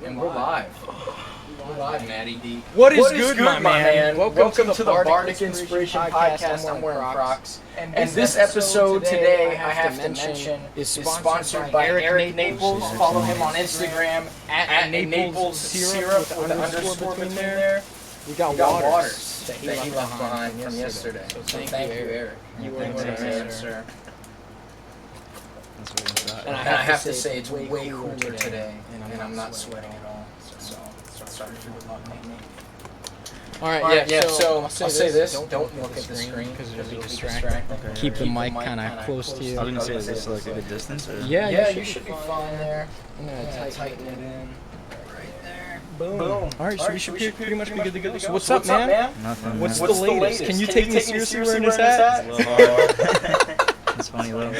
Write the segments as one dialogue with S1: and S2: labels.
S1: And we're live. We're live, Maddie D.
S2: What is good, my man?
S1: Welcome to the Bardic Inspiration Podcast. I'm wearing Crocs. And this episode today, I have to mention, is sponsored by Eric Naples. Follow him on Instagram at Naples Syrup with an underscore between there.
S2: We got waters
S1: that he left behind from yesterday. So thank you, Eric. You were one of them, sir. And I have to say, it's way cooler today, and I'm not sweating at all. So sorry for the luck, mate.
S2: All right, yeah.
S1: So I'll say this: don't look at the screen because it'll be distracting.
S2: Okay. Keep the mic kind of close to you.
S3: I was gonna say, is this like a good distance? Or?
S1: Yeah, you should be fine there. I'm gonna tighten it in. Right there. Boom. All
S2: right, so we should pretty much be good to go. So what's up, man?
S3: Nothing.
S2: What's the latest? Can you take me seriously wearing this hat?
S3: It's funny, Lil.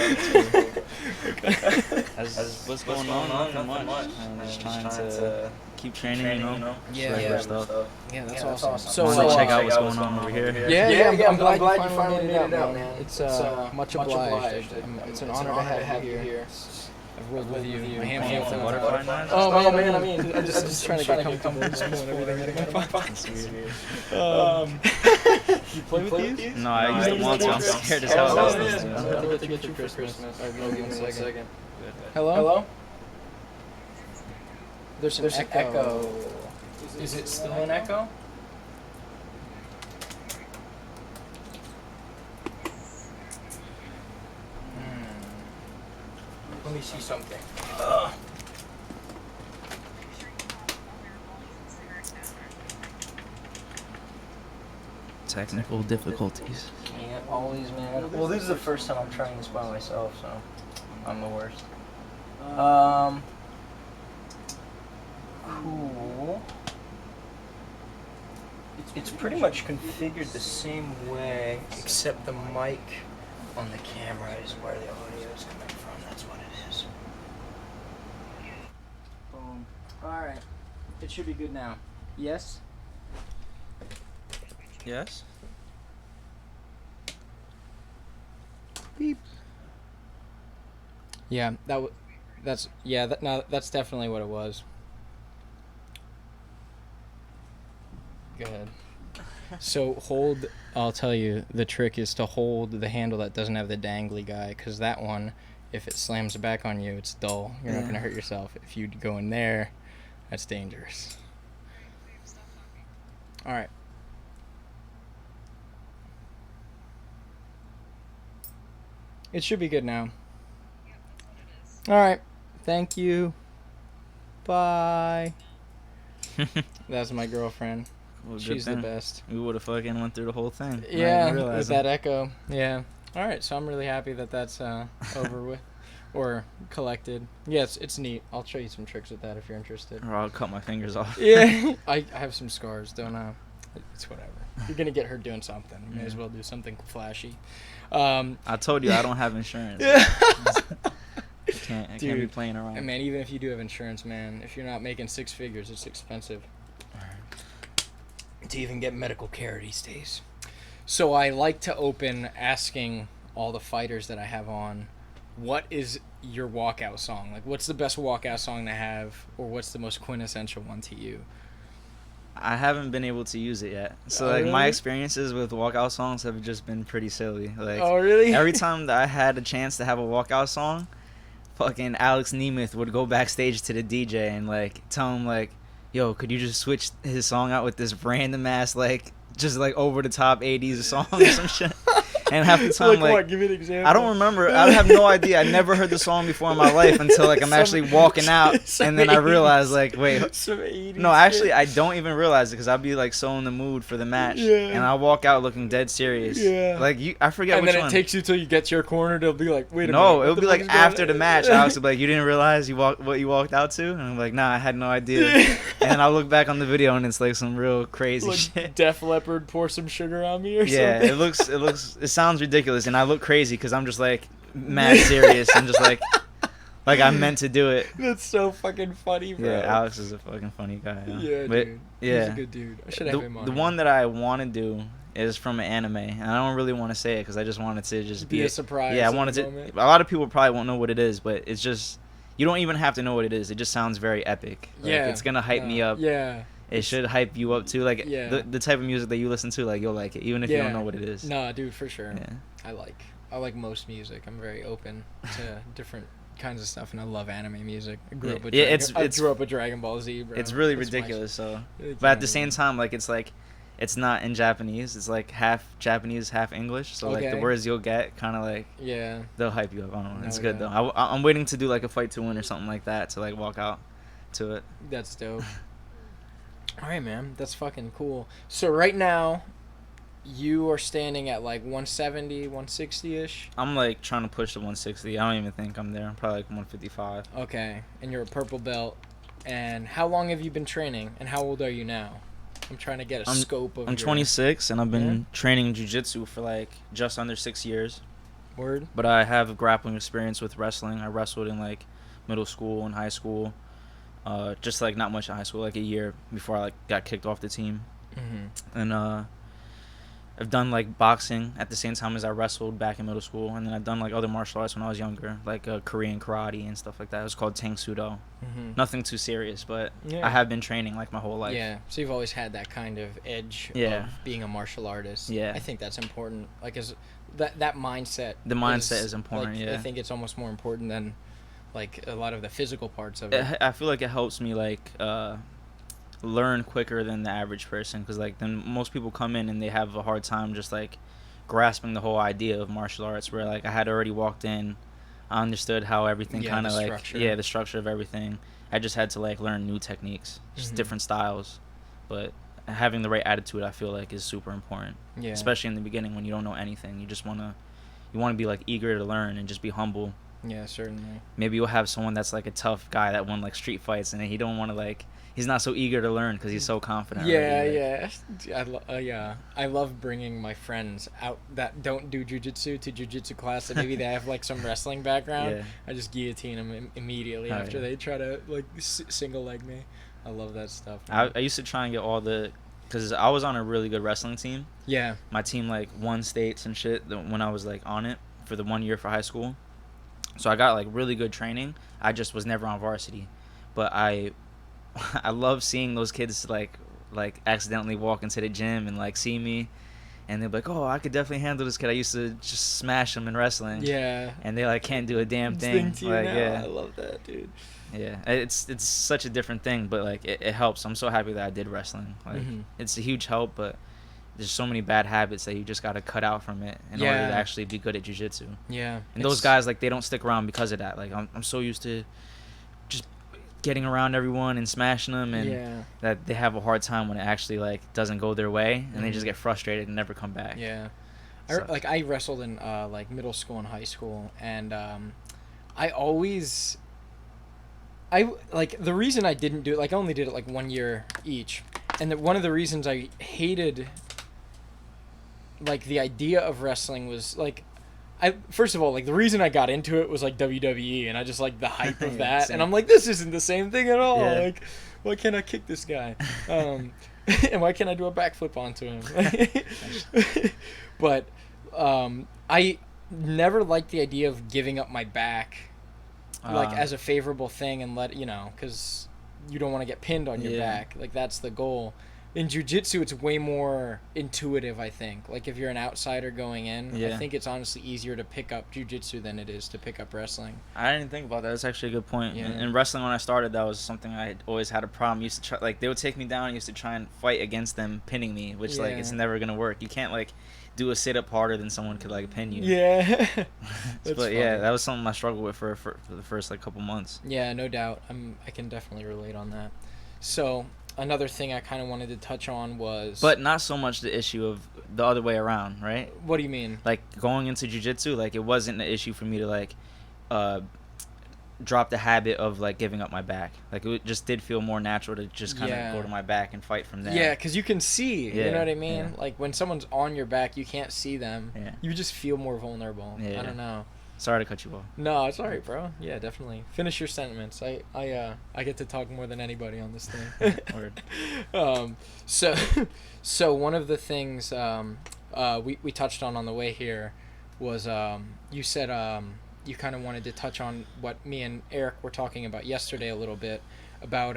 S3: What's going on? Nothing much. I'm just trying to keep training, you know?
S2: Yeah,
S3: stuff.
S2: Yeah, that's awesome.
S3: So wanna check out what's going on over here?
S2: Yeah, I'm glad you finally made it out, man. It's much obliged. It's an honor to have you here. I've rolled with you. My handful of
S3: butterfly knives?
S2: Oh man, I mean, I'm just trying to get comfortable and everything out of my pocket. You play with these?
S3: No, I used to want to. I'm scared as hell.
S2: What did they get you for Christmas? Alright, hold on 1 second. Hello? There's an echo.
S1: Is it still an echo? Let me see something.
S3: Technical difficulties.
S1: Yeah, always, man. Well, this is the first time I'm trying this by myself, so I'm the worst. Cool. It's pretty much configured the same way, except the mic on the camera is where the audio is coming from. That's what it is. Boom. Alright. It should be good now. Yes?
S3: Yes?
S2: Beep. Yeah, that's definitely what it was. Go ahead. So I'll tell you, the trick is to hold the handle that doesn't have the dangly guy, because that one, if it slams back on you, it's dull. You're not going to hurt yourself. If you go in there, that's dangerous. All right. It should be good now. All right. Thank you. Bye. That's my girlfriend.
S3: Well,
S2: she's the best.
S3: We would have fucking went through the whole thing.
S2: Yeah, with that echo. Yeah. All right, so I'm really happy that that's over with or collected. Yes, it's neat. I'll show you some tricks with that if you're interested.
S3: Or I'll cut my fingers off.
S2: Yeah. I have some scars, don't I? It's whatever. You're going to get her doing something. You may as well do something flashy.
S3: I told you I don't have insurance. I can't be playing around.
S2: And man, even if you do have insurance, man, if you're not making 6 figures, it's expensive to even get medical care these days. So I like to open asking all the fighters that I have on, what is your walkout song? Like, what's the best walkout song to have, or what's the most quintessential one to you?
S3: I haven't been able to use it yet. So
S2: really?
S3: My experiences with walkout songs have just been pretty silly. Like,
S2: oh really?
S3: Every time that I had a chance to have a walkout song, fucking Alex Nemeth would go backstage to the DJ and like tell him like, yo, could you just switch his song out with this random ass like just like over the top 80s song or some shit? And half the time, like
S2: what? Give me an example.
S3: I don't remember. I have no idea. I never heard the song before in my life until like I'm actually walking out, and then I realize like, wait, no, actually I don't even realize it because I'll be like so in the mood for the match, and I'll walk out looking dead serious. Yeah. Like I forget which one.
S2: And then it takes you till you get to your corner. They'll be like, wait a minute.
S3: No, it'll be like after the match. Alex will be like, you didn't realize what you walked out to, and I'm like, nah, I had no idea. And then I'll look back on the video and it's like some real crazy shit.
S2: Def Leppard, pour some sugar on me or something.
S3: Yeah, it sounds ridiculous, and I look crazy because I'm just like mad serious and just like I meant to do it.
S2: That's so fucking funny, bro.
S3: Yeah, Alex is a fucking funny guy.
S2: Yeah,
S3: but,
S2: dude.
S3: Yeah,
S2: he's a good dude. I should have him on.
S3: The one that I want to do is from an anime, and I don't really want to say it because I just want it to just
S2: be a surprise.
S3: Yeah, I wanted to. A lot of people probably won't know what it is, but it's just you don't even have to know what it is. It just sounds very epic. Like, it's gonna hype me up.
S2: Yeah.
S3: It should hype you up too. Like
S2: Yeah.
S3: the type of music that you listen to, like you'll like it, even if you don't know what it is.
S2: No, dude, for sure.
S3: Yeah.
S2: I like most music. I'm very open to different kinds of stuff, and I love anime music. I grew up with I grew up with Dragon Ball Z, bro.
S3: It's really ridiculous. So, but at the same time, like it's not in Japanese. It's like half Japanese, half English. So like the words you'll get, kind of like they'll hype you up. I don't know. It's good though. I'm waiting to do like a fight to win or something like that to like walk out to it.
S2: That's dope. All right, man. That's fucking cool. So right now, you are standing at like 170, 160-ish?
S3: I'm like trying to push to 160. I don't even think I'm there. I'm probably like 155.
S2: Okay. And you're a purple belt. And how long have you been training? And how old are you now? I'm trying to get a scope of
S3: I'm 26, and I've been training jiu-jitsu for like just under 6 years.
S2: Word?
S3: But I have grappling experience with wrestling. I wrestled in like middle school and high school. Just like not much in high school, like a year before I like got kicked off the team. Mm-hmm. And I've done like boxing at the same time as I wrestled back in middle school, and then I've done like other martial arts when I was younger, like Korean karate and stuff like that. It was called Tang Sudo. Mm-hmm. Nothing too serious, but I have been training like my whole life.
S2: Yeah, so you've always had that kind of edge of being a martial artist. Yeah, I think that's important. Like that mindset.
S3: The mindset is important.
S2: Like, I think it's almost more important than like a lot of the physical parts of it.
S3: I feel like it helps me like learn quicker than the average person, because like then most people come in and they have a hard time just like grasping the whole idea of martial arts, where like I had already walked in, I understood how everything kind of like the structure of everything. I just had to like learn new techniques, just different styles, but having the right attitude I feel like is super important, especially in the beginning when you don't know anything. You just want to be like eager to learn and just be humble.
S2: Yeah, certainly. Maybe
S3: you'll have someone that's like a tough guy that won like street fights, and he don't want to like, he's not so eager to learn because he's so confident.
S2: I love bringing my friends out that don't do jiu-jitsu to jiu-jitsu class, and maybe they have like some wrestling background. I just guillotine them immediately after they try to like single leg me. I love that stuff.
S3: I used to try and get all the, because I was on a really good wrestling team.
S2: Yeah.
S3: My team like won states and shit when I was like on it for the 1 year for high school. So I got like really good training. I just was never on varsity, but I love seeing those kids like accidentally walk into the gym and like see me, and they're like, "Oh, I could definitely handle this kid. I used to just smash them in wrestling."
S2: Yeah.
S3: And they like can't do a damn thing. Like,
S2: I love that, dude.
S3: Yeah, it's such a different thing, but like it helps. I'm so happy that I did wrestling. Like it's a huge help, but there's so many bad habits that you just got to cut out from it in order to actually be good at jiu-jitsu.
S2: Yeah.
S3: And those guys, like, they don't stick around because of that. Like, I'm so used to just getting around everyone and smashing them, and that they have a hard time when it actually, like, doesn't go their way, and they just get frustrated and never come back.
S2: Yeah. So. I wrestled in, like, middle school and high school, and the reason I didn't do it, like, I only did it, like, 1 year each, and one of the reasons I hated like the idea of wrestling was like, first of all, like the reason I got into it was like WWE, and I just like the hype of that, and I'm like, this isn't the same thing at all. Like, why can't I kick this guy? And why can't I do a backflip onto him? But I never liked the idea of giving up my back like as a favorable thing, and because you don't want to get pinned on your back. Like that's the goal. In jiu-jitsu, it's way more intuitive, I think. Like, if you're an outsider going in, I think it's honestly easier to pick up jiu-jitsu than it is to pick up wrestling.
S3: I didn't think about that. That's actually a good point.
S2: Yeah.
S3: In wrestling, when I started, that was something I always had a problem. I used to try, like, they would take me down and used to try and fight against them pinning me, which, like, it's never going to work. You can't, like, do a sit-up harder than someone could, like, pin you.
S2: Yeah.
S3: But, funny. That was something I struggled with for the first, like, couple months.
S2: Yeah, no doubt. I can definitely relate on that. So... another thing I kind of wanted to touch on was...
S3: But not so much the issue of the other way around, right?
S2: What do you mean?
S3: Like, going into jiu-jitsu, like, it wasn't an issue for me to, like, drop the habit of, like, giving up my back. Like, it just did feel more natural to just kind of go to my back and fight from there.
S2: Yeah, because you can see, you know what I mean? Yeah. Like, when someone's on your back, you can't see them. Yeah. You just feel more vulnerable. Yeah. I don't know.
S3: Sorry to cut you off.
S2: No, it's all right, bro. Yeah, definitely. Finish your sentiments. I get to talk more than anybody on this thing.
S3: Word.
S2: So one of the things we touched on the way here was you said you kind of wanted to touch on what me and Eric were talking about yesterday a little bit about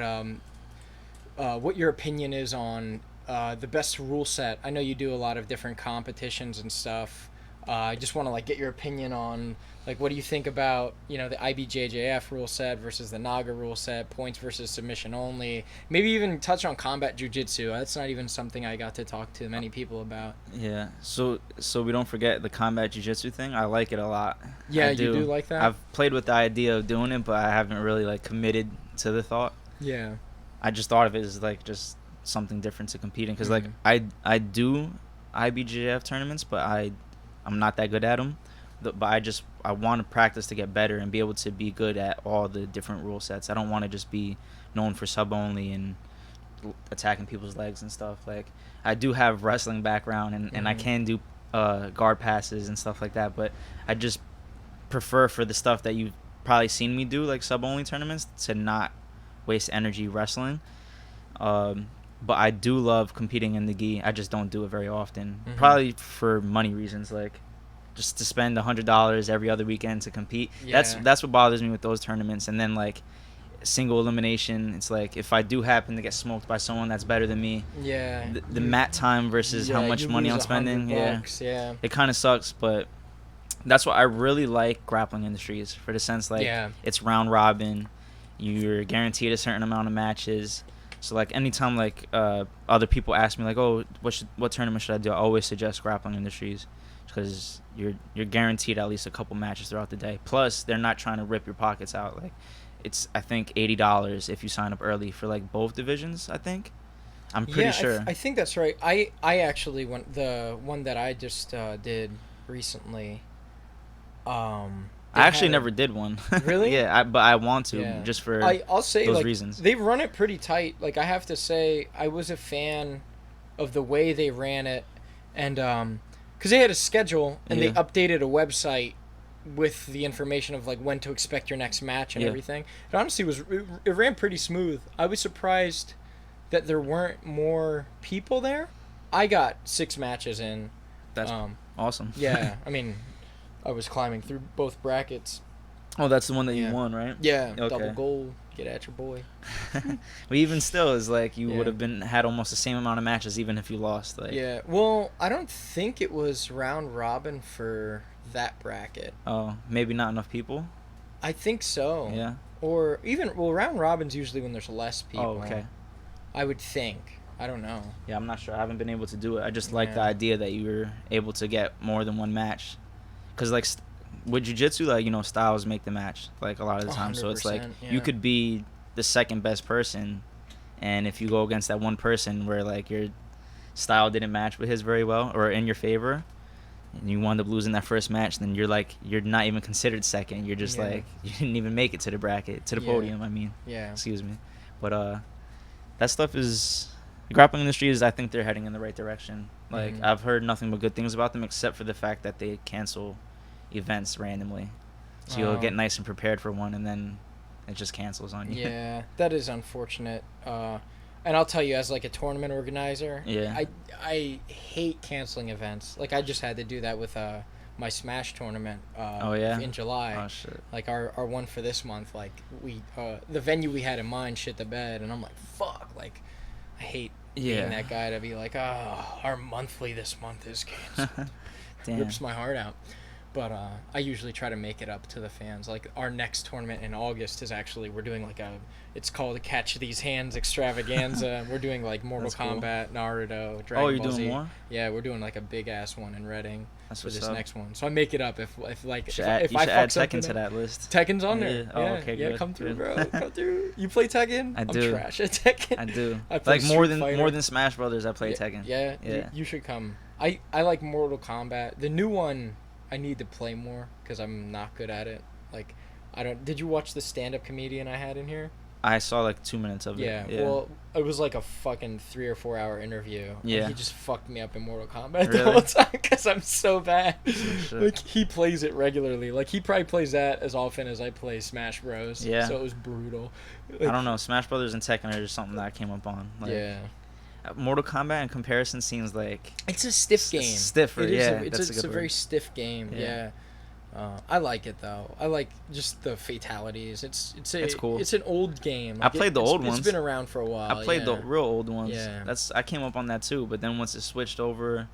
S2: what your opinion is on the best rule set. I know you do a lot of different competitions and stuff. I just want to like get your opinion on like what do you think about the IBJJF rule set versus the Naga rule set, points versus submission only. Maybe even touch on combat jiu-jitsu. That's not even something I got to talk to many people about.
S3: Yeah. So we don't forget the combat jiu-jitsu thing. I like it a lot.
S2: Yeah, you do like that?
S3: I've played with the idea of doing it, but I haven't really like committed to the thought.
S2: Yeah.
S3: I just thought of it as like just something different to compete in because like I do IBJJF tournaments, but I'm not that good at them. But I want to practice to get better and be able to be good at all the different rule sets. I don't want to just be known for sub only and attacking people's legs and stuff. Like I do have wrestling background and I can do guard passes and stuff like that. But I just prefer for the stuff that you've probably seen me do, like sub only tournaments, to not waste energy wrestling. But I do love competing in the gi. I just don't do it very often. Probably for money reasons, like just to spend $100 every other weekend to compete. Yeah. That's what bothers me with those tournaments. And then like single elimination, it's like if I do happen to get smoked by someone that's better than me, the mat time versus how much money I'm spending, it kind of sucks. But that's why I really like grappling industries, for the sense like it's round robin, you're guaranteed a certain amount of matches. So like anytime like other people ask me like, oh, what tournament should I do, I always suggest grappling industries, because you're guaranteed at least a couple matches throughout the day. Plus they're not trying to rip your pockets out. Like it's I think $80 if you sign up early for like both divisions. I think I'm pretty sure.
S2: I think that's right. I actually went the one that I just did recently.
S3: I actually never did one.
S2: Really?
S3: Yeah, but I want to just for
S2: I'll say
S3: those
S2: like,
S3: reasons.
S2: They run it pretty tight. Like I have to say, I was a fan of the way they ran it, and because they had a schedule and they updated a website with the information of like when to expect your next match and everything. It honestly it ran pretty smooth. I was surprised that there weren't more people there. I got 6 matches in.
S3: That's awesome.
S2: Yeah, I mean, I was climbing through both brackets.
S3: Oh, that's the one that you won, right?
S2: Yeah,
S3: okay.
S2: Double gold. Get at your boy.
S3: But even still, it's like you would have had almost the same amount of matches even if you lost. Like.
S2: Yeah, well, I don't think it was round robin for that bracket.
S3: Oh, maybe not enough people?
S2: I think so.
S3: Yeah.
S2: Or even, well, round robin's usually when there's less people.
S3: Oh, okay.
S2: I would think. I don't know.
S3: Yeah, I'm not sure. I haven't been able to do it. I just like the idea that you were able to get more than one match. Because, like, with jiu-jitsu, like, styles make the match, like, a lot of the time. So it's like you could be the second best person, and if you go against that one person where, like, your style didn't match with his very well or in your favor, and you wound up losing that first match, then you're not even considered second. You're just like, you didn't even make it to the bracket, to the podium, I mean.
S2: Yeah.
S3: Excuse me. But that stuff is... The grappling industry is, I think they're heading in the right direction. Like, I've heard nothing but good things about them, except for the fact that they cancel events randomly. So you'll get nice and prepared for one, and then it just cancels on you.
S2: Yeah, that is unfortunate. And I'll tell you, as like a tournament organizer, I hate canceling events. Like I just had to do that with my Smash tournament in July.
S3: Oh shit.
S2: Like our one for this month, like we the venue we had in mind shit the bed, and I'm like, fuck, like I hate being that guy to be like, oh, our monthly this month is canceled. Rips my heart out. But I usually try to make it up to the fans. Like our next tournament in August is actually, we're doing like it's called a Catch These Hands Extravaganza. We're doing like Mortal Kombat, Naruto, Dragon Ball Z.
S3: Doing more?
S2: Yeah, we're doing like a big ass one in Reading for this next one. So I make it up if I
S3: add Tekken to that list.
S2: Tekken's on there.
S3: Yeah. Oh, okay, good.
S2: Come through, bro. Come through. You play Tekken?
S3: I do.
S2: I'm trash at Tekken.
S3: I do.
S2: I play
S3: like more than Smash Brothers. I play Tekken.
S2: Yeah. You should come. I like Mortal Kombat. The new one, I need to play more because I'm not good at it. Like, did you watch the stand-up comedian I had in here?
S3: I saw like 2 minutes of it.
S2: Yeah, well, it was like a fucking 3 or 4 hour interview. Yeah. And he just fucked me up in Mortal Kombat the whole time because I'm so bad. Like, he plays it regularly. Like, he probably plays that as often as I play Smash Bros. Yeah. So it was brutal. Like,
S3: I don't know. Smash Brothers and Tekken are just something that I came up on. Like, Mortal Kombat in comparison seems like...
S2: It's a stiff game.
S3: It's stiffer,
S2: it's a very stiff game, I like it though. I like just the fatalities. It's
S3: cool.
S2: It's an old game.
S3: I played the old ones.
S2: It's been around for a while.
S3: I played the real old ones.
S2: Yeah.
S3: I came up on that too, but then once it switched over,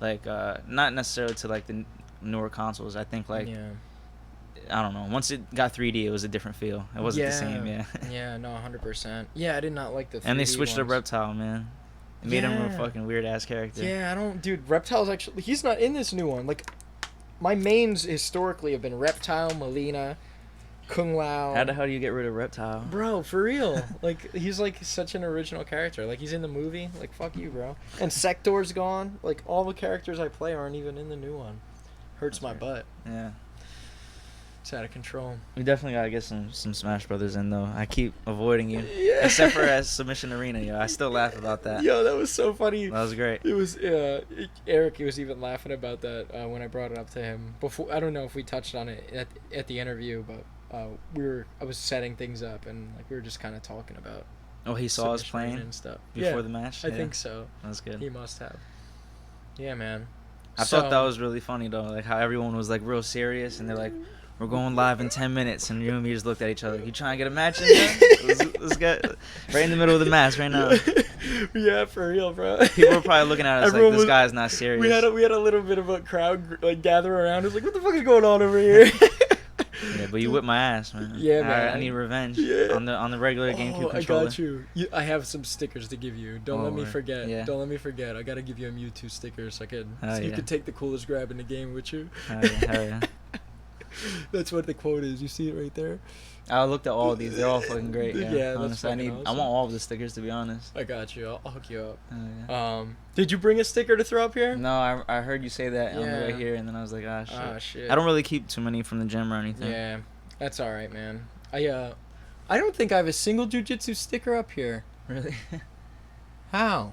S3: like not necessarily to like the newer consoles. I think like I don't know. Once it got 3D, it was a different feel. It wasn't the same. Yeah.
S2: Yeah. No. 100%. Yeah. I did not like the 3D
S3: And they switched to
S2: ones.
S3: Reptile, man. It made him a fucking weird ass character.
S2: Yeah. I don't. Dude, Reptile's actually. He's not in this new one. Like. My mains historically have been Reptile, Melina, Kung Lao.
S3: How the hell do you get rid of Reptile?
S2: Bro, for real. Like, he's like such an original character. Like, he's in the movie. Like, fuck you, bro. And Sector's gone. Like, all the characters I play aren't even in the new one. Hurts my butt.
S3: Yeah.
S2: It's out of control.
S3: We definitely gotta get some Smash Brothers in though. I keep avoiding you.
S2: Yeah.
S3: Except for at Submission Arena, yo. I still laugh about that.
S2: Yo, that was so funny.
S3: That was great.
S2: It was Eric. He was even laughing about that when I brought it up to him. Before, I don't know if we touched on it at the interview, but I was setting things up and like we were just kind of talking about.
S3: Oh, he saw us playing
S2: and stuff
S3: before the match.
S2: I think so.
S3: That's good.
S2: He must have. Yeah, man.
S3: I thought that was really funny though, like how everyone was like real serious and they're like, "We're going live in 10 minutes," and you and me just looked at each other. You trying to get a match in there? Let's get right in the middle of the match right now.
S2: Yeah, for real, bro.
S3: People were probably looking at us
S2: Everyone
S3: like, this guy's not serious.
S2: We had a little bit of a crowd like gather around. It was like, what the fuck is going on over here?
S3: Yeah, but you whipped my ass, man.
S2: Yeah, man.
S3: I need revenge.
S2: Yeah.
S3: On the regular GameCube controller.
S2: I got you. I have some stickers to give you. Don't let me forget.
S3: Yeah.
S2: Don't let me forget. I gotta give you a Mewtwo sticker so
S3: Oh,
S2: you could take the coolest grab in the game with you.
S3: Hell yeah.
S2: That's what the quote is. You see it right there?
S3: I looked at all of these. They're all fucking great. Yeah,
S2: that's
S3: honestly,
S2: fucking
S3: I
S2: awesome.
S3: want all of the stickers to be honest.
S2: I got you. I'll hook you up.
S3: Yeah.
S2: Did you bring a sticker to throw up here?
S3: No, I heard you say that on the way
S2: Yeah.
S3: here, and then I was like, ah, shit.
S2: Ah, shit.
S3: I don't really keep too many from the gym or anything.
S2: Yeah, that's all right, man. I don't think I have a single jujitsu sticker up here.
S3: Really?
S2: How?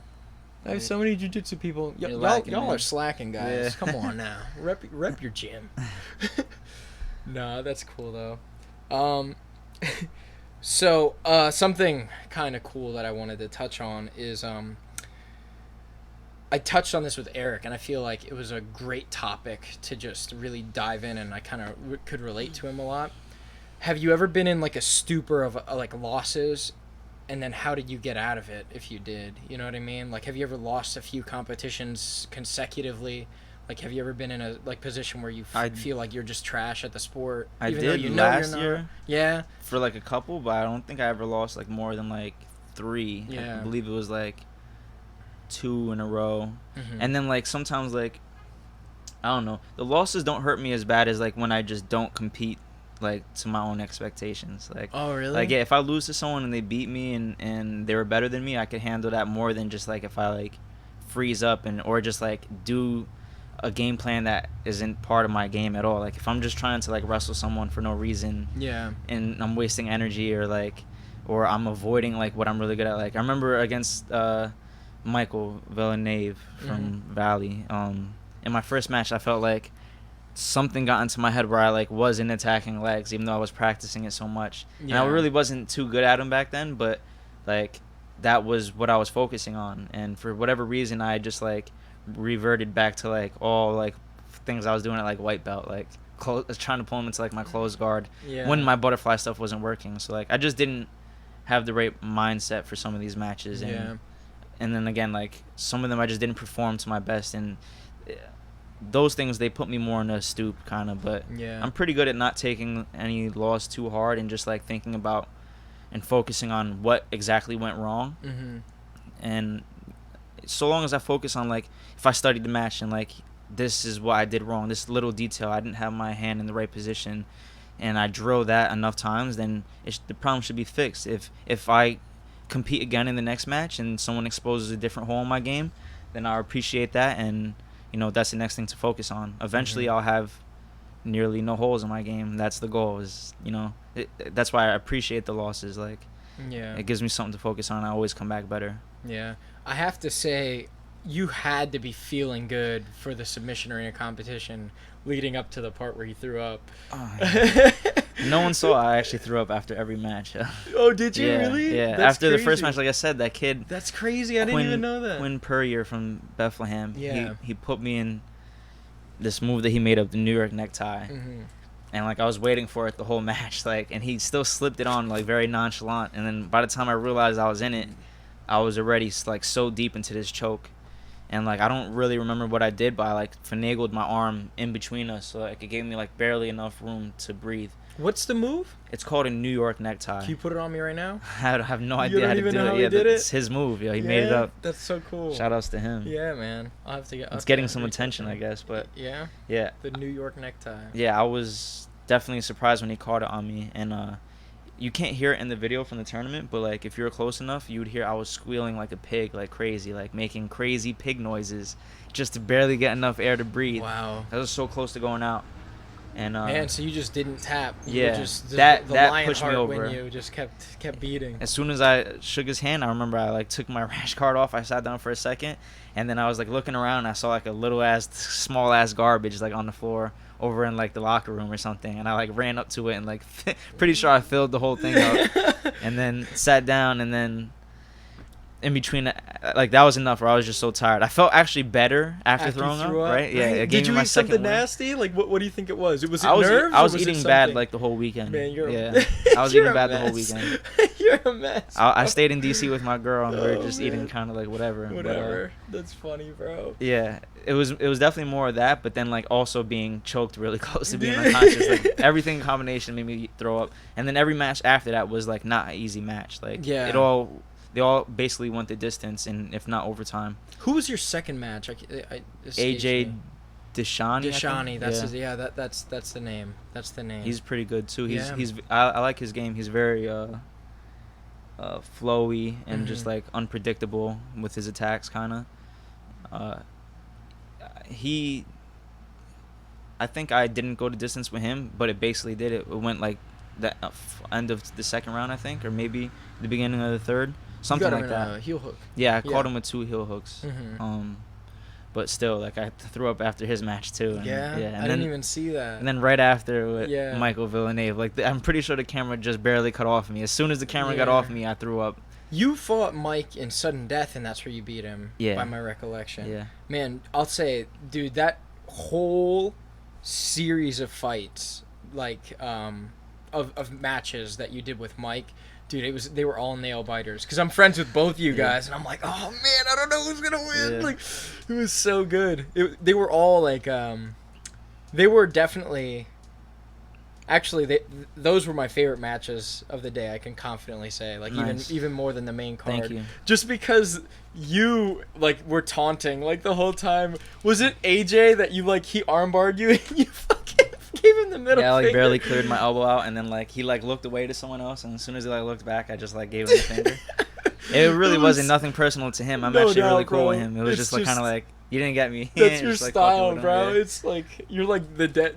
S2: I have so many jujitsu people.
S3: You're
S2: Y'all
S3: lacking,
S2: are
S3: man.
S2: slacking, guys.
S3: Yeah.
S2: Come on now. Rep your gym. Nah, that's cool though. So something kind of cool that I wanted to touch on is I touched on this with Eric, and I feel like it was a great topic to just really dive in, and I kind of could relate to him a lot. Have you ever been in like a stupor of like losses, and then how did you get out of it if you did? You know what I mean? Like, have you ever lost a few competitions consecutively? Like, have you ever been in a like position where you feel like you're just trash at the sport?
S3: I
S2: even
S3: did
S2: though you know
S3: last
S2: you're not?
S3: year.
S2: Yeah.
S3: For like a couple, but I don't think I ever lost like more than like 3.
S2: Yeah.
S3: I believe it was like 2 in a row.
S2: Mm-hmm.
S3: And then like sometimes like I don't know, the losses don't hurt me as bad as like when I just don't compete like to my own expectations. Like,
S2: oh really?
S3: like yeah, if I lose to someone and they beat me and they were better than me, I could handle that more than just like if I like freeze up and or just like do a game plan that isn't part of my game at all. Like if I'm just trying to like wrestle someone for no reason,
S2: yeah,
S3: and I'm wasting energy or I'm avoiding like what I'm really good at. Like I remember against Michael Villeneuve from Valley, in my first match I felt like something got into my head where I like wasn't attacking legs even though I was practicing it so much.
S2: Yeah.
S3: And I really wasn't too good at them back then, but like that was what I was focusing on, and for whatever reason I just like reverted back to like all like things I was doing at like white belt, like trying to pull him into like my closed guard when my butterfly stuff wasn't working. So like I just didn't have the right mindset for some of these matches, and then again like some of them I just didn't perform to my best, and those things they put me more in a stoop kind of. But I'm pretty good at not taking any loss too hard and just like thinking about and focusing on what exactly went wrong. And so long as I focus on like if I studied the match and like this is what I did wrong, this little detail, I didn't have my hand in the right position, and I drill that enough times, then the problem should be fixed. If I compete again in the next match and someone exposes a different hole in my game, then I'll appreciate that, and you know that's the next thing to focus on. Eventually I'll have nearly no holes in my game. That's the goal, is you know that's why I appreciate the losses. Like it gives me something to focus on. I always come back better.
S2: I have to say, you had to be feeling good for the Submission Arena competition leading up to the part where you threw up.
S3: No one saw I actually threw up after every match.
S2: Oh, did you really?
S3: Yeah.
S2: That's
S3: after
S2: crazy.
S3: the first match, like I said, that kid.
S2: That's crazy. I didn't even know that.
S3: Quinn Purrier from Bethlehem.
S2: Yeah.
S3: He put me in this move that he made of the New York necktie.
S2: Mm-hmm.
S3: And, like, I was waiting for it the whole match, like, and he still slipped it on, like, very nonchalant. And then by the time I realized I was in it, I was already, like, so deep into this choke. And, like, I don't really remember what I did, but I, like, finagled my arm in between us. So, like, it gave me, like, barely enough room to breathe.
S2: What's the move?
S3: It's called a New York necktie.
S2: Can you put it on me right now?
S3: I have no
S2: You
S3: idea
S2: don't
S3: how to
S2: even
S3: do
S2: know
S3: it.
S2: how he
S3: Yeah,
S2: did
S3: it's
S2: it?
S3: his move. Yeah, he made it up.
S2: That's so cool.
S3: Shout outs to him.
S2: Yeah, man. I'll have to get.
S3: It's getting some attention, I guess, but
S2: Yeah.
S3: yeah.
S2: The New York necktie.
S3: Yeah, I was definitely surprised when he caught it on me, and you can't hear it in the video from the tournament, but like if you were close enough, you would hear I was squealing like a pig, like crazy, like making crazy pig noises, just to barely get enough air to breathe.
S2: Wow.
S3: I was so close to going out, and
S2: Man, so you just didn't tap. You
S3: yeah,
S2: were just,
S3: that
S2: lion
S3: pushed me
S2: heart
S3: over.
S2: when you just kept beating.
S3: As soon as I shook his hand, I remember I like took my rash guard off. I sat down for a second, and then I was like looking around. And I saw like a small ass garbage like on the floor over in like the locker room or something, and I like ran up to it and like pretty sure I filled the whole thing up, and then sat down, and then in between, like that was enough. Where I was just so tired. I felt actually better after throwing up, right? Yeah, it gave
S2: Did
S3: me
S2: you
S3: my
S2: eat
S3: second
S2: something
S3: win.
S2: nasty? Like what do you think it was? Was it
S3: I was
S2: nerves?
S3: I was
S2: or was
S3: eating
S2: it
S3: bad
S2: something?
S3: like the whole weekend.
S2: Man, you're
S3: yeah. I was
S2: you're
S3: eating
S2: a
S3: bad the
S2: mess.
S3: whole weekend.
S2: You're a mess.
S3: I stayed in DC with my girl, and we were
S2: Oh,
S3: just
S2: man.
S3: eating kind of like whatever.
S2: Whatever. That's funny, bro.
S3: Yeah, it was definitely more of that, but then like also being choked really close to being unconscious. Like everything in combination made me throw up, and then every match after that was like not an easy match. Like
S2: Yeah.
S3: they all basically went the distance, and if not overtime.
S2: Who was your second match?
S3: AJ Deshani.
S2: Deshani. That's
S3: yeah.
S2: his, that's the name. That's the name.
S3: He's pretty good too.
S2: Yeah.
S3: I like his game. He's very flowy and just
S2: Mhm.
S3: like unpredictable with his attacks, kind of. I think I didn't go the distance with him, but it basically did. It went like the end of the second round, I think, or maybe the beginning of the third, something like that.
S2: Heel hook.
S3: Yeah, I
S2: Yeah.
S3: caught him with 2 heel hooks.
S2: Mhm.
S3: But still, like I threw up after his match too. And,
S2: Yeah.
S3: and
S2: I didn't even see that.
S3: And then right after with
S2: Yeah.
S3: Michael Villeneuve, like I'm pretty sure the camera just barely cut off me. As soon as the camera got
S2: Yeah.
S3: off me, I threw up.
S2: You fought Mike in sudden death, and that's where you beat him.
S3: Yeah.
S2: By my recollection.
S3: Yeah.
S2: Man, I'll say, dude, that whole series of fights, like, of matches that you did with Mike, dude, they were all nail biters. Cause I'm friends with both you guys, and I'm like, oh man, I don't know who's gonna win.
S3: Yeah.
S2: Like, it was so good. They were all like, they were definitely. Actually, those were my favorite matches of the day. I can confidently say, like,
S3: Nice.
S2: even more than the main card.
S3: Thank you.
S2: Just because you like were taunting like the whole time. Was it AJ that you like he armbarred you and you fucking gave him the middle
S3: Yeah, I like
S2: finger?
S3: barely cleared my elbow out, and then like he like looked away to someone else, and as soon as he like looked back, I just like gave him the finger. It really wasn't nothing personal to him. I'm
S2: No
S3: actually really
S2: doubt,
S3: cool
S2: bro.
S3: with him. It was
S2: It's
S3: just like kind of like you didn't get me.
S2: That's your
S3: Just, like, fucking
S2: style,
S3: with him,
S2: bro.
S3: yeah.
S2: It's like you're like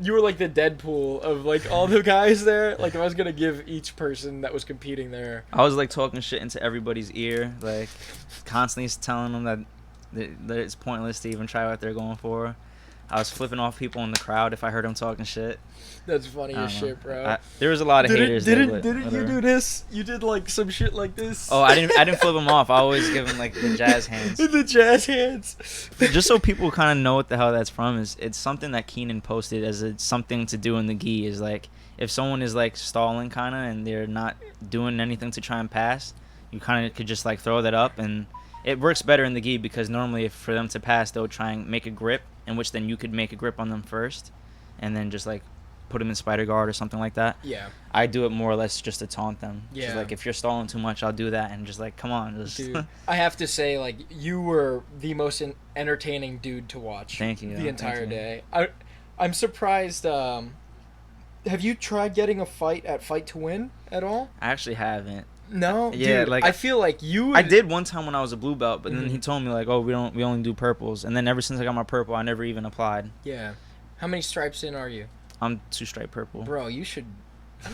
S2: you were like the Deadpool of like all the guys there. Like if I was gonna give each person that was competing there.
S3: I was like talking shit into everybody's ear, like constantly telling them that it's pointless to even try what they're going for. I was flipping off people in the crowd if I heard them talking shit.
S2: That's funny
S3: I
S2: as
S3: don't know.
S2: shit, bro.
S3: There was a lot of haters.
S2: Didn't
S3: but
S2: you
S3: whatever.
S2: do this? You did like some shit like this.
S3: Oh, I didn't flip them off. I always give them like the jazz hands.
S2: The jazz hands.
S3: Just so people kind of know what the hell that's from. It's something that Keenan posted as something to do in the gi. Is like if someone is like stalling kind of and they're not doing anything to try and pass, you kind of could just like throw that up, and it works better in the gi because normally if for them to pass, they'll try and make a grip, in which then you could make a grip on them first, and then just like put them in spider guard or something like that.
S2: Yeah.
S3: I do it more or less just to taunt them.
S2: Yeah.
S3: Just like if you're stalling too much, I'll do that and just like come on, just
S2: Dude, I have to say, like, you were the most entertaining dude to watch.
S3: Thank you.
S2: The entire
S3: Thank you.
S2: day. I'm surprised. Have you tried getting a fight at Fight to Win at all?
S3: I actually haven't.
S2: No.
S3: Yeah,
S2: Dude,
S3: like
S2: I feel like you.
S3: I did one time when I was a blue belt, but then
S2: Mhm.
S3: he told me like, "Oh, we only do purples." And then ever since I got my purple, I never even applied.
S2: Yeah. How many stripes in are you,
S3: I'm 2-stripe purple.
S2: bro? You should. I'm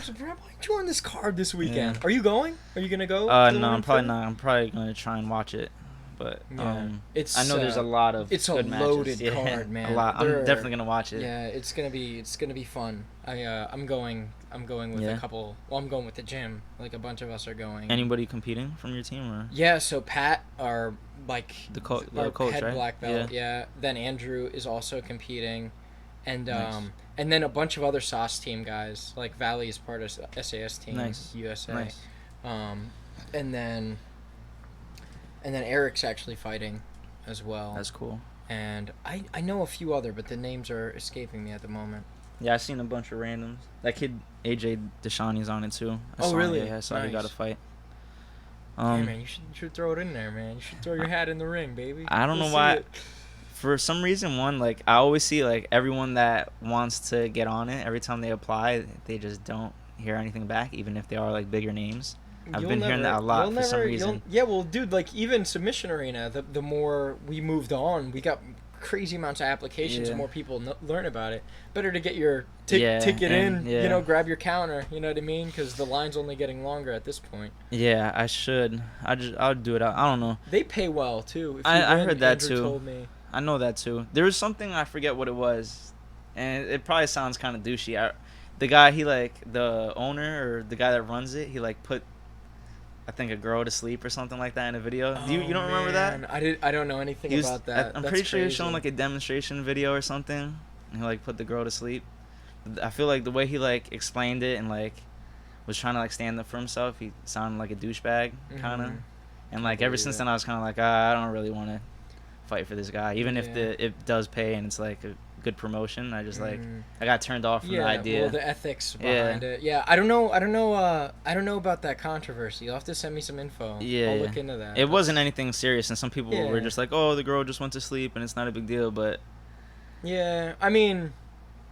S2: join this card this weekend.
S3: Yeah.
S2: Are you going? Are you gonna go? to the
S3: No, I'm
S2: Winter
S3: probably
S2: Film?
S3: not. I'm probably gonna try and watch it, but
S2: Yeah. It's.
S3: I know there's a lot of
S2: it's a
S3: good
S2: loaded
S3: matches.
S2: card, man.
S3: A lot. I'm
S2: There are-
S3: definitely gonna watch it.
S2: Yeah, it's gonna be fun. I'm going with
S3: Yeah.
S2: a couple. Well, I'm going with the gym. Like a bunch of us are going.
S3: Anybody competing from your team or
S2: Yeah, so Pat, our like
S3: the coach,
S2: our
S3: coach,
S2: head
S3: right?
S2: black belt. Yeah. Then Andrew is also competing. and
S3: Nice.
S2: and then a bunch of other sauce team guys. Like Valley is part of SAS team USA.
S3: Nice.
S2: And then Eric's actually fighting as well.
S3: That's cool.
S2: And I know a few other, but the names are escaping me at the moment.
S3: Yeah, I seen a bunch of randoms. That kid AJ Deshani's on it too. I saw
S2: really?
S3: It, yeah, I saw he got a
S2: Nice.
S3: fight.
S2: Hey man, you should throw it in there, man. You should throw your hat in the ring, baby.
S3: I don't
S2: We'll
S3: know
S2: see
S3: why.
S2: it.
S3: For some reason, like I always see like everyone that wants to get on it, every time they apply, they just don't hear anything back, even if they are like bigger names. I've been hearing that a lot for some reason.
S2: Yeah, well, dude, like even Submission Arena, the more we moved on, we got crazy amounts of applications,
S3: Yeah.
S2: more people learn about it. Better to get your
S3: Yeah,
S2: ticket
S3: and-
S2: in,
S3: yeah.
S2: you know, grab your counter, you know what I mean? Because the line's only getting longer at this point.
S3: Yeah, I should. I'll do it. I don't know.
S2: They pay well too. If
S3: I
S2: you win,
S3: heard that
S2: Andrew
S3: too.
S2: Told me.
S3: I know that too. There was something, I forget what it was, and it probably sounds kind of douchey. The guy, he like the owner or the guy that runs it, he like put, I think, a girl to sleep or something like that in a video. You don't remember that?
S2: I don't know anything about that.
S3: I'm
S2: That's
S3: pretty sure he was
S2: crazy.
S3: showing like a demonstration video or something, and he like put the girl to sleep. I feel like the way he like explained it and like was trying to like stand up for himself, he sounded like a douchebag kind of.
S2: Mhm.
S3: And like ever
S2: believe
S3: since
S2: it.
S3: then, I was kind of like, I don't really want to fight for this guy, even if
S2: Yeah.
S3: it does pay and it's like a good promotion. I just like
S2: Mhm.
S3: I got turned off from the idea.
S2: Well, the ethics
S3: Yeah.
S2: behind it. Yeah, I don't know about that controversy. You'll have to send me some info.
S3: Yeah,
S2: I'll
S3: yeah.
S2: look into that.
S3: It wasn't anything serious, and some people were
S2: Yeah.
S3: just like, oh, the girl just went to sleep and it's not a big deal. But
S2: Yeah, I mean,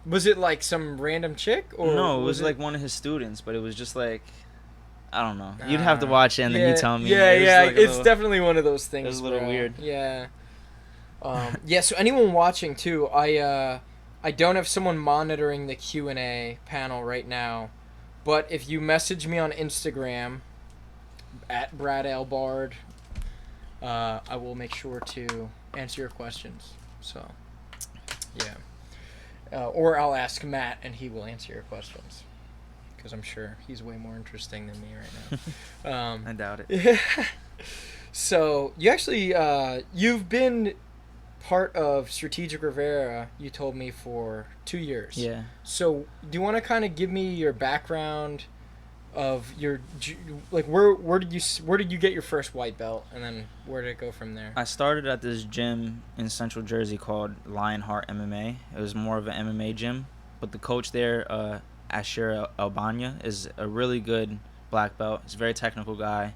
S2: was it like some random chick or
S3: no, it was like one of his students, but it was just like, I don't know. You'd have to
S2: Ah,
S3: watch it and then you tell me.
S2: Yeah,
S3: It was
S2: yeah,
S3: like a
S2: it's
S3: little-
S2: definitely one of those things.
S3: was a little
S2: bro.
S3: weird.
S2: Yeah. Yeah. So anyone watching too, I don't have someone monitoring the Q&A panel right now, but if you message me on Instagram at Brad L. Bard, I will make sure to answer your questions. So, yeah. Or I'll ask Matt and he will answer your questions. Because I'm sure he's way more interesting than me right now.
S3: I doubt it.
S2: Yeah. So you actually you've been part of Strategic Rivera, you told me, for 2 years.
S3: Yeah.
S2: So do you want to kind of give me your background of your like where did you get your first white belt, and then where did it go from there?
S3: I started at this gym in Central Jersey called Lionheart MMA. It was more of an MMA gym, but the coach there, Shure Albania, is a really good black belt. He's a very technical guy,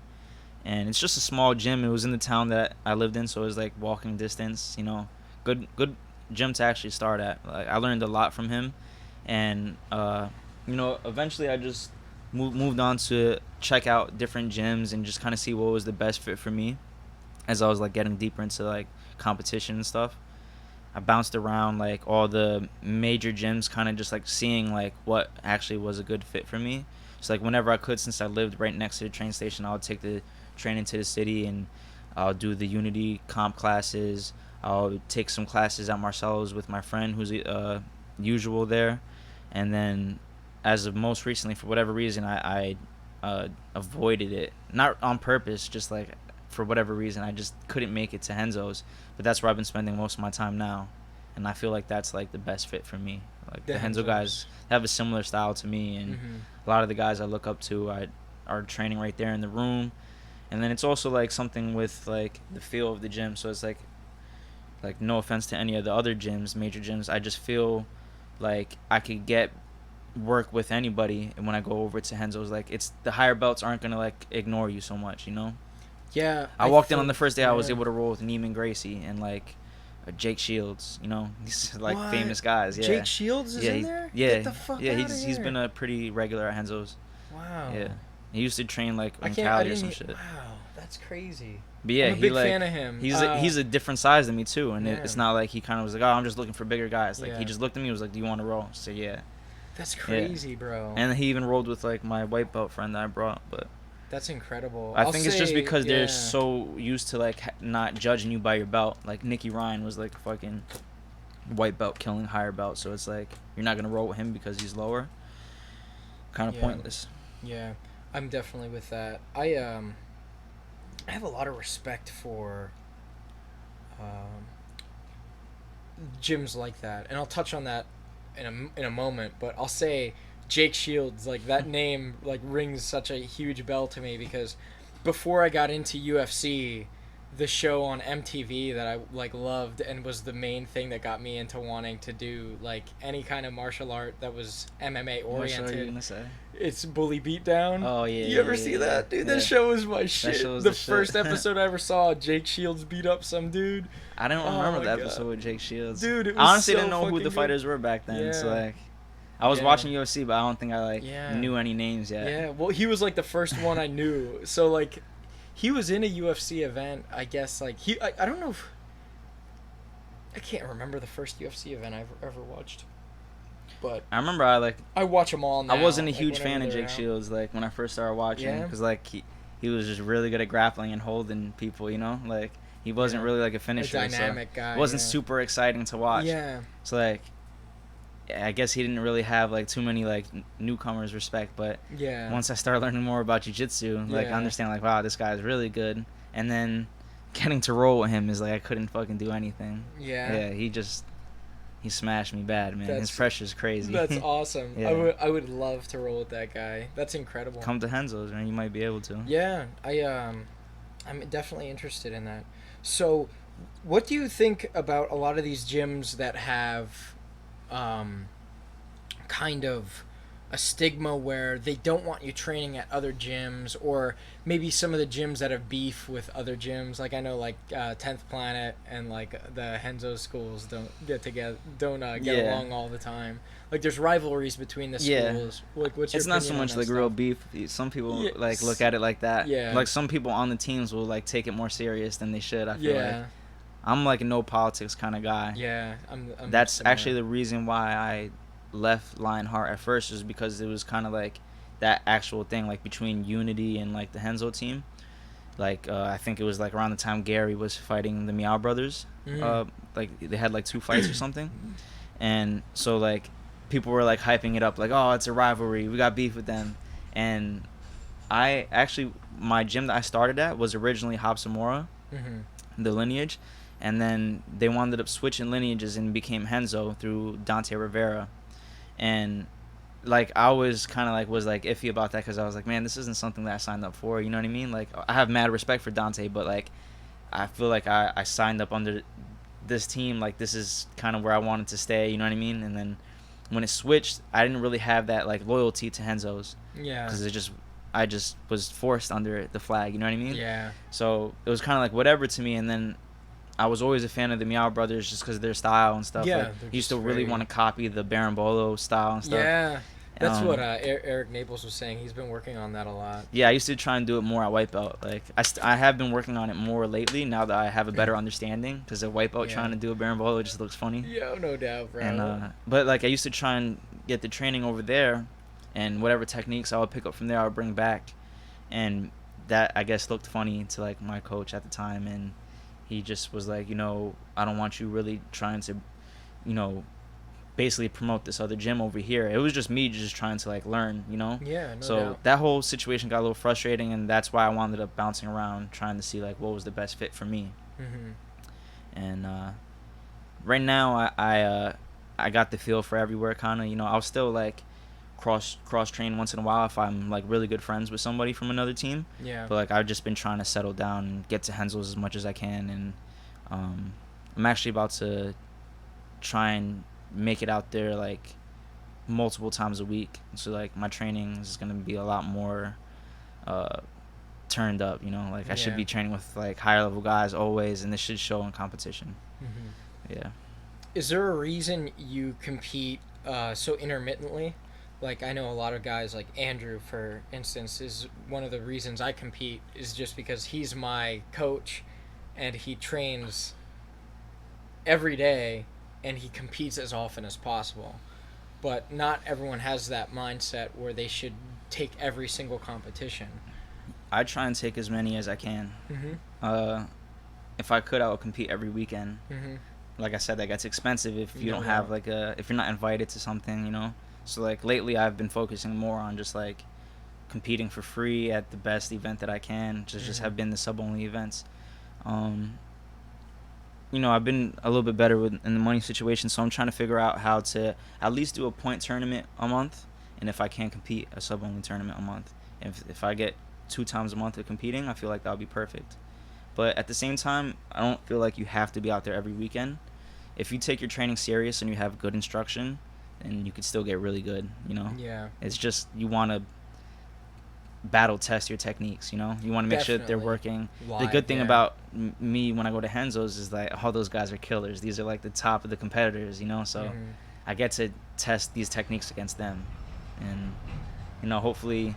S3: and it's just a small gym. It was in the town that I lived in, so it was like walking distance. You know, good gym to actually start at. Like I learned a lot from him, and eventually I just moved on to check out different gyms and just kind of see what was the best fit for me as I was like getting deeper into like competition and stuff. I bounced around like all the major gyms, kind of just like seeing like what actually was a good fit for me. So like whenever I could, since I lived right next to the train station, I would take the train into the city and I'll do the Unity comp classes. I'll take some classes at Marcelo's with my friend who's usual there. And then as of most recently, for whatever reason, I avoided it. Not on purpose, just like for whatever reason, I just couldn't make it to Henzo's. But that's where I've been spending most of my time now. And I feel like that's like the best fit for me. Like the Henzo guys have a similar style to me, and a lot of the guys I look up to are training right there in the room. And then it's also like something with like the feel of the gym. So it's like no offense to any of the other gyms, major gyms, I just feel like I could get work with anybody, and when I go over to Henzo's, like it's the higher belts aren't gonna like ignore you so much, you know.
S2: Yeah,
S3: I walked in on the first day. I was able to roll with Neiman Gracie and like Jake Shields, you know, these like
S2: What?
S3: famous guys. Yeah.
S2: Jake Shields is in there?
S3: Yeah,
S2: Get the fuck
S3: yeah.
S2: outta
S3: He's
S2: here.
S3: been a pretty regular at Henzo's.
S2: Wow.
S3: Yeah, he used to train like
S2: I
S3: in
S2: can't.
S3: Cali
S2: I
S3: or some
S2: didn't.
S3: shit.
S2: Wow, that's crazy.
S3: But yeah,
S2: I'm a
S3: he
S2: big
S3: like
S2: fan of him.
S3: he's a different size than me too, and
S2: Yeah.
S3: it's not like he kind of was like, oh, I'm just looking for bigger guys. Like
S2: Yeah.
S3: he just looked at me and was like, do you want to roll? So yeah.
S2: That's crazy, bro.
S3: And he even rolled with like my white belt friend that I brought, but
S2: That's incredible.
S3: I think it's just because
S2: yeah.
S3: they're so used to like not judging you by your belt. Like Nicky Ryan was like a fucking white belt killing higher belt, so it's like you're not gonna roll with him because he's lower. Kind of
S2: Yeah.
S3: pointless.
S2: Yeah, I'm definitely with that. I have a lot of respect for gyms like that, and I'll touch on that in a moment, but I'll say Jake Shields. Like, that name like rings such a huge bell to me because before I got into UFC, the show on MTV that I like loved and was the main thing that got me into wanting to do like any kind of martial art that was MMA oriented.
S3: What show are you gonna say?
S2: It's Bully Beatdown.
S3: Oh yeah.
S2: You ever see that, dude?
S3: Yeah.
S2: That show was my shit.
S3: The
S2: first
S3: shit.
S2: episode I ever saw, Jake Shields beat up some dude.
S3: I don't
S2: Oh
S3: remember
S2: my
S3: the
S2: God.
S3: episode with Jake Shields.
S2: Dude, it was
S3: I honestly
S2: so
S3: didn't know who
S2: fucking
S3: the
S2: good.
S3: fighters were back then. So
S2: Yeah.
S3: like, I was
S2: Yeah.
S3: watching UFC, but I don't think I
S2: Yeah.
S3: knew any names yet.
S2: Yeah, well, he was like the first one I knew. So like, he was in a UFC event. I guess like I don't know. I can't remember the first UFC event I've ever watched. But
S3: I remember
S2: I watch them all now.
S3: I wasn't a
S2: like,
S3: huge
S2: whenever
S3: fan of
S2: they're
S3: Jake
S2: out.
S3: Shields like when I first started watching
S2: Yeah?
S3: because like he was just really good at grappling and holding people, you know, like he wasn't
S2: Yeah.
S3: really like a
S2: A
S3: finisher.
S2: dynamic
S3: so
S2: guy.
S3: it wasn't
S2: yeah.
S3: super exciting to watch.
S2: Yeah.
S3: So like, I guess he didn't really have like too many like newcomers respect, but
S2: Yeah.
S3: once I started learning more about jiu-jitsu, like I
S2: Yeah.
S3: understand like wow, this guy's really good, and then getting to roll with him is like I couldn't fucking do anything.
S2: Yeah.
S3: He smashed me bad, man. His
S2: That's-
S3: pressure's crazy.
S2: That's awesome.
S3: Yeah.
S2: I would love to roll with that guy. That's incredible.
S3: Come to Henzo's, man. You might be able to.
S2: Yeah, I'm definitely interested in that. So, what do you think about a lot of these gyms that have, kind of a stigma where they don't want you training at other gyms, or maybe some of the gyms that have beef with other gyms? Like I know, like 10th Planet and like the Henzo schools don't get together, get
S3: Yeah.
S2: along all the time. Like there's rivalries between the
S3: Yeah.
S2: schools. Like, what's your
S3: It's not so
S2: opinion on
S3: much
S2: that
S3: like
S2: stuff?
S3: real beef. Some people
S2: Yeah,
S3: like look at it like that.
S2: Yeah.
S3: Like some people on the teams will like take it more serious than they should. I feel
S2: Yeah.
S3: like I'm like a no politics kind of guy.
S2: Yeah, I'm
S3: That's
S2: similar.
S3: actually the reason why I left Lionheart at first, is because it was kind of like that actual thing, like between Unity and like the Henzo team. Like I think it was like around the time Gary was fighting the Meow Brothers.
S2: Mhm.
S3: Like they had like 2 fights or something, and so like people were like hyping it up, like, oh, it's a rivalry, we got beef with them. And I actually, my gym that I started at was originally Hobsamora,
S2: Mhm.
S3: the lineage, and then they wound up switching lineages and became Henzo through Dante Rivera. And like I was kind of like was like iffy about that because I was like, man, this isn't something that I signed up for, you know what I mean? Like I have mad respect for Dante, but like I feel like I signed up under this team, like this is kind of where I wanted to stay, you know what I mean? And then when it switched, I didn't really have that like loyalty to Henzo's,
S2: Yeah.
S3: because I just was forced under the flag, you know what I mean?
S2: Yeah.
S3: So it was kind of like whatever to me. And then I was always a fan of the Meow Brothers just because of their style and stuff.
S2: Yeah,
S3: Like,
S2: they're
S3: used to
S2: just
S3: really
S2: very-
S3: want to copy the Berimbolo style and stuff.
S2: Yeah. That's
S3: Um,
S2: what Eric Naples was saying. He's been working on that a lot.
S3: Yeah, I used to try and do it more at Wipeout. Like I have been working on it more lately now that I have a better understanding, because at Wipeout
S2: Yeah.
S3: trying to do a Berimbolo just looks funny.
S2: Yeah, no doubt, bro.
S3: And but like I used to try and get the training over there, and whatever techniques I would pick up from there I would bring back, and that I guess looked funny to like my coach at the time, and he just was like, I don't want you really trying to, basically promote this other gym over here. It was just me just trying to like learn,
S2: Yeah, no
S3: so
S2: doubt.
S3: that whole situation got a little frustrating, and that's why I wound up bouncing around trying to see like what was the best fit for me.
S2: Mhm.
S3: And right now I got the feel for everywhere kind of. I'll still like cross train once in a while if I'm like really good friends with somebody from another team,
S2: Yeah.
S3: but like I've just been trying to settle down and get to Hensel's as much as I can. And I'm actually about to try and make it out there like multiple times a week, so like my training is going to be a lot more turned up, like I should
S2: Yeah.
S3: be training with like higher level guys always, and this should show in competition.
S2: Mhm.
S3: Yeah.
S2: Is there a reason you compete so intermittently? Like, I know a lot of guys, like Andrew, for instance, is one of the reasons I compete is just because he's my coach and he trains every day and he competes as often as possible. But not everyone has that mindset where they should take every single competition.
S3: I try and take as many as I can.
S2: Mm-hmm.
S3: If I could, I would compete every weekend.
S2: Mm-hmm.
S3: Like I said, that gets expensive if you
S2: No
S3: don't have
S2: doubt.
S3: like if you're not invited to something, So like lately I've been focusing more on just like competing for free at the best event that I can, just
S2: Mhm.
S3: have been the sub only events. I've been a little bit better in the money situation, so I'm trying to figure out how to at least do a point tournament a month, and if I can compete, a sub-only tournament a month. If I get 2 times a month of competing, I feel like that would be perfect. But at the same time, I don't feel like you have to be out there every weekend. If you take your training serious and you have good instruction, then you could still get really good,
S2: Yeah.
S3: It's just you want to battle test your techniques, you want to make sure that they're working. The good thing about me when I go to Henzo's is like all those guys are killers. These are like the top of the competitors, so I get to test these techniques against them. And hopefully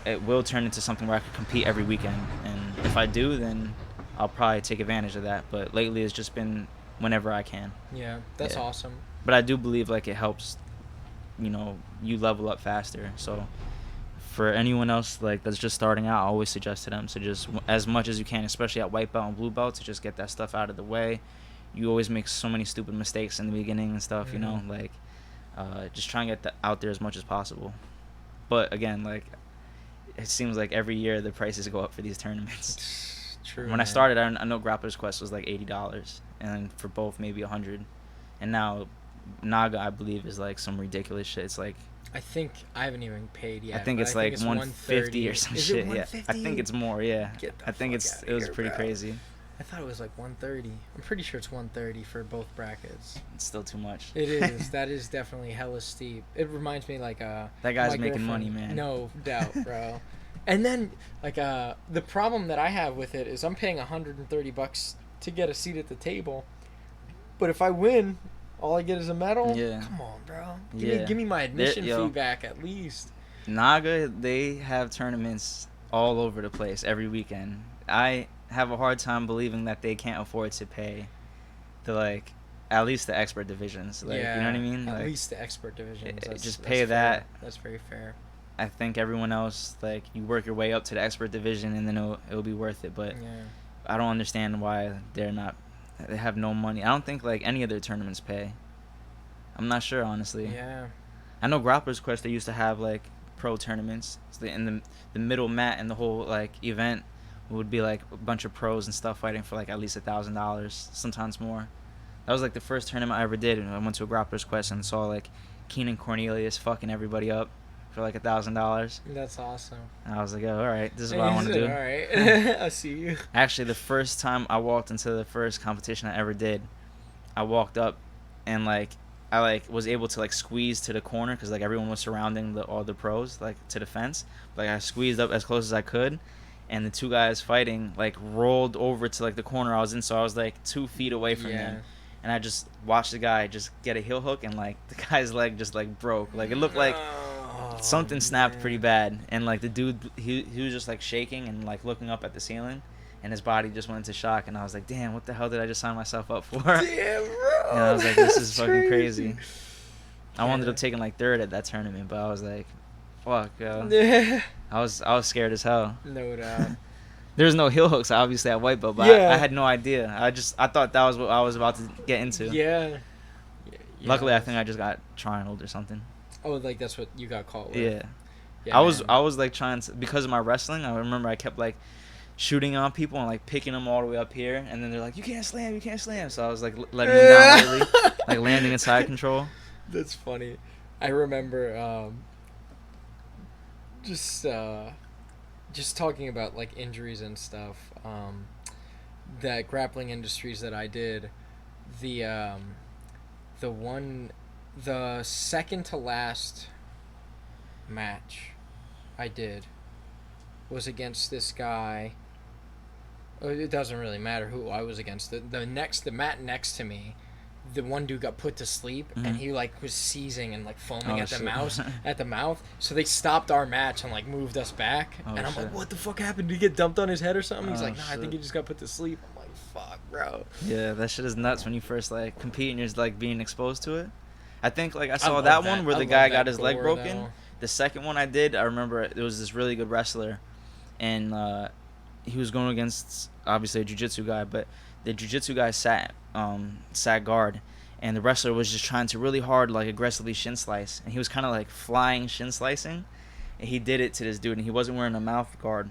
S3: it will turn into something where I could compete every weekend, and if I do, then I'll probably take advantage of that. But lately it's just been whenever I can.
S2: Yeah, that's awesome.
S3: But I do believe like it helps you level up faster. So for anyone else like that's just starting out, I always suggest to them to just as much as you can, especially at white belt and blue belt, to just get that stuff out of the way. You always make so many stupid mistakes in the beginning and stuff, just try and get out there as much as possible. But again, like it seems like every year the prices go up for these tournaments.
S2: True.
S3: When I started, I know Grappler's Quest was like $80, and for both maybe $100, and now Naga I believe is like some ridiculous shit. It's like
S2: I think I haven't even paid yet.
S3: I think it's like 150 or some shit. Yeah, I think it's more. Yeah, I think it was pretty crazy.
S2: I thought it was like 130. I'm pretty sure it's 130 for both brackets.
S3: It's still too much.
S2: It is. That is definitely hella steep. It reminds me like
S3: that guy's making money, man.
S2: No doubt, bro. And then like the problem that I have with it is I'm paying $130 to get a seat at the table, but if I win, all I get is a medal.
S3: Yeah.
S2: Come on, bro. Give me my admission fee back at least.
S3: Naga, they have tournaments all over the place every weekend. I have a hard time believing that they can't afford to pay at least the expert divisions. You know what I mean?
S2: At least the expert divisions.
S3: Just pay that.
S2: That's very fair.
S3: I think everyone else, you work your way up to the expert division and then it'll be worth it. But I don't understand why they have no money. I don't think any of their tournaments pay. I'm not sure, honestly.
S2: Yeah.
S3: I know Grappler's Quest, they used to have pro tournaments. So in the middle mat and the whole event would be a bunch of pros and stuff fighting for at least $1,000, sometimes more. That was the first tournament I ever did, and I went to a Grappler's Quest and saw Keenan Cornelius fucking everybody up for $1,000.
S2: That's awesome.
S3: And I was like, oh, all right, this is what I want to do.
S2: All right. I see you.
S3: Actually, the first time I walked into the first competition I ever did, I walked up and I was able to squeeze to the corner because everyone was surrounding all the pros to the fence. I squeezed up as close as I could, and the two guys fighting rolled over to the corner I was in, so I was 2 feet away from them, and I just watched the guy just get a heel hook, and the guy's leg just broke. It looked like something snapped pretty bad, and the dude he was just shaking and looking up at the ceiling, and his body just went into shock, and I was like, damn, what the hell did I just sign myself up for?
S2: Damn, bro.
S3: And I was like, this is fucking crazy. I ended up taking 3rd at that tournament, but I was like, fuck, yo.
S2: Yeah.
S3: I was scared as hell.
S2: No doubt.
S3: There's no heel hooks obviously at white belt, but I had no idea. I thought that was what I was about to get into.
S2: Yeah.
S3: Luckily, I think I just got triangled or something.
S2: Oh, that's what you got caught with.
S3: Yeah. I was trying to, because of my wrestling. I remember I kept shooting on people and picking them all the way up here, and then they're like, you can't slam. So I was letting them down lately, landing in side control.
S2: That's funny. I remember just talking about injuries and stuff. That grappling industries that I did, the second to last match I did was against this guy. It doesn't really matter who I was against. The mat next to me, the one dude got put to sleep, and he was seizing and foaming at the mouth. So they stopped our match and moved us back. And I'm like, what the fuck happened? Did he get dumped on his head or something? He's like, nah, I think he just got put to sleep. I'm like, fuck, bro.
S3: Yeah, that shit is nuts when you first compete and you're being exposed to it. I think I saw that one where the guy got his leg broken.
S2: Though.
S3: The second one I did, I remember there was this really good wrestler, and he was going against obviously a jiu-jitsu guy, but the jiu-jitsu guy sat guard, and the wrestler was just trying to really hard aggressively shin slice, and he was kind of flying shin slicing, and he did it to this dude, and he wasn't wearing a mouth guard,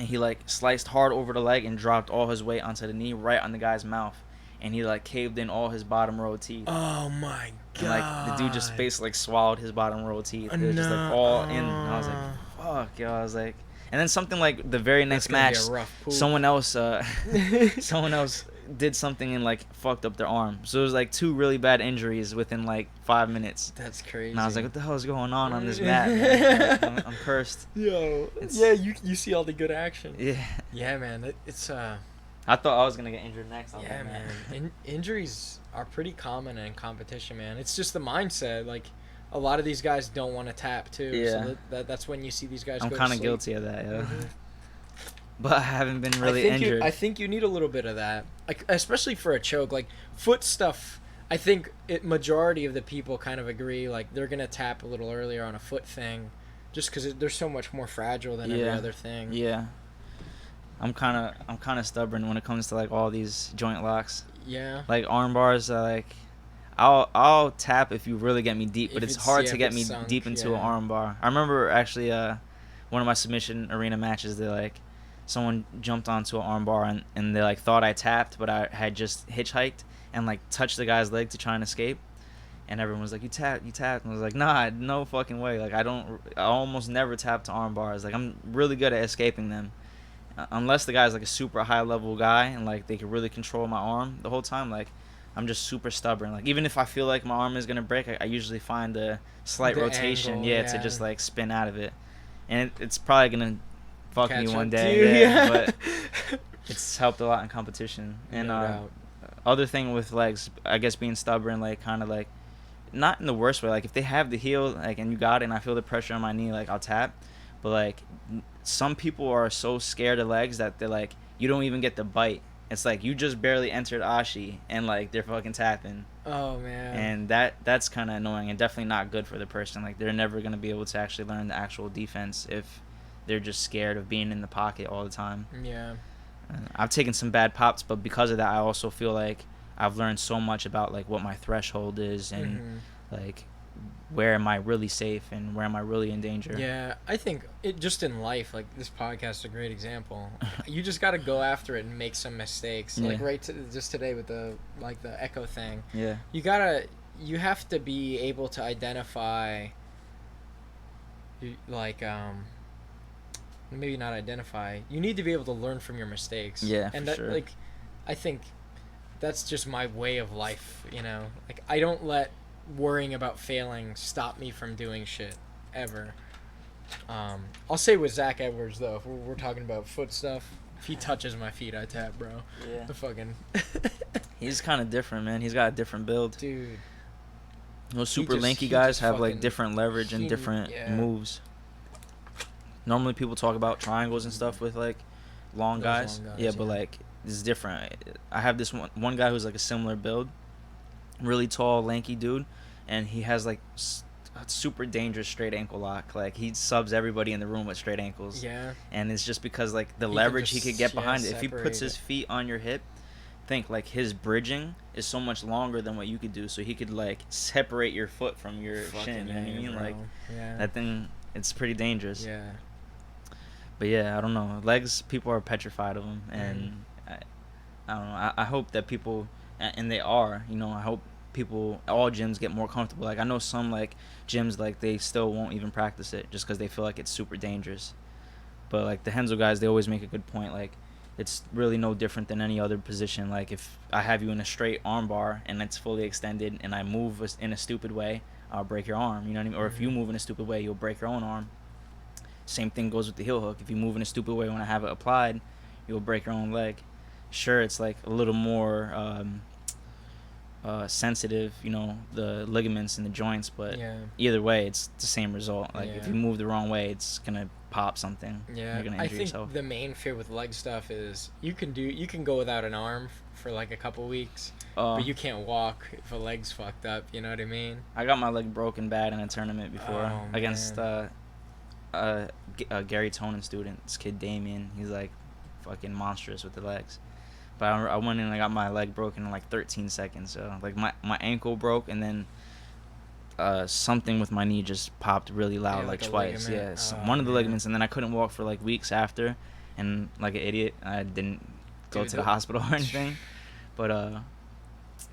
S3: and he like sliced hard over the leg and dropped all his weight onto the knee right on the guy's mouth, and he like caved in all his bottom row teeth.
S4: Oh my god!
S3: And like the dude just basically like swallowed his bottom row teeth. It was just like all in. And I was like, fuck, yo. I was like, and then something like the very next match, someone else did something and like fucked up their arm. So it was like 2 really bad injuries within like 5 minutes.
S2: That's crazy.
S3: And I was like, what the hell is going on this mat, man? Like, I'm cursed.
S2: Yo, yeah, you see all the good action.
S3: Yeah,
S2: man. It's
S3: I thought I was gonna get injured next.
S2: Yeah, man. Injuries are pretty common in competition, man. It's just the mindset. Like, a lot of these guys don't want to tap too.
S3: Yeah.
S2: So that's when you see these guys.
S3: I'm
S2: kind of
S3: guilty of that, yeah.
S2: Mm-hmm.
S3: But I haven't been really injured.
S2: I think you need a little bit of that, like especially for a choke, like foot stuff. I think majority of the people kind of agree, like they're gonna tap a little earlier on a foot thing, just because they're so much more fragile than every other thing.
S3: Yeah. I'm kind of stubborn when it comes to like all these joint locks.
S2: Yeah.
S3: Like arm bars, like I'll tap if you really get me deep, but it's hard to get me deep into an arm bar. I remember actually one of my submission arena matches, they like someone jumped onto an arm bar and they like thought I tapped, but I had just hitchhiked and like touched the guy's leg to try and escape. And everyone was like, you tapped. And I was like, nah, no fucking way. Like I almost never tap to arm bars. Like I'm really good at escaping them. Unless the guy's like a super high level guy and like they can really control my arm the whole time, like I'm just super stubborn. Like even if I feel like my arm is gonna break, I usually find a slight rotation, angle, to just like spin out of it. And it's probably gonna fuck me one day, but it's helped a lot in competition. And other thing with legs, I guess being stubborn, like kind of like not in the worst way. Like if they have the heel, like and you got it, and I feel the pressure on my knee, like I'll tap. But like some people are so scared of legs that they're like, you don't even get the bite. It's like you just barely entered Ashi and like they're fucking tapping.
S2: Oh man.
S3: And that's kind of annoying and definitely not good for the person. Like they're never gonna be able to actually learn the actual defense if they're just scared of being in the pocket all the time.
S2: Yeah.
S3: I've taken some bad pops, but because of that, I also feel like I've learned so much about like what my threshold is and like where am I really safe and where am I really in danger.
S2: Yeah, I think it just in life, like this podcast is a great example. You just got to go after it and make some mistakes. Like just today with the echo thing.
S3: Yeah.
S2: You have to be able to identify like maybe not identify. You need to be able to learn from your mistakes.
S3: Yeah,
S2: and
S3: for
S2: that
S3: sure.
S2: like I think that's just my way of life, you know. Like I don't let worrying about failing stop me from doing shit ever. I'll say with Zach Edwards though, if we're talking about foot stuff, if he touches my feet, I tap, bro.
S3: Yeah.
S2: The fucking
S3: He's kind of different, man. He's got a different build.
S2: dude.
S3: Those super lanky guys have like different leverage and different moves. Normally people talk about triangles and stuff with like long guys. Yeah, but like it's different. I have this one guy who's like a similar build, really tall, lanky dude, and he has like a super dangerous straight ankle lock. Like he subs everybody in the room with straight ankles.
S2: Yeah.
S3: And it's just because like the leverage he could get behind it. If he puts his feet on your hip, think like his bridging is so much longer than what you could do. So he could like separate your foot from your shin. You know what I mean?
S2: Bro.
S3: Like
S2: yeah.
S3: that thing, it's pretty dangerous.
S2: Yeah.
S3: But yeah, I don't know. Legs, people are petrified of them, and I don't know. I hope that people, and they are, you know, I hope people, all gyms get more comfortable. Like I know some like gyms, like they still won't even practice it just because they feel like it's super dangerous. But like the Henzo guys, they always make a good point. Like it's really no different than any other position. Like if I have you in a straight arm bar and it's fully extended and I move in a stupid way, I'll break your arm. You know what I mean? Or if you move in a stupid way, you'll break your own arm. Same thing goes with the heel hook. If you move in a stupid way when I have it applied, you'll break your own leg. Sure, it's like a little more sensitive, you know, the ligaments and the joints, but either way, it's the same result. Like if you move the wrong way, it's gonna pop something.
S2: Yeah,
S3: you're gonna injure yourself.
S2: The main fear with leg stuff is you can go without an arm for like a couple weeks, but you can't walk if a leg's fucked up. You know what I mean?
S3: I got my leg broken bad in a tournament before against Gary Tonin student. This kid Damien, he's like fucking monstrous with the legs. But I went in and I got my leg broken in like 13 seconds. So like my ankle broke and then something with my knee just popped really loud, like twice.
S2: ligament.
S3: Yeah, one of the ligaments, and then I couldn't walk for like weeks after. and like an idiot, I didn't go to the hospital or anything. But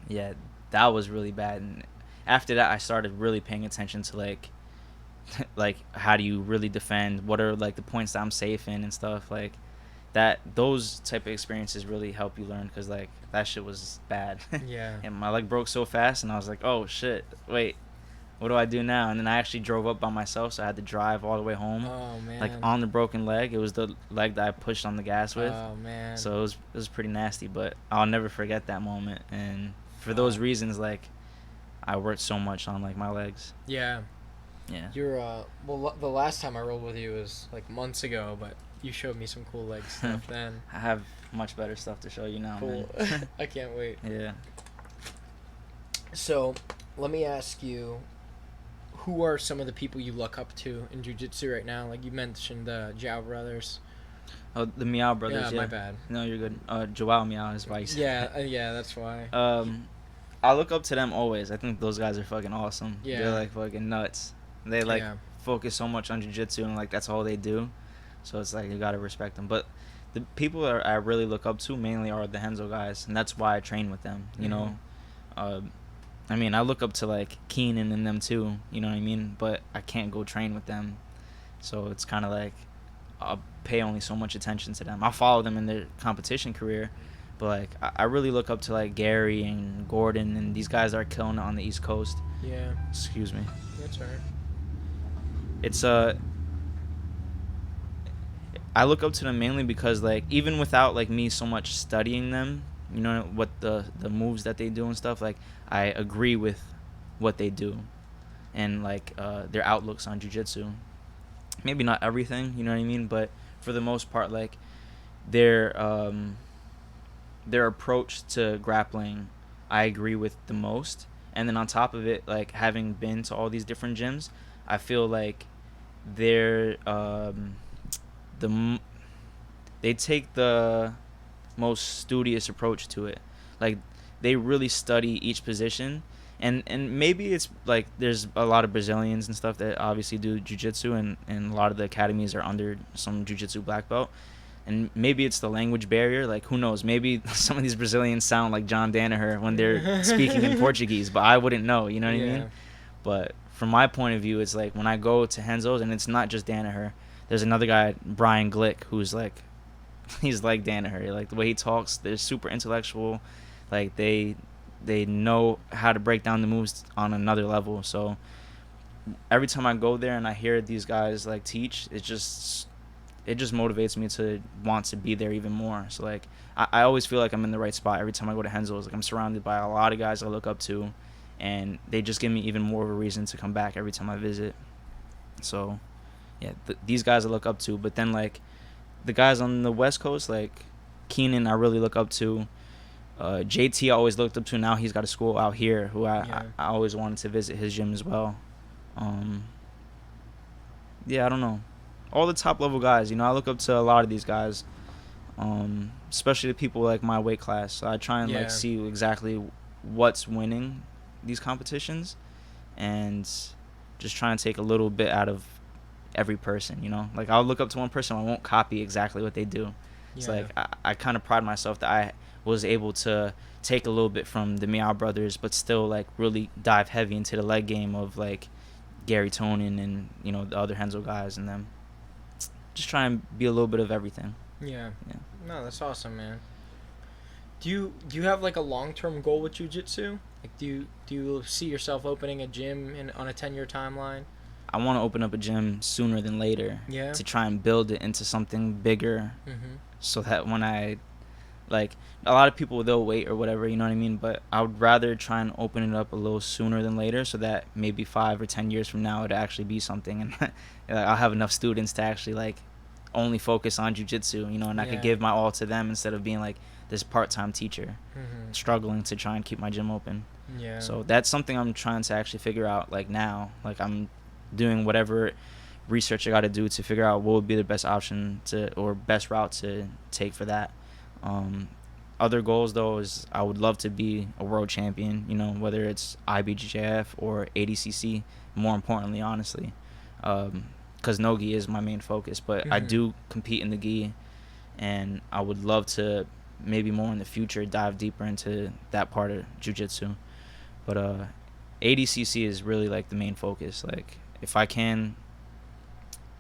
S3: yeah, that was really bad. And after that, I started really paying attention to like how do you really defend? What are like the points that I'm safe in and stuff like that. Those type of experiences really help you learn, because like that shit was bad.
S2: Yeah.
S3: And my leg broke so fast, and I was like, oh shit, wait, what do I do now? And then I actually drove up by myself, so I had to drive all the way home.
S2: Oh man.
S3: Like on the broken leg. It was the leg that I pushed on the gas with.
S2: Oh man.
S3: So it was pretty nasty, but I'll never forget that moment. And for those reasons, like I worked so much on like my legs.
S2: Yeah.
S3: Yeah.
S2: You're well, the last time I rolled with you was like months ago, but you showed me some cool leg stuff then.
S3: I have much better stuff to show you now.
S2: Cool.
S3: Man.
S2: I can't wait.
S3: Yeah.
S2: So, let me ask you, who are some of the people you look up to in jiu-jitsu right now? Like you mentioned the Zhao brothers.
S3: Oh, the Meow brothers.
S2: Yeah, my bad.
S3: No, you're good. Joao Meow is why you said
S2: Yeah, yeah, that's why.
S3: I look up to them always. I think those guys are fucking awesome.
S2: Yeah.
S3: They're like fucking nuts. They like
S2: Yeah.
S3: focus so much on jiu-jitsu, and like that's all they do. So it's like you gotta respect them. But the people that I really look up to mainly are the Henzo guys, and that's why I train with them. You know, I mean, I look up to like Keenan and them too. You know what I mean? But I can't go train with them, so it's kind of like I'll pay only so much attention to them. I'll follow them in their competition career, but like I really look up to like Gary and Gordon and these guys that are killing it on the East Coast.
S2: Yeah.
S3: Excuse me.
S2: That's alright.
S3: It's I look up to them mainly because like even without like me so much studying them, you know, what the moves that they do and stuff, like I agree with what they do and like their outlooks on jiu-jitsu. Maybe not everything, you know what I mean, but for the most part, like their approach to grappling I agree with the most. And then on top of it, like having been to all these different gyms, I feel like they're they take the most studious approach to it. Like they really study each position, and maybe it's like there's a lot of Brazilians and stuff that obviously do jiu-jitsu, and a lot of the academies are under some jiu-jitsu black belt, and maybe it's the language barrier. Like who knows, maybe some of these Brazilians sound like John Danaher when they're speaking in Portuguese, but I wouldn't know, you know what I mean? But from my point of view, it's like when I go to Henzo's, and it's not just Danaher, there's another guy, Brian Glick, who's like he's like Danaher. Like the way he talks, they're super intellectual. Like they know how to break down the moves on another level. So every time I go there and I hear these guys like teach, it just motivates me to want to be there even more. So like I always feel like I'm in the right spot every time I go to Henzo's. Like I'm surrounded by a lot of guys I look up to, and they just give me even more of a reason to come back every time I visit. So yeah, these guys I look up to. But then like the guys on the West Coast, like Keenan, I really look up to. JT I always looked up to. Now he's got a school out here who I always wanted to visit his gym as well. Yeah, I don't know. All the top level guys, you know, I look up to a lot of these guys, especially the people like my weight class. So I try and like see exactly what's winning these competitions, and just try and take a little bit out of every person, you know. Like I'll look up to one person, I won't copy exactly what they do. It's like I kind of pride myself that I was able to take a little bit from the Meow brothers, but still like really dive heavy into the leg game of like Gary Tonin and, you know, the other Henzo guys and them. Just try and be a little bit of everything.
S2: Yeah. No, that's awesome, man. Do you have like a long-term goal with jiu-jitsu? Like do you see yourself opening a gym on a 10-year timeline?
S3: I want to open up a gym sooner than later.
S2: Yeah.
S3: To try and build it into something bigger. Mm-hmm. So that when I, like, a lot of people, they'll wait or whatever, you know what I mean? But I would rather try and open it up a little sooner than later, so that maybe 5 or 10 years from now it'd actually be something. And I'll have enough students to actually, like, only focus on jiu-jitsu, you know, and I could give my all to them instead of being, like, this part-time teacher struggling to try and keep my gym open. Yeah. So that's something I'm trying to actually figure out, like, now. Like, I'm doing whatever research I got to do to figure out what would be the best option or best route to take for that. Other goals though is I would love to be a world champion, you know, whether it's IBJJF or ADCC, more importantly, honestly, because no-gi is my main focus, but I do compete in the gi and I would love to maybe more in the future dive deeper into that part of jiu-jitsu. But ADCC is really like the main focus. Like if I can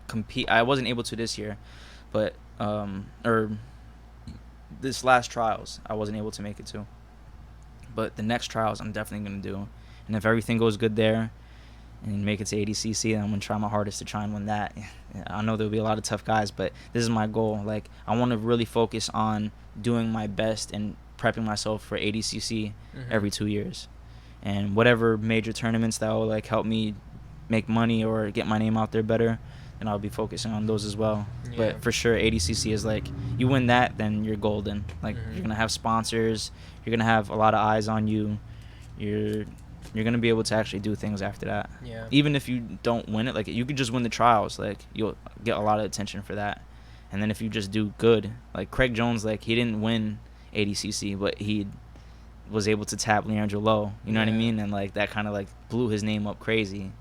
S3: compete, I wasn't able to this year, but or this last trials I wasn't able to make it to, but the next trials I'm definitely gonna do. And if everything goes good there and make it to ADCC, then I'm gonna try my hardest to try and win that. I know there'll be a lot of tough guys, but this is my goal. Like I want to really focus on doing my best and prepping myself for ADCC every 2 years, and whatever major tournaments that will like help me make money or get my name out there better, and I'll be focusing on those as well. Yeah. But for sure, ADCC is like, you win that, then you're golden. Like you're gonna have sponsors, you're gonna have a lot of eyes on you. You're gonna be able to actually do things after that. Yeah. Even if you don't win it, like you could just win the trials, like you'll get a lot of attention for that. And then if you just do good, like Craig Jones, like he didn't win ADCC, but he was able to tap Leandro Lowe. You know what I mean? And like that kind of like blew his name up crazy.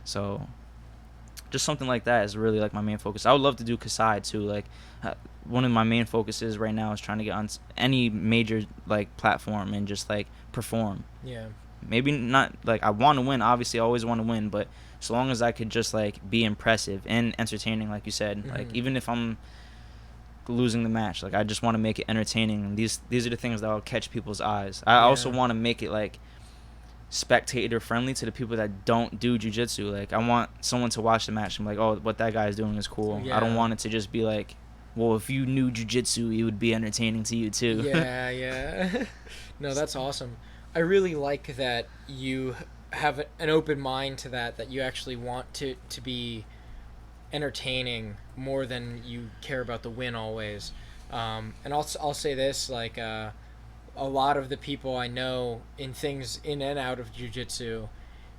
S3: So just something like that is really like my main focus. I would love to do Kasai too. Like one of my main focuses right now is trying to get on any major like platform and just like perform. Yeah. Maybe not like I want to win. Obviously, I always want to win, but so long as I could just like be impressive and entertaining, like you said, like even if I'm losing the match, like I just want to make it entertaining. And these are the things that will catch people's eyes. I also want to make it like spectator friendly to the people that don't do jiu-jitsu. Like I want someone to watch the match and be like, oh, what that guy is doing is cool. I don't want it to just be like, well, if you knew jiu-jitsu, it would be entertaining to you too.
S2: No, that's awesome. I really like that you have an open mind to that you actually want to be entertaining more than you care about the win always. And I'll say this, like a lot of the people I know in things in and out of jiu-jitsu,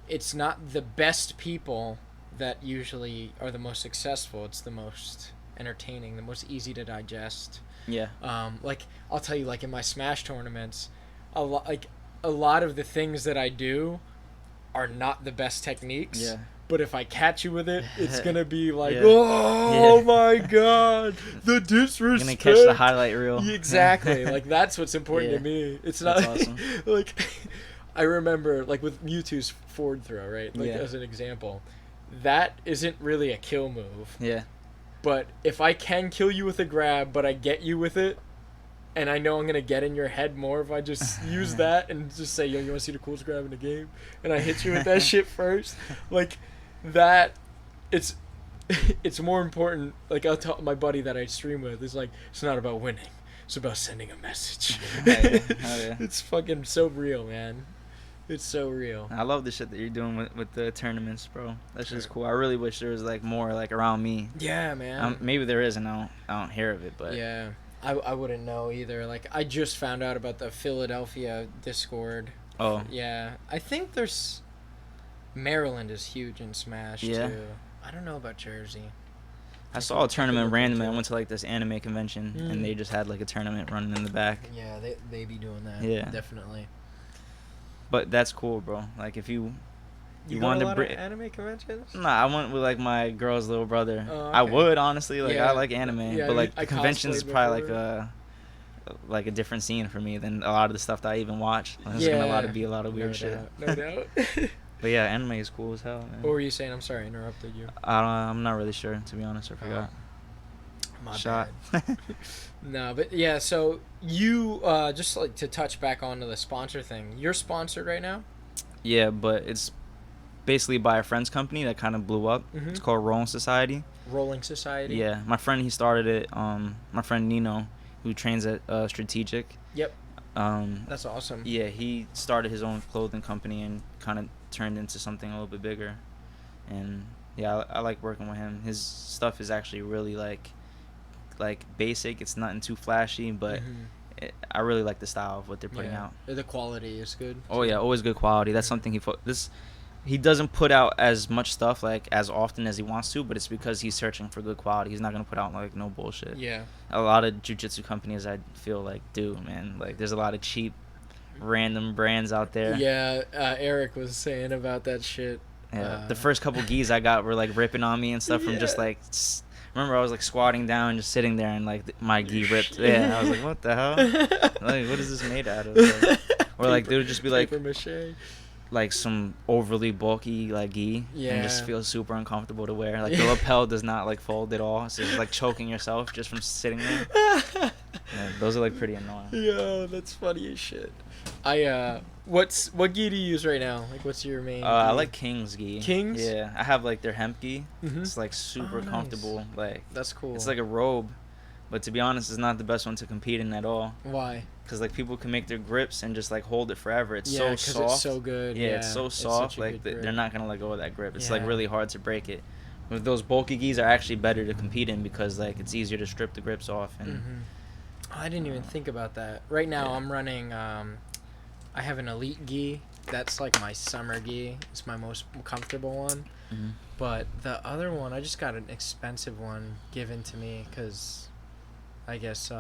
S2: it's not the best people that usually are the most successful. It's the most entertaining, the most easy to digest. Yeah. Like I'll tell you, like in my Smash tournaments, a lot of the things that I do are not the best techniques. Yeah. But if I catch you with it, it's gonna be like, oh my god, the disrespect. You're
S3: gonna catch the highlight reel.
S2: Exactly. Like that's what's important to me. It's not awesome. Like I remember like with Mewtwo's forward throw, right? Like as an example, that isn't really a kill move. Yeah. But if I can kill you with a grab, but I get you with it, and I know I'm going to get in your head more if I just use that and just say, yo, you want to see the coolest grab in the game? And I hit you with that shit first. Like, that, it's more important. Like, I'll tell my buddy that I stream with, it's like, it's not about winning. It's about sending a message. It's fucking so real, man. It's so real.
S3: I love the shit that you're doing with the tournaments, bro. That's just cool. I really wish there was, like, more, like, around me.
S2: Yeah, man.
S3: Maybe there is, and I don't hear of it, but...
S2: Yeah. I wouldn't know either. Like, I just found out about the Philadelphia Discord. Oh. Yeah. I think there's... Maryland is huge in Smash, too. I don't know about Jersey.
S3: I saw a tournament randomly. I went to, like, this anime convention, and they just had, like, a tournament running in the back.
S2: Yeah, they be doing that. Yeah. Definitely.
S3: But that's cool, bro. Like, if you
S2: wanted to bring anime conventions?
S3: Nah, I went with like my girl's little brother. Oh, okay. I would honestly, like I like anime, but like the conventions probably like a different scene for me than a lot of the stuff that I even watch. There's gonna be a lot of weird shit.
S2: No doubt.
S3: But yeah, anime is cool as hell, man.
S2: What were you saying? I'm sorry, I interrupted you.
S3: I'm not really sure, to be honest. I forgot.
S2: My bad. No, but yeah. So you just like to touch back onto the sponsor thing. You're sponsored right now.
S3: Yeah, but it's basically by a friend's company that kind of blew up. It's called Rolling Society.
S2: Rolling Society?
S3: Yeah. My friend, he started it. My friend Nino, who trains at Strategic.
S2: Yep. That's awesome.
S3: Yeah, he started his own clothing company and kind of turned into something a little bit bigger. And yeah, I like working with him. His stuff is actually really like basic. It's nothing too flashy, but I really like the style of what they're putting out.
S2: The quality is good.
S3: Oh yeah, always good quality. That's something he doesn't put out as much stuff like as often as he wants to, but it's because he's searching for good quality. He's not gonna put out like no bullshit. Yeah. A lot of jiu-jitsu companies, I feel like, do, man. Like there's a lot of cheap, random brands out there.
S2: Yeah. Eric was saying about that shit.
S3: Yeah. The first couple gis I got were like ripping on me and stuff from just like remember I was like squatting down, just sitting there, and like my gi ripped. Yeah, and I was like, what the hell? Like, what is this made out of? Like, or like they would just be like
S2: paper mache.
S3: Like some overly bulky like gi, and just feels super uncomfortable to wear. Like the lapel does not like fold at all, so it's like choking yourself just from sitting there. Yeah, those are like pretty annoying.
S2: Yo, that's funny as shit. What gi do you use right now? Like, what's your main?
S3: I like King's gi.
S2: King's?
S3: Yeah, I have like their hemp gi.
S2: Mm-hmm.
S3: It's like super comfortable. Like
S2: that's cool.
S3: It's like a robe, but to be honest, it's not the best one to compete in at all.
S2: Why?
S3: Because like people can make their grips and just like hold it forever. It's so
S2: because
S3: soft.
S2: it's so good.
S3: Yeah, it's so soft. Like they're not gonna let go of that grip. It's like really hard to break it. With those bulky gis are actually better to compete in because like it's easier to strip the grips off. And
S2: I didn't even think about that. Right now I'm running. I have an Elite gi. That's like my summer gi. It's my most comfortable one.
S3: Mm-hmm.
S2: But the other one, I just got an expensive one given to me because I guess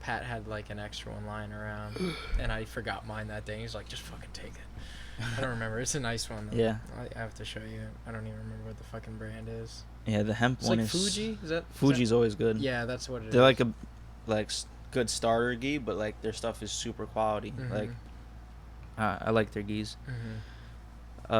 S2: Pat had like an extra one lying around, and I forgot mine that day. He's like, just fucking take it. I don't remember. It's a nice one, though.
S3: Yeah.
S2: I have to show you. I don't even remember what the fucking brand is.
S3: Yeah, the hemp one
S2: like
S3: is...
S2: Fuji?
S3: Fuji's always good.
S2: Yeah, that's what it is.
S3: They're like a good starter gi, but like their stuff is super quality. Like I like their gis.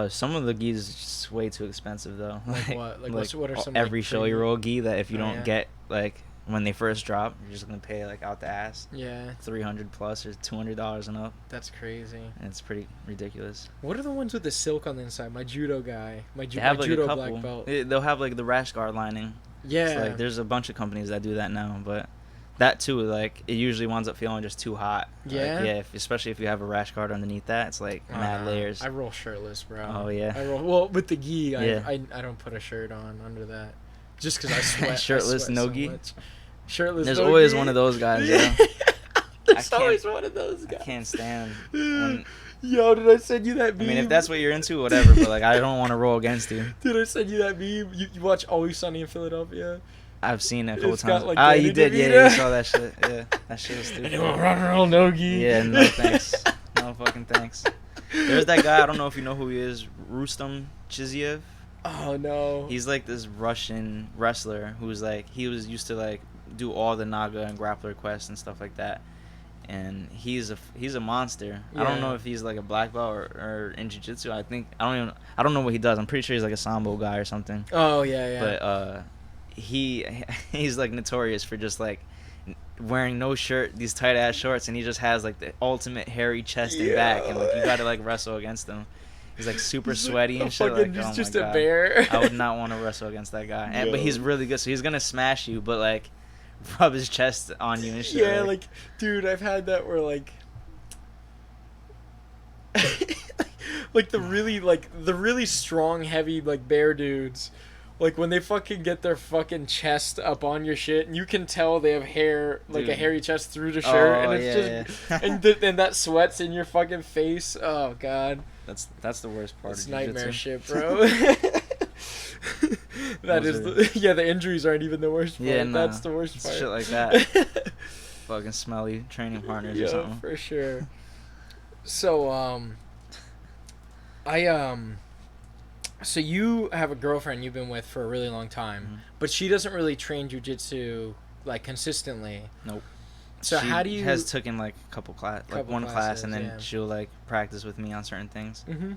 S3: Some of the gis is just way too expensive though.
S2: Like what? Like what are some
S3: every
S2: like,
S3: showy roll gi that if you don't
S2: yeah.
S3: get like when they first drop, you're just gonna pay like out the ass.
S2: Yeah.
S3: $300 plus or $200 and up.
S2: That's crazy.
S3: And it's pretty ridiculous.
S2: What are the ones with the silk on the inside? My judo guy. My
S3: they have, like,
S2: judo
S3: a couple.
S2: black belt.
S3: They'll have like the rash guard lining.
S2: Yeah.
S3: So, like there's a bunch of companies that do that now, but that too, like it usually winds up feeling just too hot.
S2: Yeah.
S3: Like, yeah. Especially if you have a rash guard underneath that, it's like mad layers.
S2: I roll shirtless, bro.
S3: Oh yeah.
S2: I roll well with the gi.
S3: Yeah.
S2: I don't put a shirt on under that, just because I sweat.
S3: Shirtless
S2: I sweat
S3: no
S2: so
S3: gi.
S2: much. Shirtless.
S3: There's
S2: no
S3: always
S2: gi.
S3: one of those guys. Yeah.
S2: There's always one of those guys.
S3: I can't stand. When,
S2: Yo, did I send you that meme?
S3: I mean, if that's what you're into, whatever. But like, I don't want to roll against you.
S2: Did I send you that meme? You watch Always Sunny in Philadelphia?
S3: I've seen it a couple
S2: It's got,
S3: times.
S2: like,
S3: You did.
S2: Danny
S3: Yeah, you
S2: DeVito.
S3: saw that shit. Yeah, that shit was stupid.
S2: Anyone roll no gi?
S3: Yeah, no thanks. No fucking thanks. There's that guy. I don't know if you know who he is. Rustam Chiziev.
S2: Oh no.
S3: He's like this Russian wrestler who's like he was used to like do all the Naga and grappler quests and stuff like that. And he's a monster.
S2: Yeah.
S3: I don't know if he's like a black belt or in jiu-jitsu. I don't know what he does. I'm pretty sure he's like a sambo guy or something.
S2: Oh yeah.
S3: But he's like notorious for just like wearing no shirt, these tight ass shorts, and he just has like the ultimate hairy chest and back, and like you gotta like wrestle against him. He's like super sweaty and shit. Like,
S2: he's just
S3: my
S2: a
S3: God.
S2: bear.
S3: I would not want to wrestle against that guy. But he's really good, so he's gonna smash you, but like rub his chest on you and shit.
S2: Yeah, like dude, I've had that where like like the really strong, heavy like bear dudes, like when they fucking get their fucking chest up on your shit, and you can tell they have hair, like a hairy chest through the shirt, and it's and that sweats in your fucking face. Oh God,
S3: that's the worst part.
S2: It's
S3: of
S2: nightmare
S3: jiu-jitsu.
S2: shit, bro. The injuries aren't even the worst part.
S3: Yeah, nah,
S2: that's the worst part.
S3: Shit like that. Fucking smelly training partners or something.
S2: For sure. So so you have a girlfriend you've been with for a really long time, but she doesn't really train jiu-jitsu like consistently.
S3: Nope.
S2: So
S3: she
S2: how do you
S3: has taken like a couple class, like one class,
S2: classes,
S3: and then
S2: yeah.
S3: she'll like practice with me on certain things.
S2: Mm-hmm.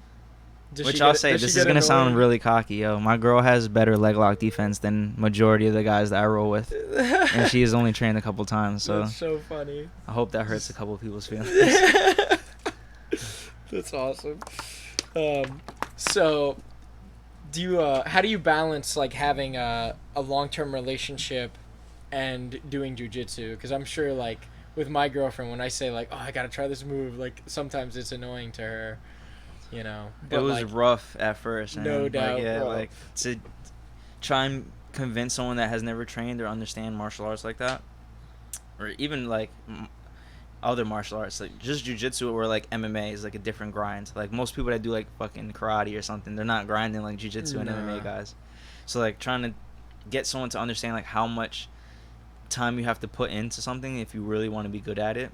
S3: Which I'll say, this is gonna sound really cocky, yo. My girl has better leg lock defense than majority of the guys that I roll with, and she has only trained a couple times. So
S2: that's so funny.
S3: I hope that hurts a couple people's feelings.
S2: That's awesome. So, do you how do you balance like having a long-term relationship and doing jiu-jitsu? Because I'm sure like with my girlfriend, when I say like, oh, I gotta try this move, like sometimes it's annoying to her, you know. But,
S3: it was
S2: like,
S3: rough at first. Man.
S2: No doubt.
S3: Like, yeah,
S2: rough.
S3: like to try and convince someone that has never trained or understand martial arts like that, or even like other martial arts, like just jiu-jitsu or like MMA is like a different grind. Like most people that do like fucking karate or something, they're not grinding like jiu-jitsu and MMA guys. So like trying to get someone to understand like how much time you have to put into something if you really want to be good at it,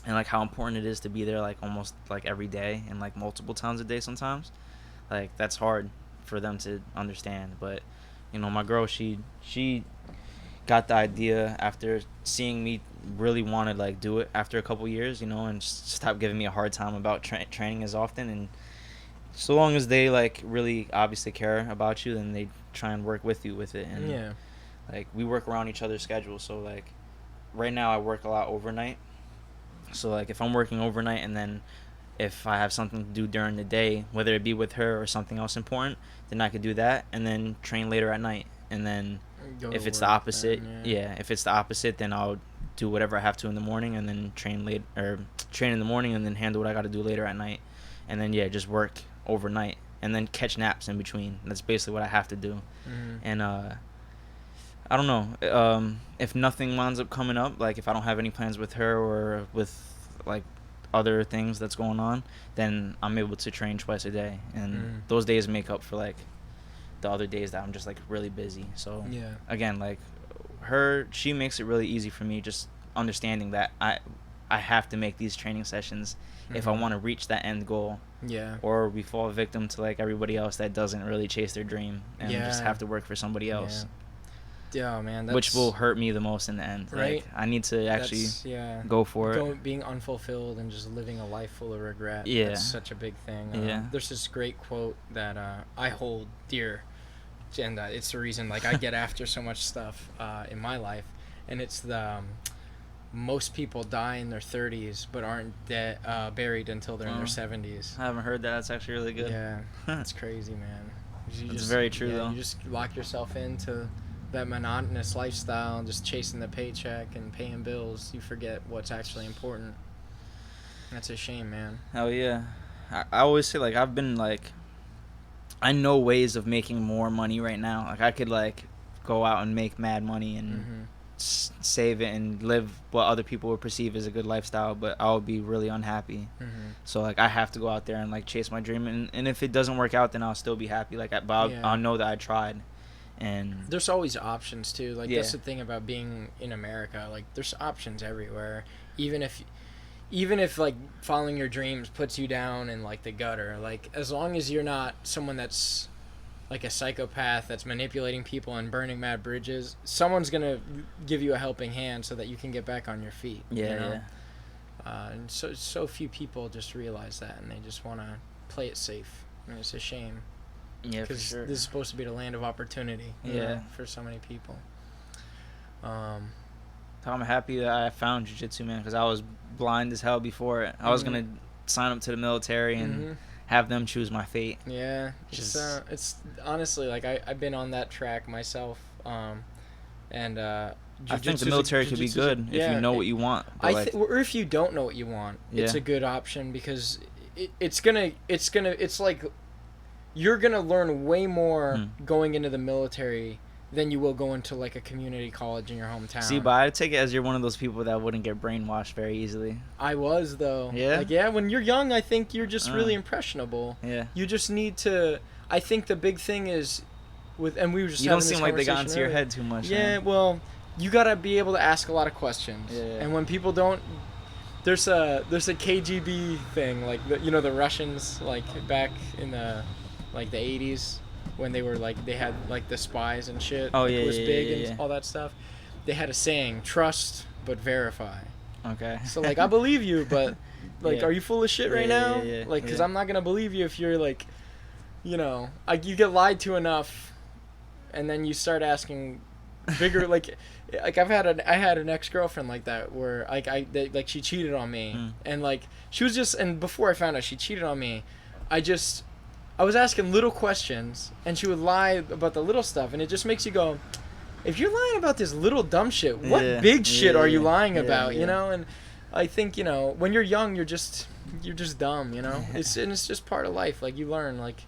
S3: and like how important it is to be there like almost like every day and like multiple times a day sometimes, like that's hard for them to understand. But you know, my girl, she got the idea after seeing me really want to like do it after a couple years, you know, and just stop giving me a hard time about training as often. And so long as they like really obviously care about you, then they try and work with you with it. And
S2: Yeah.
S3: like we work around each other's schedules. So like right now I work a lot overnight. So like if I'm working overnight and then if I have something to do during the day, whether it be with her or something else important, then I could do that and then train later at night. And then if it's the opposite, if it's the opposite, then I'll do whatever I have to in the morning and then train in the morning and then handle what I got to do later at night. And then just work overnight and then catch naps in between. That's basically what I have to do. And I don't know, if nothing winds up coming up, like if I don't have any plans with her or with like other things that's going on, then I'm able to train twice a day, and those days make up for like the other days that I'm just like really busy. So again, like she makes it really easy for me, just understanding that I have to make these training sessions if I want to reach that end goal. Or we fall victim to like everybody else that doesn't really chase their dream and just have to work for somebody else.
S2: Yeah, man.
S3: Which will hurt me the most in the end.
S2: Right.
S3: Like, I need to actually go for it.
S2: Being unfulfilled and just living a life full of regret.
S3: Yeah.
S2: That's such a big thing. There's this great quote that I hold dear, and it's the reason like I get after so much stuff in my life, and it's the most people die in their 30s but aren't buried until they're in their 70s.
S3: I haven't heard that. That's actually really good.
S2: Yeah, it's crazy, man.
S3: It's very true, though.
S2: You just lock yourself into that monotonous lifestyle, just chasing the paycheck and paying bills. You forget what's actually important. That's a shame, man.
S3: Hell yeah. I always say, like, I've been, like, I know ways of making more money right now. Like, I could, like, go out and make mad money and save it and live what other people would perceive as a good lifestyle, but I'll be really unhappy. So, like, I have to go out there and, like, chase my dream. And if it doesn't work out, then I'll still be happy. Like, I'll know that I tried. And
S2: there's always options too. Like that's the thing about being in America. Like there's options everywhere. Even if like following your dreams puts you down in like the gutter. Like as long as you're not someone that's like a psychopath that's manipulating people and burning mad bridges, someone's gonna give you a helping hand so that you can get back on your feet. And so few people just realize that, and they just want to play it safe. And it's a shame.
S3: Yeah, for
S2: because
S3: sure.
S2: this is supposed to be the land of opportunity. You know, for so many people.
S3: I'm happy that I found jiu-jitsu, man, because I was blind as hell before it. I was gonna sign up to the military and have them choose my fate.
S2: Yeah, it's honestly like I've been on that track myself, and
S3: I think the military could be good if you know what you want.
S2: Or if you don't know what you want, it's a good option because it's like you're gonna learn way more going into the military than you will go into like a community college in your hometown.
S3: See, but I take it as you're one of those people that wouldn't get brainwashed very easily.
S2: I was though.
S3: Yeah.
S2: Like when you're young, I think you're just really impressionable.
S3: Yeah.
S2: You just need to. I think the big thing is and we were just.
S3: You don't seem like they got into your head too much.
S2: Yeah. Well, you gotta be able to ask a lot of questions.
S3: Yeah.
S2: And when people don't. There's a KGB thing, like the Russians, like back in the 80s when they were like they had like the spies and shit.
S3: Oh,
S2: it was big and all that stuff. They had a saying: trust but verify.
S3: Okay.
S2: So like I believe you, but like are you full of shit right now?
S3: Yeah.
S2: Like because I'm not gonna believe you if you're like, you get lied to enough, and then you start asking bigger like I had an ex-girlfriend like that where she cheated on me and like she was just, and before I found out she cheated on me, I was asking little questions and she would lie about the little stuff, and it just makes you go, if you're lying about this little dumb shit, what big shit are you lying about? And I think when you're young you're just dumb. It's just part of life. Like you learn like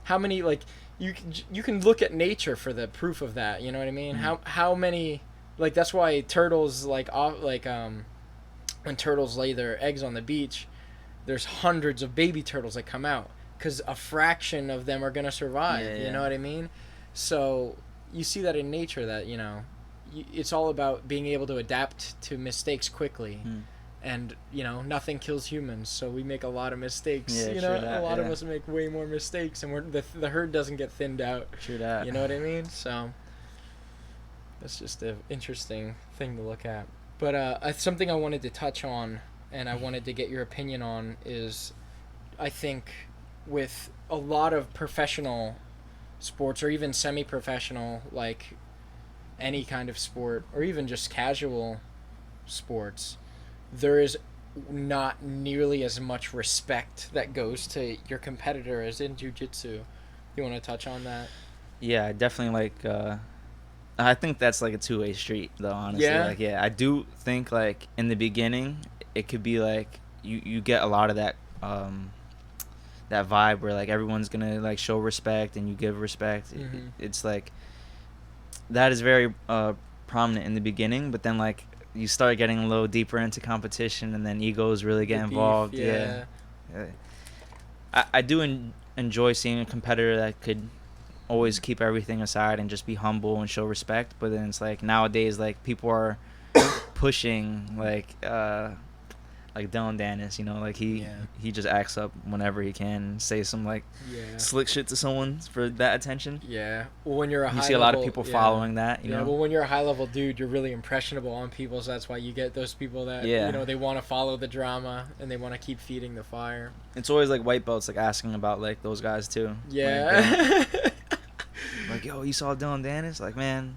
S2: how many like you can look at nature for the proof of that. You know what I mean? How many, like that's why turtles when turtles lay their eggs on the beach, there's hundreds of baby turtles that come out because a fraction of them are gonna survive. You know what I mean? So you see that in nature that it's all about being able to adapt to mistakes quickly. And nothing kills humans, so we make a lot of mistakes. A lot of us make way more mistakes, and the herd doesn't get thinned out.
S3: True that.
S2: You know what I mean? So That's just an interesting thing to look at. But something I wanted to touch on, and I wanted to get your opinion on, is I think with a lot of professional sports, or even semi-professional, like any kind of sport, or even just casual sports, there is not nearly as much respect that goes to your competitor as in jiu-jitsu. You want to touch on that?
S3: Yeah, I definitely like I think that's like a two-way street though, honestly.
S2: Yeah?
S3: Like I do think like in the beginning it could be like you get a lot of that that vibe where like everyone's gonna like show respect and you give respect.
S2: Mm-hmm.
S3: It's like that is very prominent in the beginning, but then like you start getting a little deeper into competition and then egos really get involved. Yeah. I do enjoy seeing a competitor that could always keep everything aside and just be humble and show respect, but then it's like nowadays like people are pushing like Dylan Dennis, you know, like he just acts up whenever he can, say some like slick shit to someone for that attention.
S2: Yeah. Well, when you're
S3: you see a lot of people following that, you know.
S2: Well, when you're a high level dude, you're really impressionable on people, so that's why you get those people that you know, they want to follow the drama and they want to keep feeding the fire. It's
S3: always like white belts like asking about like those guys too.
S2: Yeah.
S3: Like, yo, you saw Dylan Dennis? Like, man,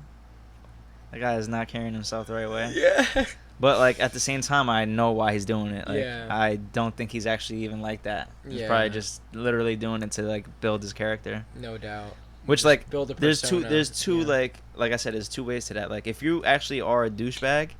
S3: that guy is not carrying himself the right way.
S2: Yeah.
S3: But, like, at the same time, I know why he's doing it. Like, I don't think he's actually even like that. He's probably just literally doing it to, like, build his character.
S2: No doubt.
S3: Which, like,
S2: build a
S3: persona. There's two like I said, there's two ways to that. Like, if you actually are a douchebag,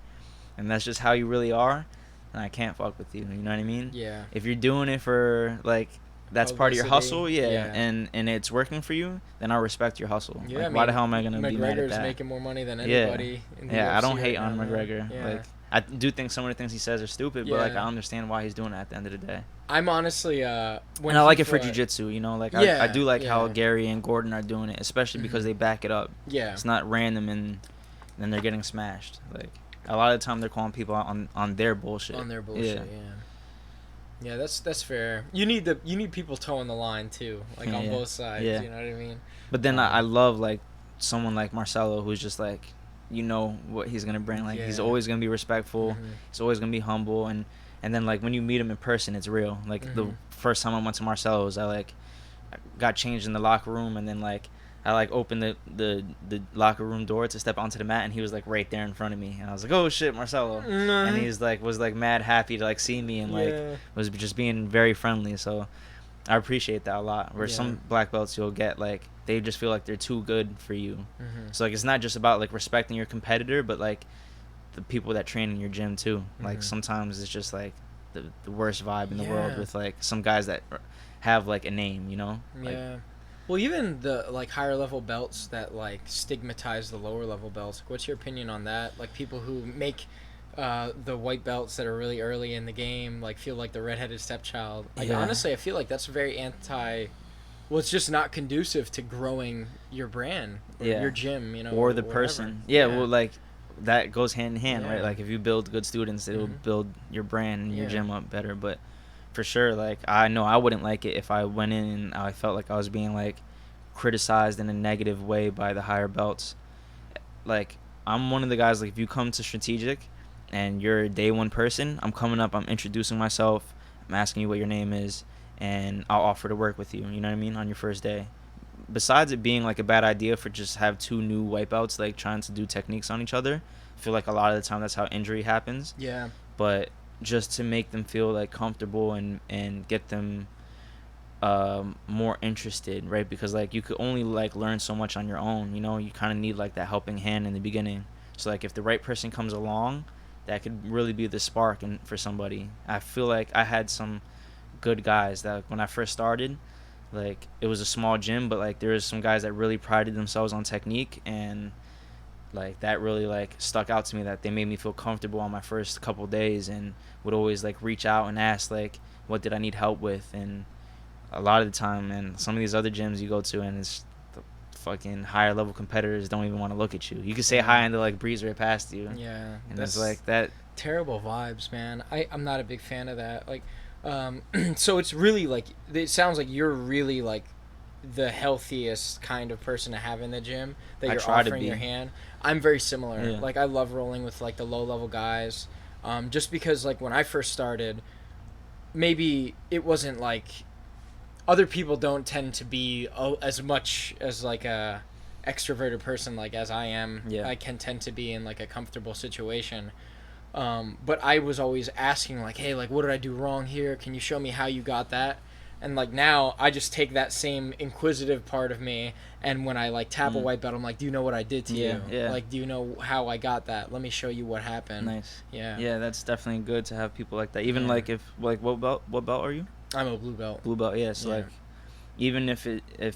S3: and that's just how you really are, then I can't fuck with you. You know what I mean?
S2: Yeah.
S3: If you're doing it for, like, that's part of your hustle, and it's working for you, then I respect your hustle.
S2: Yeah,
S3: like,
S2: I mean,
S3: why the hell am I gonna be mad at that?
S2: McGregor's making more money than anybody. In the UFC
S3: I don't hate
S2: right
S3: on
S2: now,
S3: McGregor.
S2: Yeah.
S3: Like, I do think some of the things he says are stupid, but like I understand why he's doing it at the end of the day.
S2: I'm honestly
S3: and I like it for jiu-jitsu, you know, like I do like how Gary and Gordon are doing it, especially because they back it up.
S2: Yeah.
S3: It's not random and then they're getting smashed. Like a lot of the time they're calling people out on their bullshit.
S2: On their bullshit, yeah, that's fair. You need people toeing the line too, like on both sides. You know what I mean?
S3: But then I love like someone like Marcelo who's just like, you know what he's gonna bring. Like he's always gonna be respectful. He's always gonna be humble, and then like when you meet him in person, it's real. Like the first time I went to Marcelo's, I got changed in the locker room, and then like I like opened the locker room door to step onto the mat, and he was like right there in front of me, and I was like, oh shit, Marcelo. And he's like was like mad happy to like see me, and like was just being very friendly. So I appreciate that a lot. Where some black belts you'll get like they just feel like they're too good for you. So like it's not just about like respecting your competitor, but like the people that train in your gym too. Like sometimes it's just like the worst vibe in the world with like some guys that have like a name, you know.
S2: Well, even the like higher level belts that like stigmatize the lower level belts. What's your opinion on that? Like people who make the white belts that are really early in the game like feel like the redheaded stepchild. Like honestly, I feel like that's very well, it's just not conducive to growing your brand or your gym, you know,
S3: or the person. Well, like that goes hand in hand, right? Like if you build good students, it'll build your brand and your gym up better. But for sure, like I know I wouldn't like it if I went in and I felt like I was being like criticized in a negative way by the higher belts. Like I'm one of the guys, like if you come to strategic and you're a day one person, I'm coming up, I'm introducing myself, I'm asking you what your name is, and I'll offer to work with you, you know what I mean, on your first day. Besides it being like a bad idea for just have two new white belts like trying to do techniques on each other, I feel like a lot of the time that's how injury happens. But just to make them feel like comfortable and get them more interested, right? Because like you could only like learn so much on your own, you know. You kind of need like that helping hand in the beginning. So like if the right person comes along, that could really be the spark for somebody. I feel like I had some good guys that when I first started, like it was a small gym, but like there was some guys that really prided themselves on technique, and like that really like stuck out to me, that they made me feel comfortable on my first couple days and would always like reach out and ask like what did I need help with. And a lot of the time, and some of these other gyms you go to, and it's the fucking higher level competitors don't even want to look at you. You could say hi and they'll like breeze right past you. And it's like that
S2: terrible vibes, man. I'm not a big fan of that. Like so it's really like it sounds like you're really like the healthiest kind of person to have in the gym, that you're
S3: try to
S2: offering
S3: be.
S2: your hand. I'm very similar.
S3: Yeah.
S2: Like, I love rolling with like the low level guys, just because like when I first started, maybe it wasn't like, other people don't tend to be as much as like a extroverted person like as I am.
S3: Yeah.
S2: I can tend to be in like a comfortable situation. But I was always asking like, hey, like, what did I do wrong here? Can you show me how you got that? And like now I just take that same inquisitive part of me, and when I like tap a white belt, I'm like, do you know what I did to you?
S3: Yeah.
S2: Like, do you know how I got that? Let me show you what happened.
S3: Nice.
S2: Yeah.
S3: Yeah, that's definitely good to have people like that. Even
S2: Yeah.
S3: like if like what belt are you?
S2: I'm a blue belt.
S3: Blue belt. Yeah. So
S2: Yeah.
S3: like, even if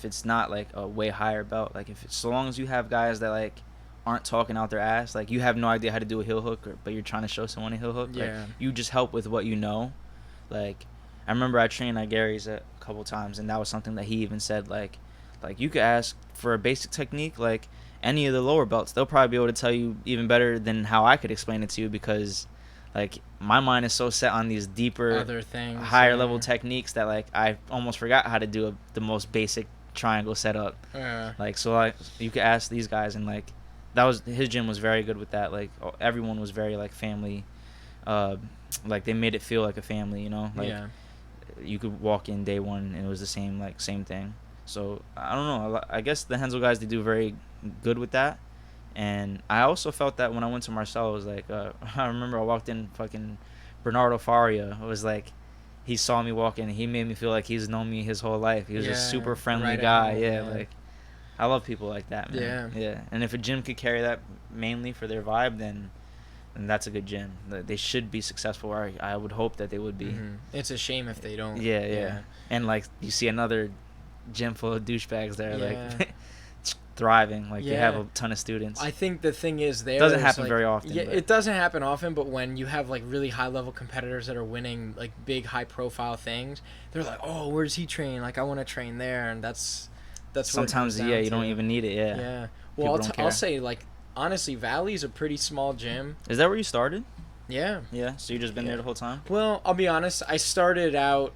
S3: it's not like a way higher belt, like if it's, so long as you have guys that like aren't talking out their ass, like you have no idea how to do a heel hook, but you're trying to show someone a heel hook.
S2: Yeah.
S3: Like, you just help with what you know. Like, I remember I trained at Gary's a couple times, and that was something that he even said, like you could ask for a basic technique, like any of the lower belts, they'll probably be able to tell you even better than how I could explain it to you, because like my mind is so set on these deeper,
S2: Other things,
S3: higher level techniques that like I almost forgot how to do the most basic triangle setup.
S2: Yeah.
S3: Like, so like you could ask these guys, and like that was, his gym was very good with that. Like everyone was very like family, like they made it feel like a family, you know. Like,
S2: yeah.
S3: you could walk in day one and it was the same thing. So I don't know, I guess the Hensel guys, they do very good with that. And I also felt that when I went to Marcel, it was like I remember I walked in, fucking Bernardo Faria, it was like he saw me walk in and he made me feel like he's known me his whole life. He was a super friendly
S2: right
S3: guy.
S2: home,
S3: Yeah, like I love people like that, man. Yeah. And if a gym could carry that mainly for their vibe, then that's a good gym. They should be successful, or I would hope that they would be.
S2: Mm-hmm. It's a shame if they don't.
S3: Yeah. And like you see another gym full of douchebags there,
S2: Yeah.
S3: like thriving, like they have
S2: Yeah.
S3: a ton of students.
S2: I think the thing is, there
S3: Doesn't
S2: is,
S3: happen
S2: like,
S3: very often,
S2: Yeah,
S3: but-
S2: it doesn't happen often, but when you have like really high level competitors that are winning like big high profile things, they're like, oh, where's he train? Like, I want to train there, and that's what it
S3: Sometimes
S2: comes
S3: you
S2: down
S3: don't
S2: to.
S3: even need it. Yeah.
S2: Yeah.
S3: People
S2: Well,
S3: don't
S2: I'll
S3: care.
S2: say, like, honestly, Valley's a pretty small gym.
S3: Is that where you started?
S2: Yeah.
S3: Yeah. So you just been there the whole time?
S2: Well, I'll be honest. I started out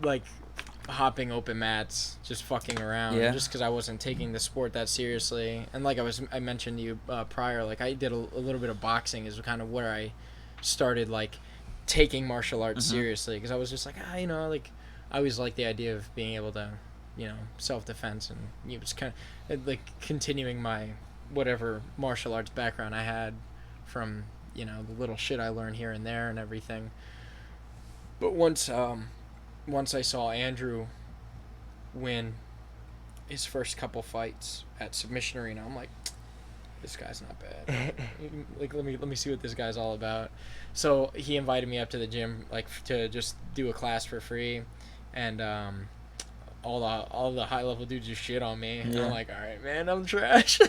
S2: like hopping open mats, just fucking around,
S3: Yeah.
S2: just because I wasn't taking the sport that seriously. And like I mentioned to you prior, like I did a little bit of boxing is kind of where I started like taking martial arts seriously, because I was just like, like I always liked the idea of being able to, self-defense, and it's kind of like continuing my whatever martial arts background I had from the little shit I learned here and there and everything. But once I saw Andrew win his first couple fights at Submission Arena, I'm like, this guy's not bad. Like, let me see what this guy's all about. So he invited me up to the gym, like, to just do a class for free, and all the high level dudes just shit on me. And I'm like, all right, man, I'm trash.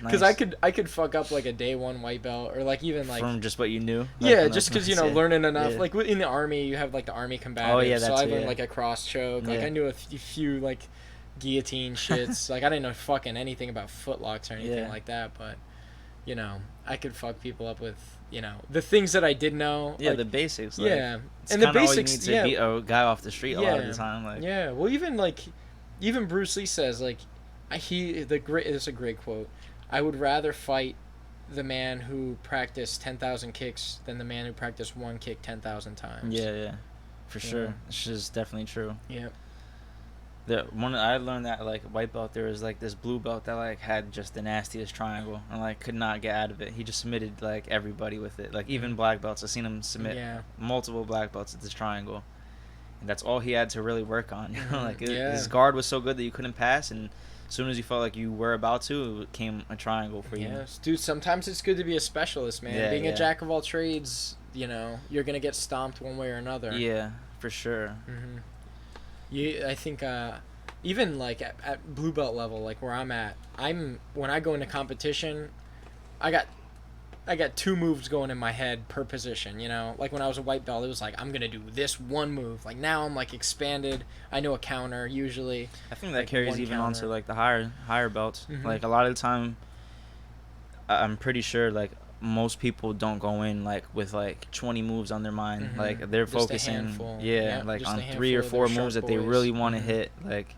S2: Because
S3: Nice.
S2: I could fuck up like a day one white belt, or like even like
S3: From just what you knew?
S2: yeah, just because learning enough.
S3: Yeah.
S2: Like in the army, you have like the army combative.
S3: Oh, yeah,
S2: so
S3: that's
S2: I
S3: it,
S2: learned
S3: yeah.
S2: like a cross choke. Like
S3: Yeah.
S2: I knew a few like guillotine shits. Like I didn't know fucking anything about footlocks or anything
S3: Yeah.
S2: like that, but I could fuck people up with the things that I did know.
S3: Yeah,
S2: like,
S3: the basics. Like,
S2: yeah,
S3: it's
S2: and the
S3: kinda all you
S2: basics.
S3: need to beat a guy off the street a lot of the time. Like,
S2: yeah. Well, even Bruce Lee says like, it's a great quote. I would rather fight the man who practiced 10,000 kicks than the man who practiced one kick 10,000 times.
S3: Yeah, for
S2: Yeah.
S3: sure. It's just definitely true.
S2: Yeah.
S3: I learned that like white belt, there was like this blue belt that like had just the nastiest triangle and like could not get out of it. He just submitted like everybody with it. Like even black belts, I've seen him submit multiple black belts at this triangle, and that's all he had to really work on. Like his guard was so good that you couldn't pass, and as soon as you felt like you were about to, it became a triangle for you.
S2: Yes, dude. Sometimes it's good to be a specialist, man.
S3: Yeah,
S2: Being
S3: yeah.
S2: a jack of all trades, you're gonna get stomped one way or another.
S3: Yeah, for sure.
S2: I think even like at blue belt level, like where I'm at, when I go into competition, I got two moves going in my head per position. Like when I was a white belt, it was like I'm gonna do this one move. Like now I'm like expanded. I know a counter usually.
S3: I think that
S2: like
S3: carries
S2: one
S3: even
S2: counter.
S3: onto like the higher belts.
S2: Mhm.
S3: Like a lot of the time, I'm pretty sure like most people don't go in like with like 20 moves on their mind.
S2: Mhm.
S3: Like they're
S2: Just a
S3: focusing,
S2: handful.
S3: yeah,
S2: Yeah,
S3: like
S2: just
S3: on
S2: a
S3: 3 or
S2: handful of
S3: 4
S2: their
S3: moves
S2: sharp
S3: that they
S2: boys.
S3: really want to
S2: Mhm.
S3: hit. Like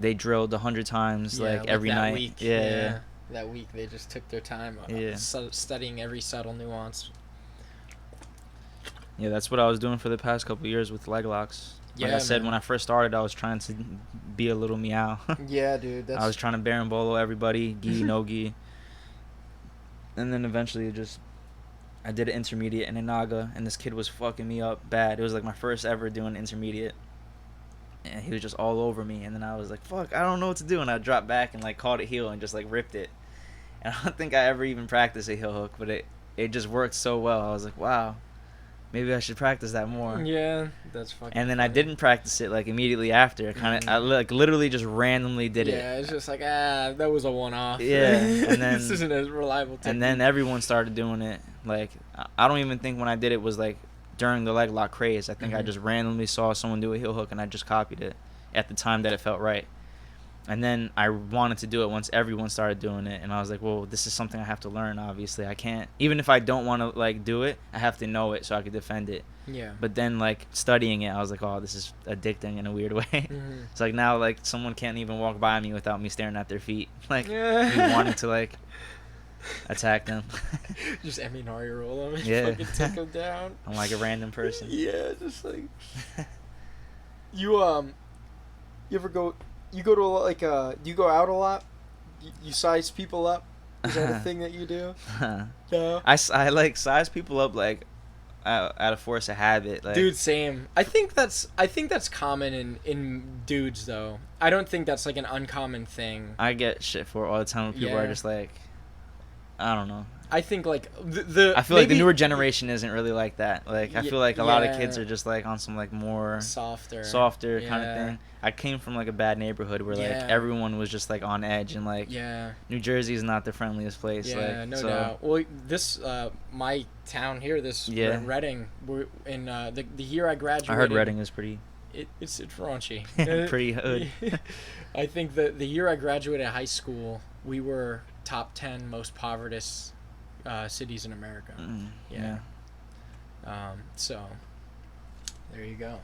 S3: they drilled 100 times like every night.
S2: Week.
S3: Yeah.
S2: That week they just took their time studying every subtle nuance.
S3: Yeah, that's what I was doing for the past couple of years with leg locks. Like I said, when I first started, I was trying to be a little meow.
S2: Yeah, dude.
S3: I was trying to berimbolo everybody, gi, no gi. And then eventually I did an intermediate in Inaga, and this kid was fucking me up bad. It was like my first ever doing intermediate. And he was just all over me, and then I was like, fuck, I don't know what to do. And I dropped back and like caught it heel and just like ripped it. And I don't think I ever even practiced a heel hook, but it just worked so well. I was like, wow, maybe I should practice that more.
S2: Yeah, that's fucking
S3: And then
S2: funny.
S3: I didn't practice it like immediately after. I like literally just randomly did it.
S2: Yeah, it's just like, that was a one-off.
S3: Yeah, and then
S2: this isn't a reliable technique.
S3: And then everyone started doing it. Like, I don't even think when I did it was like during the leg lock craze. I think I just randomly saw someone do a heel hook and I just copied it at the time that it felt right. And then I wanted to do it once everyone started doing it, and I was like, well, this is something I have to learn. Obviously, I can't, even if I don't want to like do it, I have to know it so I could defend it.
S2: Yeah.
S3: But then like studying it, I was like, oh, this is addicting in a weird way. It's like now like someone can't even walk by me without me staring at their feet, like me wanting to like attack them.
S2: Just Eminari roll them and
S3: Yeah.
S2: fucking take them down.
S3: I'm like a random person.
S2: Yeah, just like you ever go? You go to like do you go out a lot? You size people up? Is that a thing that you do? No.
S3: I like size people up like out of force of habit. Like,
S2: Dude, same. I think that's common in dudes though. I don't think that's like an uncommon thing.
S3: I get shit for it all the time when people are just like, I don't know.
S2: I think like the
S3: I feel like the newer generation isn't really like that. Like I feel like a lot of kids are just like on some like more
S2: softer
S3: kind of thing. I came from like a bad neighborhood where like everyone was just like on edge, and like New Jersey is not the friendliest place.
S2: Yeah,
S3: like,
S2: no doubt. Well, this my town here, Reading, we're in the year I graduated.
S3: I heard Reading is pretty.
S2: It's raunchy.
S3: Pretty hood.
S2: I think the year I graduated high school, we were top 10 most povertous cities in America. Yeah. So there you go.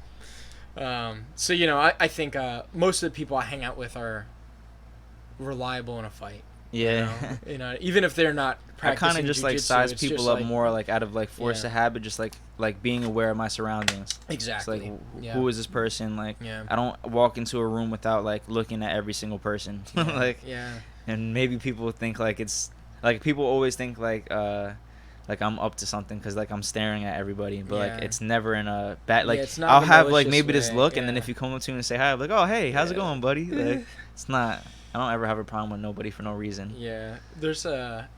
S2: So I think most of the people I hang out with are reliable in a fight.
S3: Yeah.
S2: Even if they're not practicing.
S3: I kind of just like size people up more like out of like force of habit, just like being aware of my surroundings.
S2: Exactly.
S3: It's like who is this person? Like I don't walk into a room without like looking at every single person. And maybe people think like it's like people always think like I'm up to something because like I'm staring at everybody, but like it's never in a bad like
S2: it's not
S3: I'll
S2: a
S3: have like
S2: malicious
S3: maybe this
S2: way,
S3: look, and then if you come up to me and say hi, I'm like, oh hey, how's it going, buddy? Like it's not. I don't ever have a problem with nobody for no reason.
S2: Yeah, there's what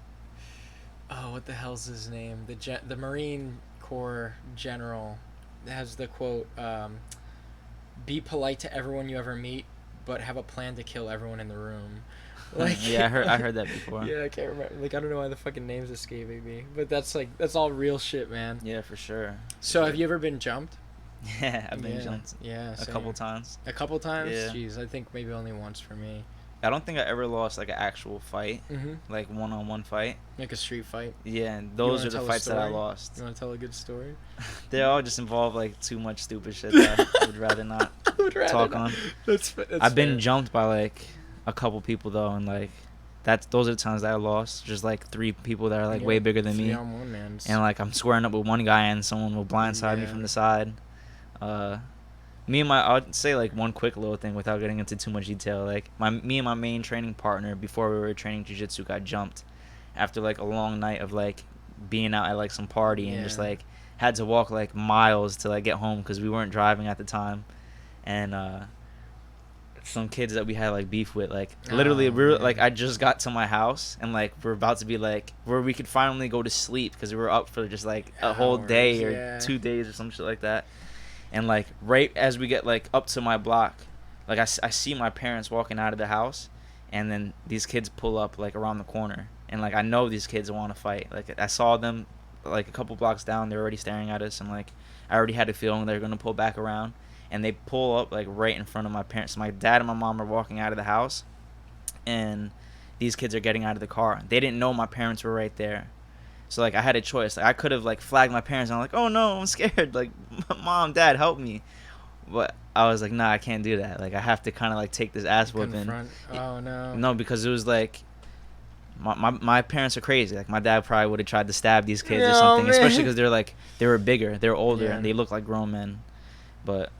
S2: the hell's his name? The Marine Corps general has the quote, "Be polite to everyone you ever meet, but have a plan to kill everyone in the room." Like,
S3: I heard that before.
S2: Yeah, I can't remember. Like, I don't know why the fucking name's escaping me, but that's all real shit, man.
S3: Yeah, for sure.
S2: So, have you ever been jumped?
S3: Yeah, I've been jumped.
S2: Yeah,
S3: a couple times.
S2: A couple times?
S3: Yeah.
S2: Jeez, I think maybe only once for me.
S3: I don't think I ever lost like an actual fight, like one-on-one fight.
S2: Like a street fight.
S3: Yeah, and those are the fights that I lost.
S2: You want to tell a good story?
S3: They all just involve like too much stupid shit that I would rather not talk on.
S2: That's
S3: I've been jumped by like a couple people though, and like those are the times that I lost. Just like 3 people that are like way bigger than me,
S2: 3-on-1, man.
S3: And like I'm squaring up with one guy and someone will blindside me from the side. I'd say like one quick little thing without getting into too much detail. Like me and my main training partner before we were training jiu-jitsu got jumped after like a long night of like being out at like some party and just like had to walk like miles to like get home because we weren't driving at the time, and some kids that we had like beef with, like literally we were like, I just got to my house and like we're about to be like where we could finally go to sleep because we were up for just like a whole day or 2 days or some shit like that. And like right as we get like up to my block, like I see my parents walking out of the house, and then these kids pull up like around the corner, and like I know these kids want to fight. Like I saw them like a couple blocks down, they're already staring at us, and like I already had a feeling they're gonna pull back around, and they pull up like right in front of my parents. My dad and my mom are walking out of the house, and these kids are getting out of the car. They didn't know my parents were right there. So, like, I had a choice. Like, I could have, like, flagged my parents. And I'm like, oh, no, I'm scared. Like, Mom, Dad, help me. But I was like, nah, I can't do that. Like, I have to kind of like take this ass whipping.
S2: Confront. Oh no.
S3: No, because it was like, my parents are crazy. Like, my dad probably would have tried to stab these kids or something,
S2: man.
S3: especially because they were bigger, they were older,
S2: Yeah.
S3: and they looked like grown men. But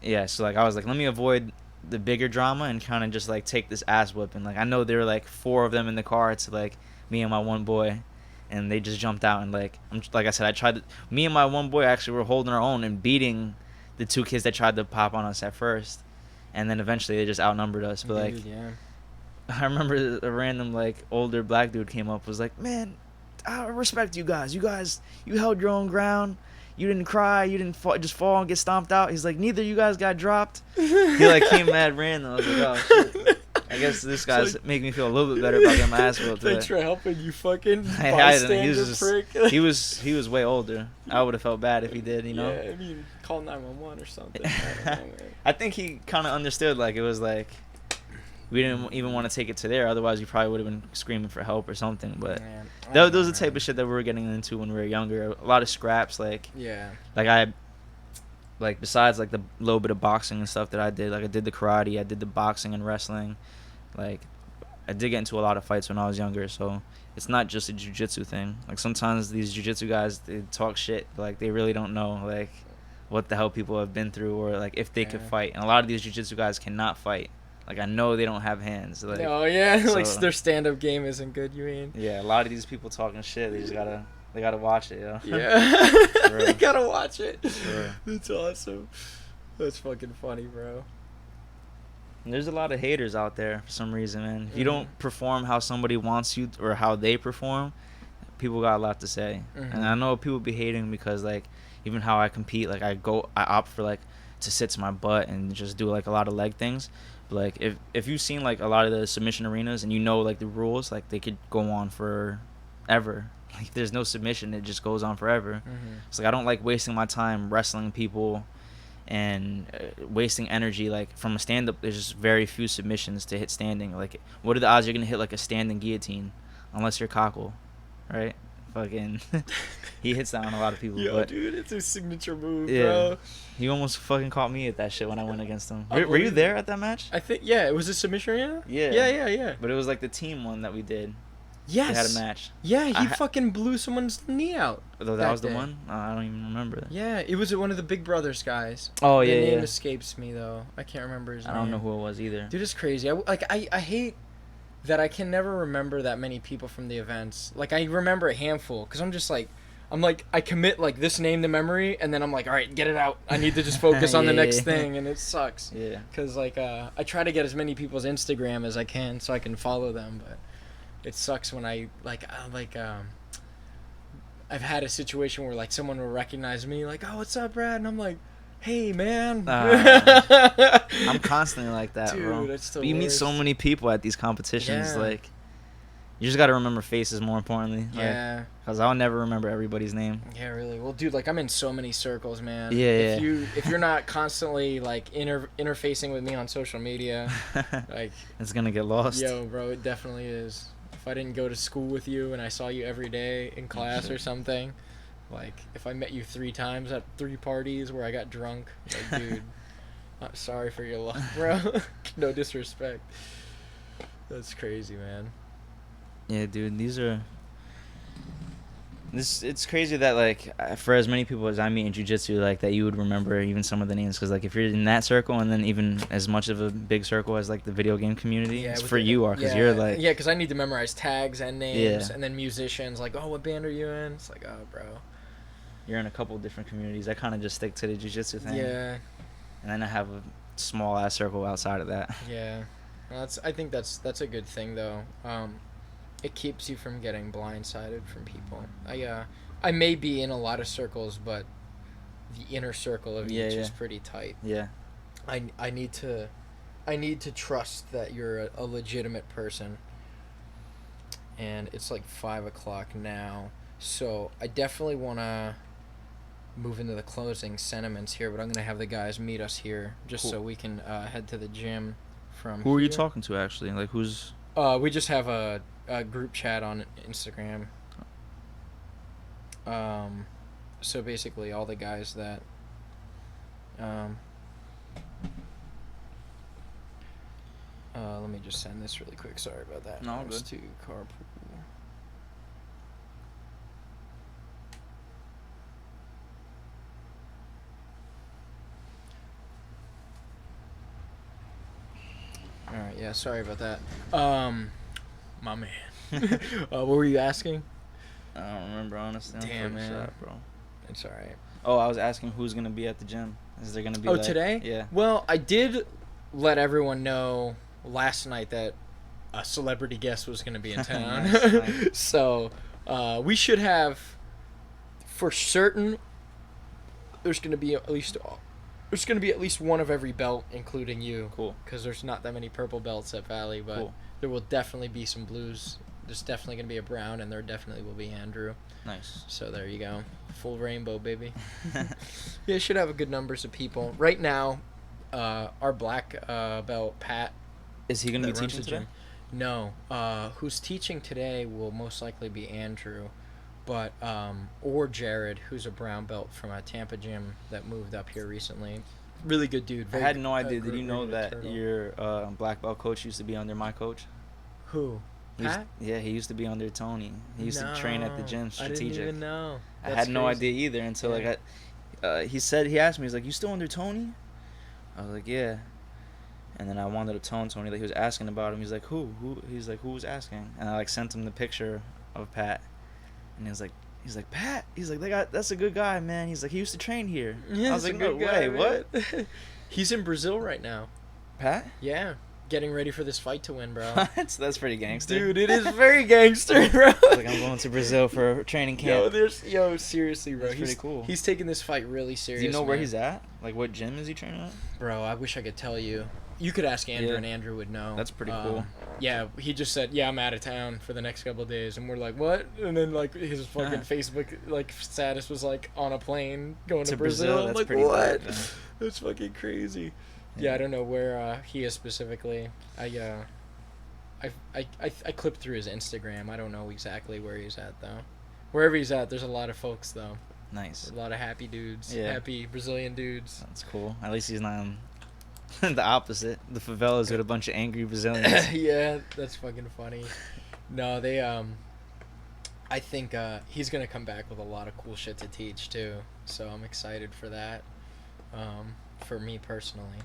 S3: yeah, so like I was like, let me avoid the bigger drama and kind of just like take this ass whipping. Like, I know there were like 4 of them in the car. It's like me and my one boy, and they just jumped out and like like I said, me and my one boy actually were holding our own and beating the 2 kids that tried to pop on us at first, and then eventually they just outnumbered us. But like,
S2: yeah.
S3: I remember a random like older black dude came up, was like, man, I respect you guys. You held your own ground. You didn't cry. You didn't just fall and get stomped out. He's like, neither you guys got dropped. He like came mad random. I was like, oh shit. I guess this guy's
S2: like,
S3: making me feel a little bit better about getting my ass whooped.
S2: Thanks for helping, you fucking
S3: I
S2: bystander
S3: didn't.
S2: prick.
S3: He was way older. I would have felt bad if he did, you know.
S2: Yeah, I mean, call 911 or something. I don't know, man.
S3: I think he kind of understood. Like, it was like, we didn't even want to take it to there. Otherwise, you probably would have been screaming for help or something. But
S2: Man,
S3: those are the type of shit that we were getting into when we were younger. A lot of scraps, like besides like the little bit of boxing and stuff that I did. Like, I did the karate, I did the boxing and wrestling. Like, I did get into a lot of fights when I was younger. So it's not just a jiu-jitsu thing. Like, sometimes these jiu-jitsu guys, they talk shit. Like, they really don't know like what the hell people have been through, or like if they could fight. And a lot of these jiu-jitsu guys cannot fight. Like, I know they don't have hands. Like,
S2: oh yeah,
S3: so,
S2: like their stand-up game isn't good. You mean?
S3: Yeah, a lot of these people talking shit. They just gotta watch it, yo.
S2: Yeah,
S3: For real.
S2: they gotta watch it.
S3: For real.
S2: That's awesome. That's fucking funny, bro.
S3: And there's a lot of haters out there for some reason, man. If you don't perform how somebody wants you or how they perform, people got a lot to say. And I know people be hating because like even how I compete, like I opt for like to sit to my butt and just do like a lot of leg things. But like if you've seen like a lot of the submission arenas and you know like the rules, like they could go on forever. Like, if there's no submission, it just goes on forever. It's like I don't like wasting my time wrestling people and wasting energy. Like, from a stand-up, there's just very few submissions to hit standing. Like, what are the odds you're gonna hit like a standing guillotine unless you're Cockle, right? Fucking he hits that on a lot of people.
S2: Yo,
S3: but
S2: dude, it's his signature move,
S3: yeah,
S2: bro.
S3: he almost fucking caught me at that shit when I went against him. Were you there at that match?
S2: I think, yeah, it was a submission arena.
S3: Yeah. But it was like the team one that we did.
S2: Yes.
S3: They had a match.
S2: Yeah, he fucking blew someone's knee out.
S3: Though that was the one? I don't even remember that.
S2: Yeah, it was one of the Big Brothers guys.
S3: Oh,
S2: the
S3: yeah,
S2: name
S3: yeah.
S2: escapes me, though. I can't remember his name.
S3: I don't know who it was either.
S2: Dude, it's crazy. I hate that I can never remember that many people from the events. Like, I remember a handful, because I commit, like, this name to memory, and then I'm like, all right, get it out. I need to just focus on the next thing, and it sucks.
S3: Yeah.
S2: Because, like, I try to get as many people's Instagram as I can so I can follow them, but it sucks when I've had a situation where, like, someone will recognize me, like, oh, what's up, Brad? And I'm like, hey, man.
S3: I'm constantly like that,
S2: dude,
S3: bro.
S2: It's the
S3: But you meet
S2: worst.
S3: so many people at these competitions,
S2: Yeah.
S3: like, you just gotta remember faces more importantly.
S2: Yeah.
S3: Because I'll never remember everybody's name.
S2: Yeah, really. Well, dude, like, I'm in so many circles, man.
S3: Yeah,
S2: If you're not constantly, like, interfacing with me on social media, like,
S3: it's gonna get lost.
S2: yo, bro, it definitely is. If I didn't go to school with you and I saw you every day in class or something, like, if I met you 3 times at 3 parties where I got drunk, like, dude, I'm sorry for your luck, bro. No disrespect. That's crazy, man.
S3: Yeah, dude, it's crazy that, like, for as many people as I meet in jiu-jitsu, like, that you would remember even some of the names. Because, like, if you're in that circle and then even as much of a big circle as, like, the video game community, it's for you are, because you're, like...
S2: Yeah, because I need to memorize tags and names, and then musicians, like, oh, what band are you in? It's like, oh, bro.
S3: You're in a couple different communities. I kind of just stick to the jiu-jitsu thing.
S2: Yeah.
S3: And then I have a small-ass circle outside of that.
S2: Yeah. Well, I think that's a good thing, though. It keeps you from getting blindsided from people. I may be in a lot of circles, but the inner circle of each is pretty tight.
S3: Yeah.
S2: I need to trust that you're a legitimate person. And it's like 5:00 now, so I definitely want to move into the closing sentiments here, but I'm gonna have the guys meet us here just so we can head to the gym from.
S3: Who are you
S2: here.
S3: talking to actually? Like, who's?
S2: We just have a group chat on Instagram. So basically all the guys that let me just send this really quick. Sorry about that.
S3: No, good.
S2: To carpool. All right, yeah, sorry about that. My man. What were you asking?
S3: I don't remember, honestly.
S2: Damn, man.
S3: Shot, bro.
S2: It's all right.
S3: Oh, I was asking who's going to be at the gym. Is there going to be
S2: today?
S3: Yeah.
S2: Well, I did let everyone know last night that a celebrity guest was going to be in town.
S3: Nice.
S2: So, we should have, for certain, there's going to be at least one of every belt, including you.
S3: Cool.
S2: Because there's not that many purple belts at Valley, but
S3: Cool.
S2: there will definitely be some blues. There's definitely going to be a brown, and there definitely will be Andrew.
S3: Nice.
S2: So there you go. Full rainbow, baby. Yeah, should have a good numbers of people. Right now, our black belt, Pat.
S3: Is he going to be
S2: that runs
S3: teaching
S2: the
S3: today?
S2: gym. No. Who's teaching today will most likely be Andrew. But, or Jared, who's a brown belt from a Tampa gym that moved up here recently. Really good dude.
S3: I had no idea. Did you
S2: great
S3: know that
S2: turtle.
S3: your black belt coach used to be under my coach?
S2: Who? Pat?
S3: Yeah, he used to be under Tony. He used to train at the gym, Strategic.
S2: I didn't even know.
S3: I had no idea either until he asked me, he's like, "You still under Tony?" I was like, "Yeah." And then I wanted to tone Tony, like he was asking about him. He's like, "Who?" He's like, "Who was asking?" And I like sent him the picture of Pat, and he's like, "Pat." He's like, "That's a good guy, man." He's like, "He used to train here."
S2: Yeah,
S3: I was like, "No way, what?"
S2: He's in Brazil right now.
S3: Pat?
S2: Yeah. Getting ready for this fight to win, bro.
S3: That's pretty gangster.
S2: Dude, it is very gangster, bro.
S3: Like, I'm going to Brazil for training camp.
S2: Yo, seriously, bro.
S3: That's pretty cool.
S2: He's taking this fight really serious.
S3: Do you know where he's at? Like, what gym is he training at?
S2: Bro, I wish I could tell you. You could ask Andrew,
S3: Yeah.
S2: and Andrew would know.
S3: That's pretty cool.
S2: Yeah, he just said, "Yeah, I'm out of town for the next couple of days," and we're like, "What?" And then like his fucking Facebook like status was like on a plane going to Brazil. I'm
S3: That's
S2: like,
S3: pretty
S2: what?
S3: dope, man.
S2: That's fucking crazy. Yeah, I don't know where he is specifically. I clipped through his Instagram. I don't know exactly where he's at though. Wherever he's at, there's a lot of folks though.
S3: Nice.
S2: A lot of happy dudes.
S3: Yeah.
S2: Happy Brazilian dudes.
S3: That's cool. At least he's not the opposite. The favelas with a bunch of angry Brazilians.
S2: Yeah, that's fucking funny. No, they I think he's gonna come back with a lot of cool shit to teach too. So I'm excited for that. For me personally.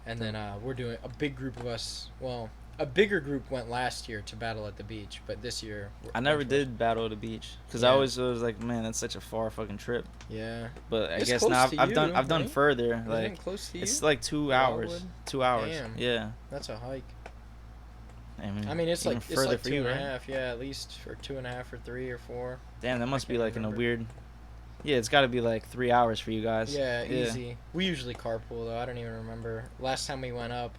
S2: And then we're doing a big group of us. Well, a bigger group went last year to Battle at the Beach, but this year
S3: I never did Battle at the Beach because I always was like, man, that's such a far fucking trip.
S2: Yeah.
S3: But I
S2: It's
S3: guess
S2: close
S3: now
S2: to
S3: I've
S2: you,
S3: done
S2: right?
S3: further.
S2: Isn't
S3: Like
S2: it close to you?
S3: it's like 2 hours.
S2: Wildwood?
S3: 2 hours.
S2: Damn.
S3: Yeah.
S2: That's a hike.
S3: I
S2: mean, it's
S3: even
S2: like
S3: further for
S2: two
S3: you,
S2: and a
S3: right?
S2: half. Yeah, at least for 2.5 or 3 or 4.
S3: Damn, that must be
S2: can't
S3: like in a
S2: remember.
S3: weird. Yeah, it's got to be like 3 hours for you guys.
S2: Yeah, easy. We usually carpool though. I don't even remember. Last time we went up,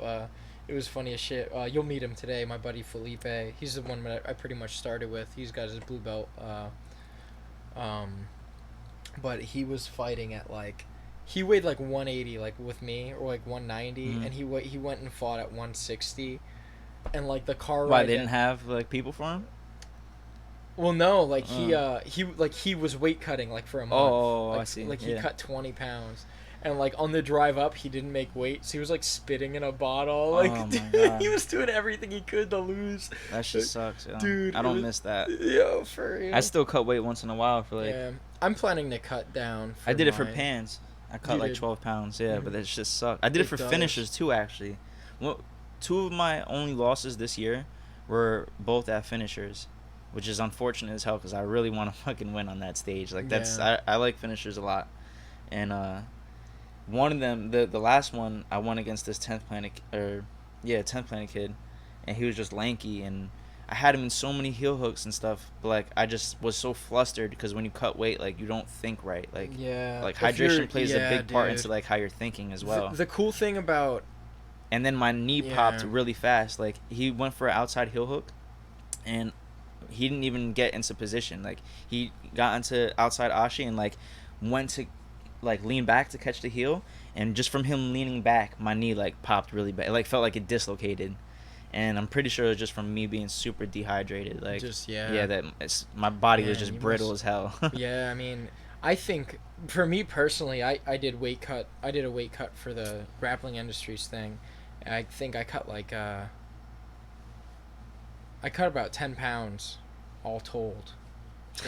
S2: it was funny as shit. You'll meet him today, my buddy Felipe. He's the one that I pretty much started with. He's got his blue belt. But he was fighting at like, he weighed like 180 like with me, or like 190, and he went and fought at 160, and like the car ride.
S3: Why they didn't have like people for him?
S2: Well, no, like he was weight cutting like for a month.
S3: Oh,
S2: like,
S3: I see.
S2: Like he
S3: Yeah.
S2: cut 20 pounds, and like on the drive up he didn't make weight, so he was like spitting in a bottle. Like
S3: Oh, my
S2: dude,
S3: God.
S2: he was doing everything he could to lose.
S3: That shit sucks, yo.
S2: Dude,
S3: I
S2: it
S3: don't
S2: was-
S3: miss that.
S2: Yo, for real.
S3: I still cut weight once in a while for like.
S2: Yeah, I'm planning to cut down.
S3: I did it for
S2: my-
S3: pans. I cut
S2: You
S3: like
S2: did?
S3: 12 pounds. Yeah,
S2: Mhm.
S3: but that just sucked. I did it for
S2: does.
S3: finishers too, actually. Well, 2 of my only losses this year were both at finishers, which is unfortunate as hell because I really want to fucking win on that stage. Like I like finishers a lot, and one of them, the last one, I won against this 10th planet kid, and he was just lanky, and I had him in so many heel hooks and stuff, but like I just was so flustered because when you cut weight, like you don't think right, like like
S2: if you're-
S3: hydration plays a big part
S2: dude.
S3: into like how you're thinking as well.
S2: The cool thing about
S3: And then my knee popped
S2: Yeah.
S3: really fast. Like he went for an outside heel hook, and he didn't even get into position. Like he got into outside ashi and like went to like lean back to catch the heel, and just from him leaning back, my knee like popped really bad. It like felt like it dislocated, and I'm pretty sure it was just from me being super dehydrated. Like that my body was
S2: Man,
S3: just
S2: you
S3: brittle
S2: must-
S3: as hell.
S2: Yeah, I mean, I think for me personally, I did a weight cut for the grappling industries thing. I think I cut like I cut about 10 pounds, all told,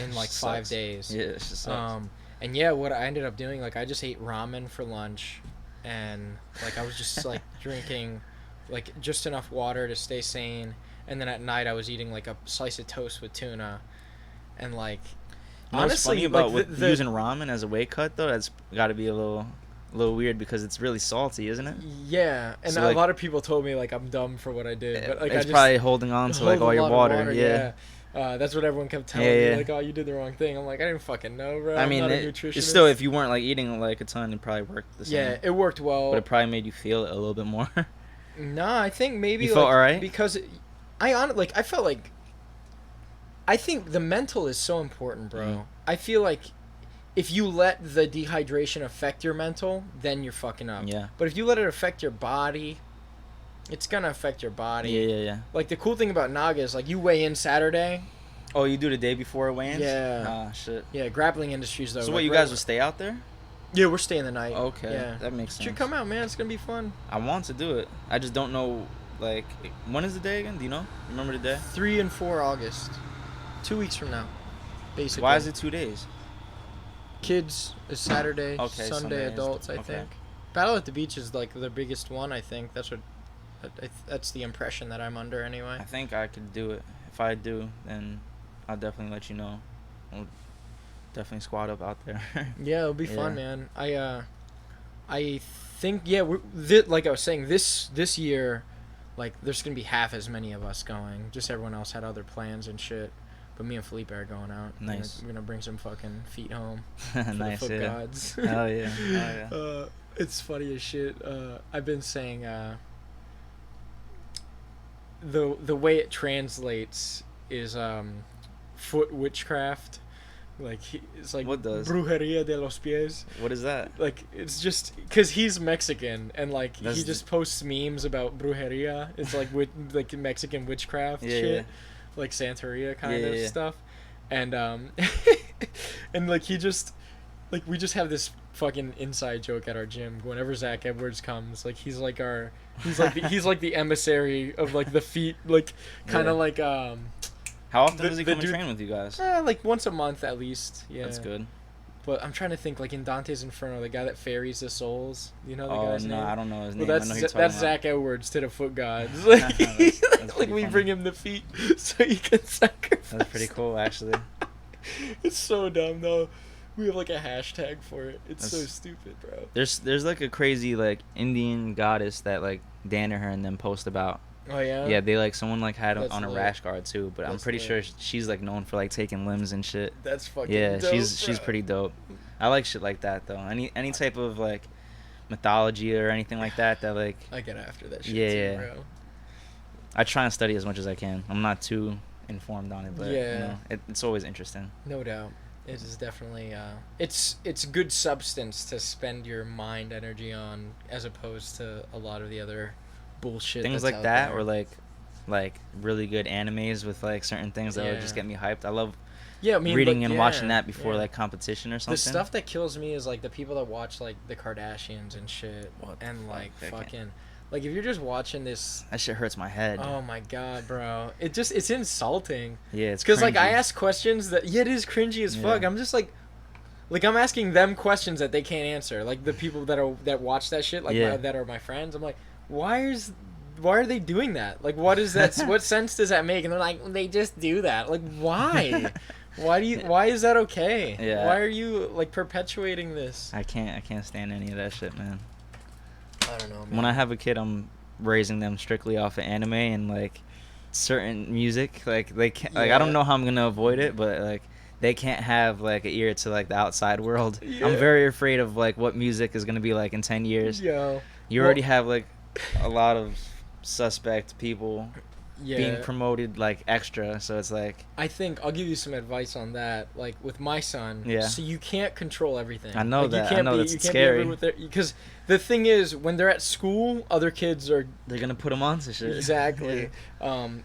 S2: in like 5 days.
S3: Yeah, it just sucks.
S2: And yeah, what I ended up doing, like I just ate ramen for lunch, and like I was just like drinking, like just enough water to stay sane. And then at night I was eating like a slice of toast with tuna, and like.
S3: You know what's funny about
S2: like
S3: using ramen as a weight cut though? That's got to be a little weird because it's really salty, isn't it?
S2: Yeah, and
S3: So,
S2: a
S3: like,
S2: lot of people told me like I'm dumb for what I did, but like
S3: it's
S2: I just
S3: probably holding on to like
S2: hold
S3: all
S2: a
S3: your
S2: lot of
S3: water. Yeah.
S2: That's what everyone kept telling me. Like, oh, you did the wrong thing. I'm like, I didn't fucking know, bro.
S3: I mean,
S2: I'm not a
S3: it's
S2: nutritionist.
S3: still, if you weren't like eating like a ton, it probably worked the same.
S2: Yeah, it worked well.
S3: But it probably made you feel it a little bit more.
S2: Nah, I think maybe
S3: You felt alright?
S2: because I felt like I think the mental is so important, bro.
S3: Mm.
S2: I feel like if you let the dehydration affect your mental, then you're fucking up.
S3: Yeah.
S2: But if you let it affect your body, it's gonna affect your body.
S3: Yeah.
S2: Like the cool thing about Naga is like you weigh in Saturday.
S3: Oh, you do the day before weigh-ins?
S2: Yeah.
S3: Ah, shit.
S2: Yeah, grappling industries though.
S3: So
S2: like,
S3: what, you guys would stay out there?
S2: Yeah, we're staying the night.
S3: Okay,
S2: Yeah.
S3: that makes sense.
S2: Should come out, man. It's gonna be fun.
S3: I want to do it. I just don't know, like, when is the day again? Do you know? Remember the day?
S2: 3 and 4 August. 2 weeks from now, basically.
S3: Why is it 2 days?
S2: Kids is Saturday,
S3: Okay,
S2: Sunday
S3: Sunday is
S2: adults, I
S3: okay.
S2: think. Battle at the Beach is like the biggest one, I think. That's what. That's the impression that I'm under anyway.
S3: I think I could do it. If I do, then I'll definitely let you know. We'll definitely squad up out there.
S2: Yeah, it'll be fun,
S3: Yeah.
S2: man. I think like I was saying this year, like there's gonna be half as many of us going. Just everyone else had other plans and shit. But me and Felipe are going out.
S3: Nice.
S2: We're gonna bring some fucking feet home.
S3: Nice,
S2: For the foot
S3: yeah.
S2: gods.
S3: Hell yeah. Oh, yeah.
S2: It's funny as shit. I've been saying the way it translates is foot witchcraft. Like it's like
S3: What does?
S2: brujeria de los pies.
S3: What is that?
S2: Like it's just because he's Mexican and like
S3: That's
S2: he just posts memes about brujeria. It's like with like Mexican witchcraft
S3: Yeah,
S2: shit,
S3: yeah.
S2: like Santeria kind
S3: Yeah,
S2: of
S3: yeah.
S2: stuff, and and like he just like we just have this fucking inside joke at our gym whenever Zach Edwards comes. Like he's like the emissary of like the feet, like kind of
S3: Yeah.
S2: like
S3: How often
S2: The-
S3: does he
S2: the
S3: come and
S2: dude-
S3: train with you guys?
S2: like once a month at least. Yeah,
S3: That's good.
S2: But I'm trying to think, like in Dante's Inferno, the guy that ferries the souls. You know the
S3: Oh,
S2: guy's
S3: no,
S2: name?
S3: I don't know his name.
S2: Well,
S3: I know who you're
S2: that's
S3: talking about.
S2: Zach Edwards to the foot gods. Like,
S3: That's
S2: like
S3: pretty
S2: we
S3: funny.
S2: bring him the feet so he can sacrifice.
S3: That's pretty cool, actually.
S2: It's so dumb though. We have like a hashtag for it. It's so
S3: That's-
S2: stupid, bro.
S3: There's like a crazy like Indian goddess that like Danaher and them post about.
S2: Oh yeah.
S3: Yeah, they like someone like had
S2: That's
S3: on a
S2: lit.
S3: rash guard too, but I'm
S2: That's
S3: pretty
S2: lit.
S3: sure she's like known for like taking limbs and shit.
S2: That's fucking.
S3: Yeah,
S2: dope,
S3: she's
S2: bro.
S3: pretty dope. I like shit like that though. Any type of like mythology or anything like that like
S2: I get after that shit
S3: Yeah,
S2: too,
S3: yeah.
S2: bro.
S3: I try and study as much as I can. I'm not too informed on it, but
S2: Yeah.
S3: you know, it's always interesting.
S2: No doubt. It is definitely it's good substance to spend your mind energy on as opposed to a lot of the other bullshit.
S3: Things
S2: that's
S3: like
S2: out
S3: that
S2: there.
S3: or like really good animes with like certain things that would just
S2: Yeah.
S3: get me hyped. I love
S2: yeah, I mean,
S3: reading
S2: but
S3: and
S2: yeah,
S3: watching that before
S2: yeah.
S3: like competition or something.
S2: The stuff that kills me is like the people that watch like the Kardashians and shit,
S3: What the
S2: and
S3: fuck?
S2: like
S3: I can't-
S2: fucking like if you're just watching this.
S3: That shit hurts my head.
S2: Oh my god, bro! It's insulting.
S3: Yeah, it's
S2: Because like I
S3: cringy.
S2: ask questions that it is cringy as fuck.
S3: Yeah.
S2: I'm just like I'm asking them questions that they can't answer. Like the people that watch that shit, like
S3: Yeah.
S2: that are my friends. I'm like, why are they doing that? Like, what is that? What sense does that make? And they're like, they just do that. Like, why? Why is that okay?
S3: Yeah.
S2: Why are you like perpetuating this?
S3: I can't stand any of that shit, man.
S2: I don't know, man.
S3: When I have a kid, I'm raising them strictly off of anime and like certain music. Like they can't, like I don't
S2: Yeah.
S3: know how I'm gonna avoid it, but like they can't have like an ear to like the outside world.
S2: Yeah.
S3: I'm very afraid of like what music is gonna be like in 10 years.
S2: Yo.
S3: You already have like a lot of suspect people
S2: Yeah.
S3: being promoted like extra, so it's like
S2: I think I'll give you some advice on that. Like with my son,
S3: Yeah.
S2: so you can't control everything.
S3: I know
S2: like,
S3: that.
S2: You can't
S3: I know
S2: be,
S3: that's
S2: you can't
S3: scary.
S2: Because the thing is, when they're at school, other kids are
S3: they're gonna put them on to shit.
S2: exactly.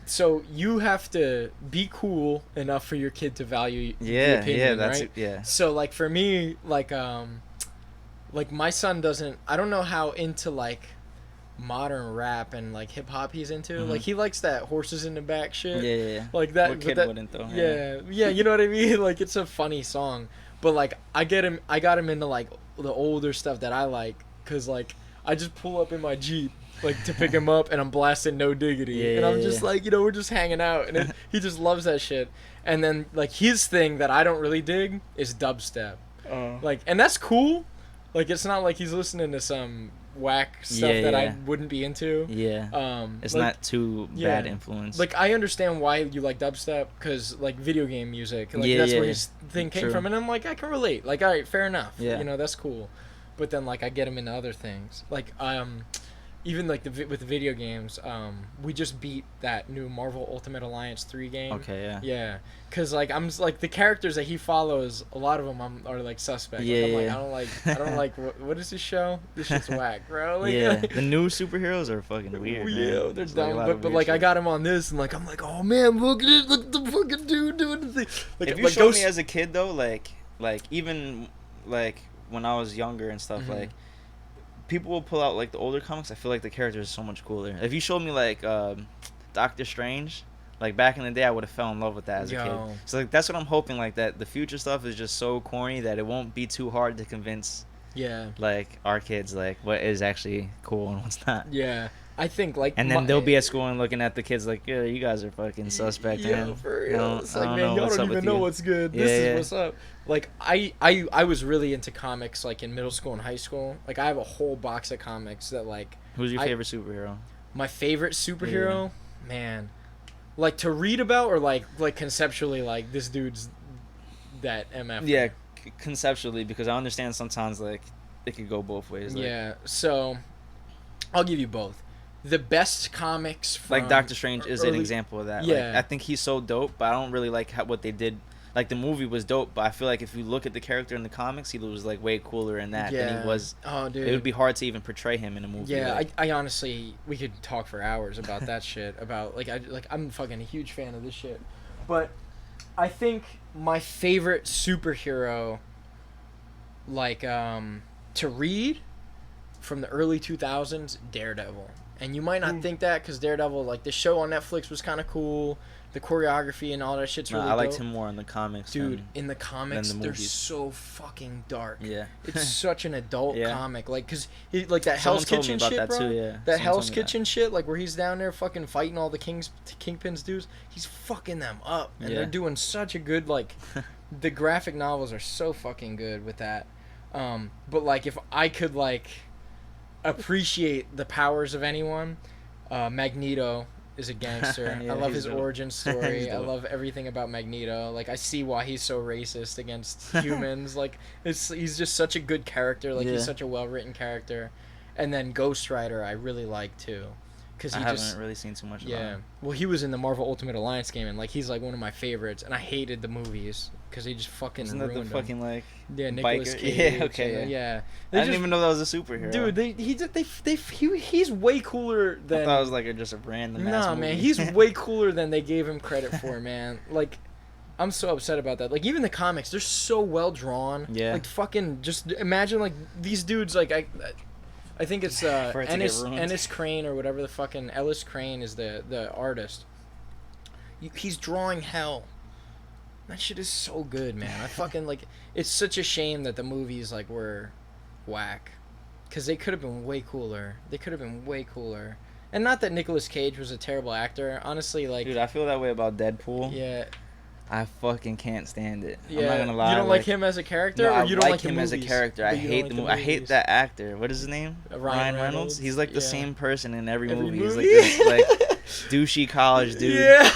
S2: So you have to be cool enough for your kid to value the
S3: Yeah,
S2: opinion,
S3: that's
S2: right?
S3: yeah.
S2: So like for me, like my son doesn't. I don't know how into modern rap and like hip hop he's into.
S3: Mhm.
S2: Like he likes that horses in the back shit.
S3: Yeah.
S2: Like that.
S3: What kid
S2: that,
S3: wouldn't though?
S2: Yeah, you know what I mean? Like it's a funny song, but like I got him into like the older stuff that I like, cause like I just pull up in my Jeep like to pick him up and I'm blasting No Diggity, and I'm just like, you know, we're just hanging out, and he just loves that shit. And then like his thing that I don't really dig is dubstep. Like, and that's cool. Like it's not like he's listening to some whack stuff that I wouldn't be into.
S3: It's
S2: like,
S3: not too bad influence.
S2: Like I understand why you like dubstep, because like video game music, like that's where his thing came from, and I'm like, I can relate. Like, all right, fair enough. You know, that's cool. But then like I get him into other things, like even like with the video games, we just beat that new Marvel Ultimate Alliance 3 game.
S3: Okay,
S2: yeah, because like I'm like the characters that he follows, a lot of them are like suspect. Like, I don't like what is this show? This shit's whack, bro. Like,
S3: the new superheroes are fucking weird.
S2: Yeah, they're dumb. But like I got him on this, and like I'm like, oh man, look at it, look at the fucking dude doing the thing. Like,
S3: if you showed me as a kid though, like even like when I was younger and stuff, like people will pull out like the older comics. I feel like the characters are so much cooler. If you showed me like Doctor Strange, like back in the day, I would have fell in love with that as a kid. So like that's what I'm hoping, like that the future stuff is just so corny that it won't be too hard to convince like our kids like what is actually cool and what's not. I think like, and then they'll be at school and looking at the kids like, yeah, you guys are fucking suspect, man.
S2: For real. It's like, man, y'all don't even know what's good. This is what's up. Like I was really into comics like in middle school and high school. Like I have a whole box of comics that like.
S3: Who's your favorite superhero?
S2: My favorite superhero, man. Like to read about, or like conceptually, like this dude's that MF.
S3: Yeah, conceptually, because I understand sometimes like it could go both ways. Like,
S2: so I'll give you both. The best comics from
S3: like Doctor Strange is an example of that. Like, I think he's so dope, but I don't really like what they did. Like the movie was dope, but I feel like if you look at the character in the comics, he was like way cooler in that than he was.
S2: Oh, dude,
S3: it would be hard to even portray him in a movie.
S2: Yeah, like, I honestly, we could talk for hours about that shit. About I'm fucking a huge fan of this shit, but I think my favorite superhero, like to read, from the early 2000s, Daredevil. And you might not think that, because Daredevil, like, the show on Netflix was kind of cool. The choreography and all that shit's really dope.
S3: I liked him more in the comics.
S2: Dude, in the comics, they're so fucking dark.
S3: Yeah.
S2: It's such an adult comic. Like, because, like, that Hell's Kitchen shit, bro. That Hell's Kitchen shit, like, where he's down there fucking fighting all the Kingpin's dudes. He's fucking them up. And they're doing such a good, like, the graphic novels are so fucking good with that. But, like, if I could, like, appreciate the powers of anyone, Magneto is a gangster. I love his origin story. I love everything about Magneto. Like, I see why he's so racist against humans. Like, he's just such a good character. Like, he's such a well-written character. And then Ghost Rider I really like too, because I haven't
S3: really seen too much about him.
S2: Well, he was in the Marvel Ultimate Alliance game, and like he's like one of my favorites, and I hated the movies because they just fucking ruined
S3: the fucking
S2: them.
S3: Like
S2: Nicolas
S3: biker?
S2: Cage.
S3: Yeah, okay.
S2: Yeah.
S3: I didn't even know that was a superhero.
S2: Dude, he's way cooler than.
S3: I thought it was like just a random.
S2: Nah, man, he's way cooler than they gave him credit for, man. Like, I'm so upset about that. Like, even the comics, they're so well drawn.
S3: Yeah.
S2: Like, fucking, just imagine like these dudes. Like, I think it's Ennis Crane or whatever the fucking Ellis Crane is the artist. He's drawing hell. That shit is so good, man. I fucking like. It's such a shame that the movies like were whack, because they could have been way cooler. And not that Nicolas Cage was a terrible actor. Honestly, like.
S3: Dude, I feel that way about Deadpool.
S2: Yeah.
S3: I fucking can't stand it.
S2: Yeah.
S3: I'm not gonna lie.
S2: You don't like him as a character, or you don't like
S3: him as a character? I hate the movie. I hate that actor. What is his name?
S2: Ryan Reynolds.
S3: He's like the same person in every movie. He's like this like douchey college dude.
S2: Yeah.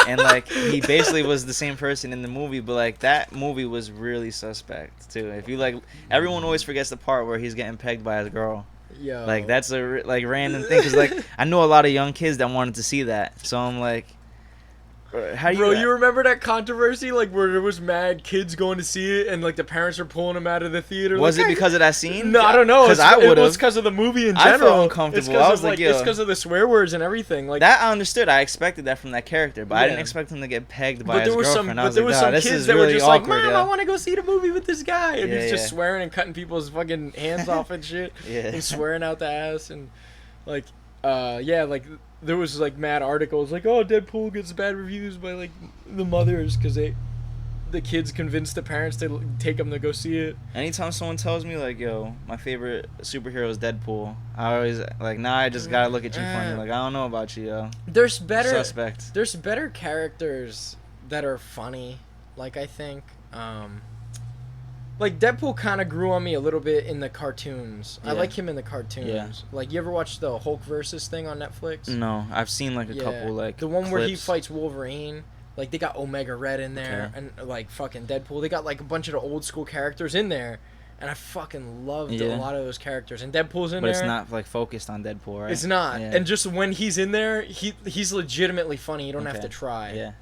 S3: And like he basically was the same person in the movie, but like that movie was really suspect too. If you like, everyone always forgets the part where he's getting pegged by his girl.
S2: Yo.
S3: Like that's a like random thing, because like I know a lot of young kids that wanted to see that, so I'm like. How do
S2: you remember that controversy, like where there was mad kids going to see it, and like the parents are pulling them out of the theater?
S3: Was it because of that scene?
S2: No, I don't know.
S3: Because it
S2: was because of the movie in general.
S3: I felt uncomfortable. I was like,
S2: it's because of the swear words and everything. Like
S3: that, I understood. I expected that from that character, but I didn't expect him to get pegged by his girlfriend.
S2: But there was some kids that were just like, "Mom, I want to go see the movie with this guy," and he's just swearing and cutting people's fucking hands off and shit, and swearing out the ass and. Like, like there was like mad articles like, oh, Deadpool gets bad reviews by like the mothers because the kids convinced the parents to take them to go see it.
S3: Anytime someone tells me like, yo, my favorite superhero is Deadpool, I always like, nah, I just gotta look at you funny. Like, I don't know about you, yo.
S2: There's better
S3: Suspect.
S2: There's better characters that are funny. Like, I think, like Deadpool kind of grew on me a little bit in the cartoons.
S3: Yeah.
S2: I like him in the cartoons.
S3: Yeah.
S2: Like, you ever watch the Hulk versus thing on Netflix?
S3: No, I've seen like a couple like
S2: the one where he
S3: clips.
S2: fights Wolverine. Like, they got Omega Red in there,
S3: Okay.
S2: and like fucking Deadpool. They got like a bunch of the old school characters in there, and I fucking loved a lot of those characters. And Deadpool's in there.
S3: But it's not like focused on Deadpool, right?
S2: It's not.
S3: Yeah.
S2: And just when he's in there, he's legitimately funny. You don't have to try.
S3: Yeah.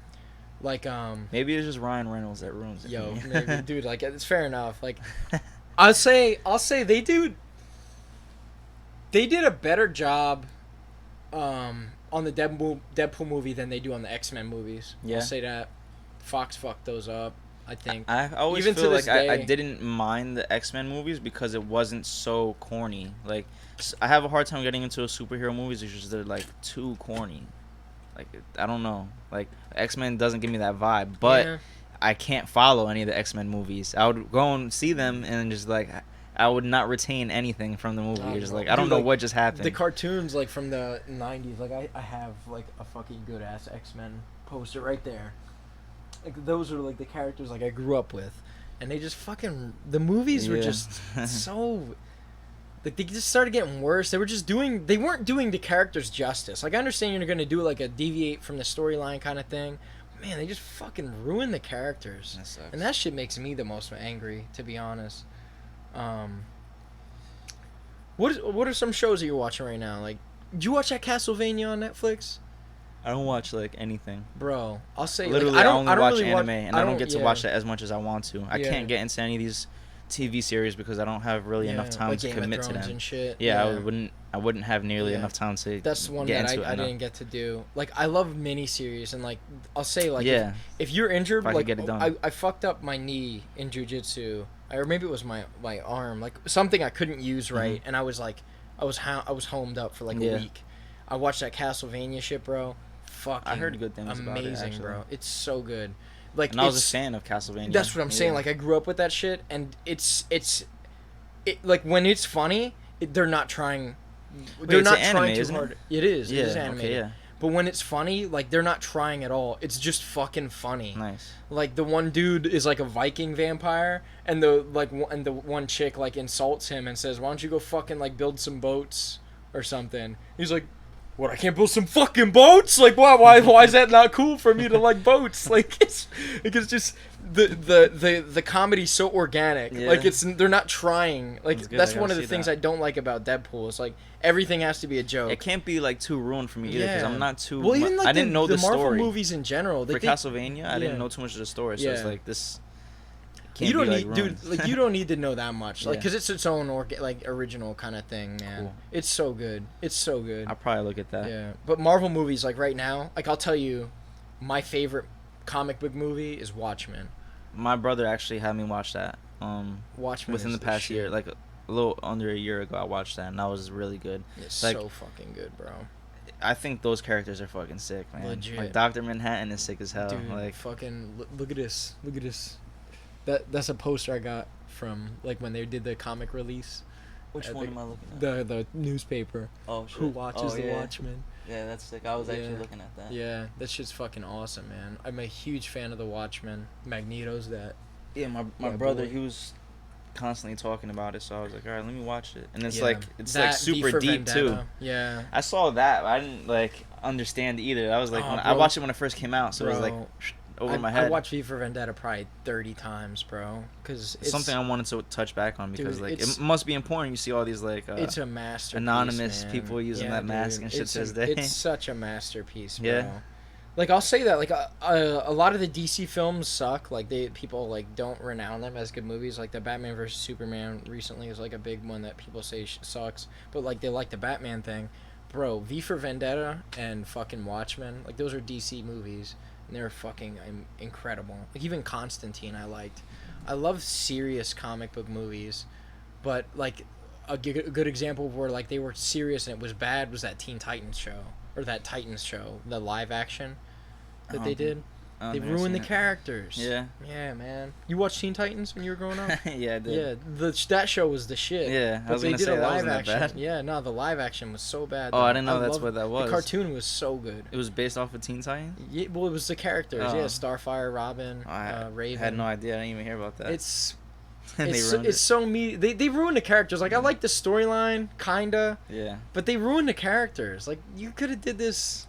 S2: Like
S3: Maybe it's just Ryan Reynolds that ruins it.
S2: Yo, maybe, dude, like it's fair enough. Like, I'll say they did a better job, on the Deadpool movie than they do on the X-Men movies.
S3: Yeah.
S2: I'll say that. Fox fucked those up, I think.
S3: I always
S2: Even
S3: feel
S2: to
S3: like
S2: this day,
S3: I didn't mind the X-Men movies because it wasn't so corny. Like, I have a hard time getting into superhero movies because they're like too corny. Like, I don't know. Like, X-Men doesn't give me that vibe, but
S2: Yeah.
S3: I can't follow any of the X-Men movies. I would go and see them and just like I would not retain anything from the movie. You're just like, I don't know what just happened.
S2: The cartoons, like from the 90s, like I have like a fucking good ass X-Men poster right there. Like, those are like the characters like I grew up with, and they just fucking, the movies were just so, like, they just started getting worse. They weren't doing the characters justice. Like, I understand you're gonna do like a deviate from the storyline kind of thing. Man, they just fucking ruin the characters.
S3: That sucks.
S2: And that shit makes me the most angry, to be honest. What are some shows that you're watching right now? Like, did you watch that Castlevania on Netflix?
S3: I don't watch like anything.
S2: Bro, I'll say,
S3: Literally,
S2: like,
S3: I only watch
S2: really
S3: anime, and I don't get to
S2: yeah.
S3: watch that as much as I want to. I
S2: Yeah.
S3: can't get into any of these TV series because I don't have really enough time
S2: like
S3: to
S2: Game
S3: commit
S2: of
S3: to
S2: Thrones
S3: them.
S2: and shit.
S3: Yeah, I wouldn't have nearly
S2: Yeah.
S3: enough time to.
S2: That's one
S3: get
S2: that
S3: into
S2: I
S3: it
S2: didn't get to do. Like, I love miniseries, and like, I'll say, like,
S3: Yeah.
S2: if you're injured,
S3: If I could
S2: like,
S3: get it done.
S2: I fucked up my knee in jiu-jitsu, or maybe it was my arm, like something I couldn't use right, and I was like, I was homed up for like a week. I watched that Castlevania shit, bro. Fucking
S3: I heard good things about it,
S2: amazing,
S3: actually.
S2: bro. It's so good. Like,
S3: And I was a fan of Castlevania.
S2: That's what I'm saying.
S3: Yeah.
S2: Like, I grew up with that shit, and it's like, when it's funny, they're not trying. They're
S3: it's
S2: not
S3: an
S2: trying
S3: anime,
S2: too
S3: isn't it?
S2: hard. It is.
S3: Yeah,
S2: It is
S3: okay,
S2: animated.
S3: yeah.
S2: But when it's funny, like, they're not trying at all. It's just fucking funny.
S3: Nice.
S2: Like, the one dude is like a Viking vampire, and the one chick like insults him and says, "Why don't you go fucking like build some boats or something?" He's like, "What? I can't build some fucking boats? Like, why is that not cool for me to like boats?" Like, it's just the comedy's so organic.
S3: Yeah.
S2: Like, they're not trying. Like,
S3: That's good.
S2: that's
S3: I
S2: one of
S3: gotta
S2: the
S3: see
S2: things
S3: that.
S2: I don't like about Deadpool. It's like everything has to be a joke.
S3: It can't be like too ruined for me either because I'm not too.
S2: Well, even like
S3: I didn't know the
S2: Marvel
S3: story
S2: movies in general.
S3: for Castlevania. I didn't know too much of the story, so it's
S2: Yeah.
S3: like this. Can't
S2: You don't
S3: be,
S2: need,
S3: like,
S2: dude.
S3: ruined.
S2: Like, you don't need to know that much, like,
S3: Yeah.
S2: because it's its own original kind of thing, man.
S3: Cool.
S2: It's so good. It's so good.
S3: I'll probably look at that.
S2: Yeah, but Marvel movies, like right now, like I'll tell you, my favorite comic book movie is Watchmen.
S3: My brother actually had me watch that.
S2: Watchmen
S3: Within
S2: is
S3: the past
S2: shit.
S3: year, like a little under a year ago, I watched that, and that was really good.
S2: It's
S3: like-
S2: so fucking good, bro.
S3: I think those characters are fucking sick, man.
S2: Legit.
S3: Like Dr. Manhattan is sick as hell.
S2: Dude,
S3: Like,
S2: fucking look at this. Look at this. That's a poster I got from like when they did the comic release.
S3: which
S2: I
S3: one
S2: think
S3: am I looking at?
S2: The newspaper.
S3: Oh shit.
S2: Who watches
S3: Oh,
S2: the
S3: yeah.
S2: Watchmen?
S3: Yeah, that's sick. I was actually
S2: Yeah.
S3: looking at that.
S2: Yeah, that shit's fucking awesome, man. I'm a huge fan of the Watchmen. Magneto's that.
S3: Yeah, my
S2: Yeah,
S3: brother,
S2: boy.
S3: he was constantly talking about it, so I was like, all right, let me watch it. And it's
S2: Yeah.
S3: like it's
S2: That,
S3: like
S2: V
S3: super
S2: for
S3: deep
S2: Vendetta.
S3: too.
S2: Yeah.
S3: I saw that, but I didn't like understand either. I was like,
S2: Oh,
S3: when I
S2: bro.
S3: watched it when it first came out, so it was like
S2: Bro,
S3: over my head.
S2: I watched V for Vendetta probably 30 times, bro. Because
S3: It's something I wanted to touch back on because
S2: Dude,
S3: like
S2: it's-
S3: it must be important. You see all these like
S2: it's a masterpiece,
S3: anonymous
S2: man.
S3: people using that mask and shit
S2: it's
S3: to this
S2: a-
S3: day.
S2: It's such a masterpiece, bro.
S3: Yeah.
S2: Like, I'll say that, like, a lot of the DC films suck. Like, people, like, don't renown them as good movies. Like, the Batman vs. Superman recently is, like, a big one that people say sucks. But, like, they like the Batman thing. Bro, V for Vendetta and fucking Watchmen, like, those are DC movies. And they're fucking incredible. Like, even Constantine I liked. I love serious comic book movies. But, like, a good example of where like they were serious and it was bad was that Teen Titans show, or that Titans show, the live action that they did. They ruined the characters.
S3: Yeah.
S2: Yeah, man. You watched Teen Titans when you were growing up?
S3: Yeah, I did.
S2: Yeah, that show was the shit.
S3: Yeah,
S2: but they did a live action.
S3: Bad.
S2: Yeah, no, the live action was so bad.
S3: Oh, I didn't know that's what that was.
S2: The cartoon was so good.
S3: It was based off of Teen Titans?
S2: Yeah, well, it was the characters.
S3: Oh.
S2: Yeah, Starfire, Robin, Raven.
S3: I had no idea. I didn't even hear about that.
S2: It's
S3: It's
S2: so me. They ruined the characters. Like I like the storyline, kinda.
S3: Yeah.
S2: But they ruined the characters. Like you could have did this.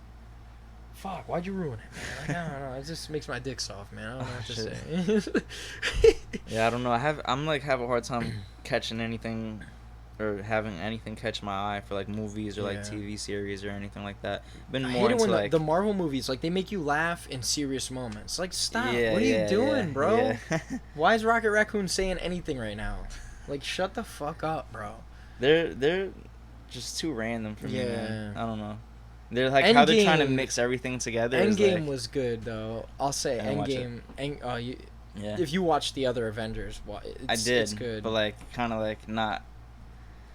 S2: Fuck, why'd you ruin it, man? Like, I don't know. It just makes my dick soft, man. I don't know what to say.
S3: Yeah, I don't know. I'm like have a hard time catching anything, or having anything catch my eye for like movies or like TV series or anything like that. Been
S2: I
S3: more
S2: hate it
S3: into
S2: when
S3: like
S2: the Marvel movies, like they make you laugh in serious moments. Like stop.
S3: Yeah,
S2: what are you doing, bro?
S3: Yeah.
S2: Why is Rocket Raccoon saying anything right now? Like shut the fuck up, bro.
S3: They're just too random for me.
S2: Yeah.
S3: Man. I don't know. They're like
S2: Endgame,
S3: how they're trying to mix everything together.
S2: Endgame
S3: like,
S2: was good though. I'll say Endgame.
S3: Yeah.
S2: If you watch the other Avengers,
S3: I did.
S2: It's good.
S3: But like kind of like not.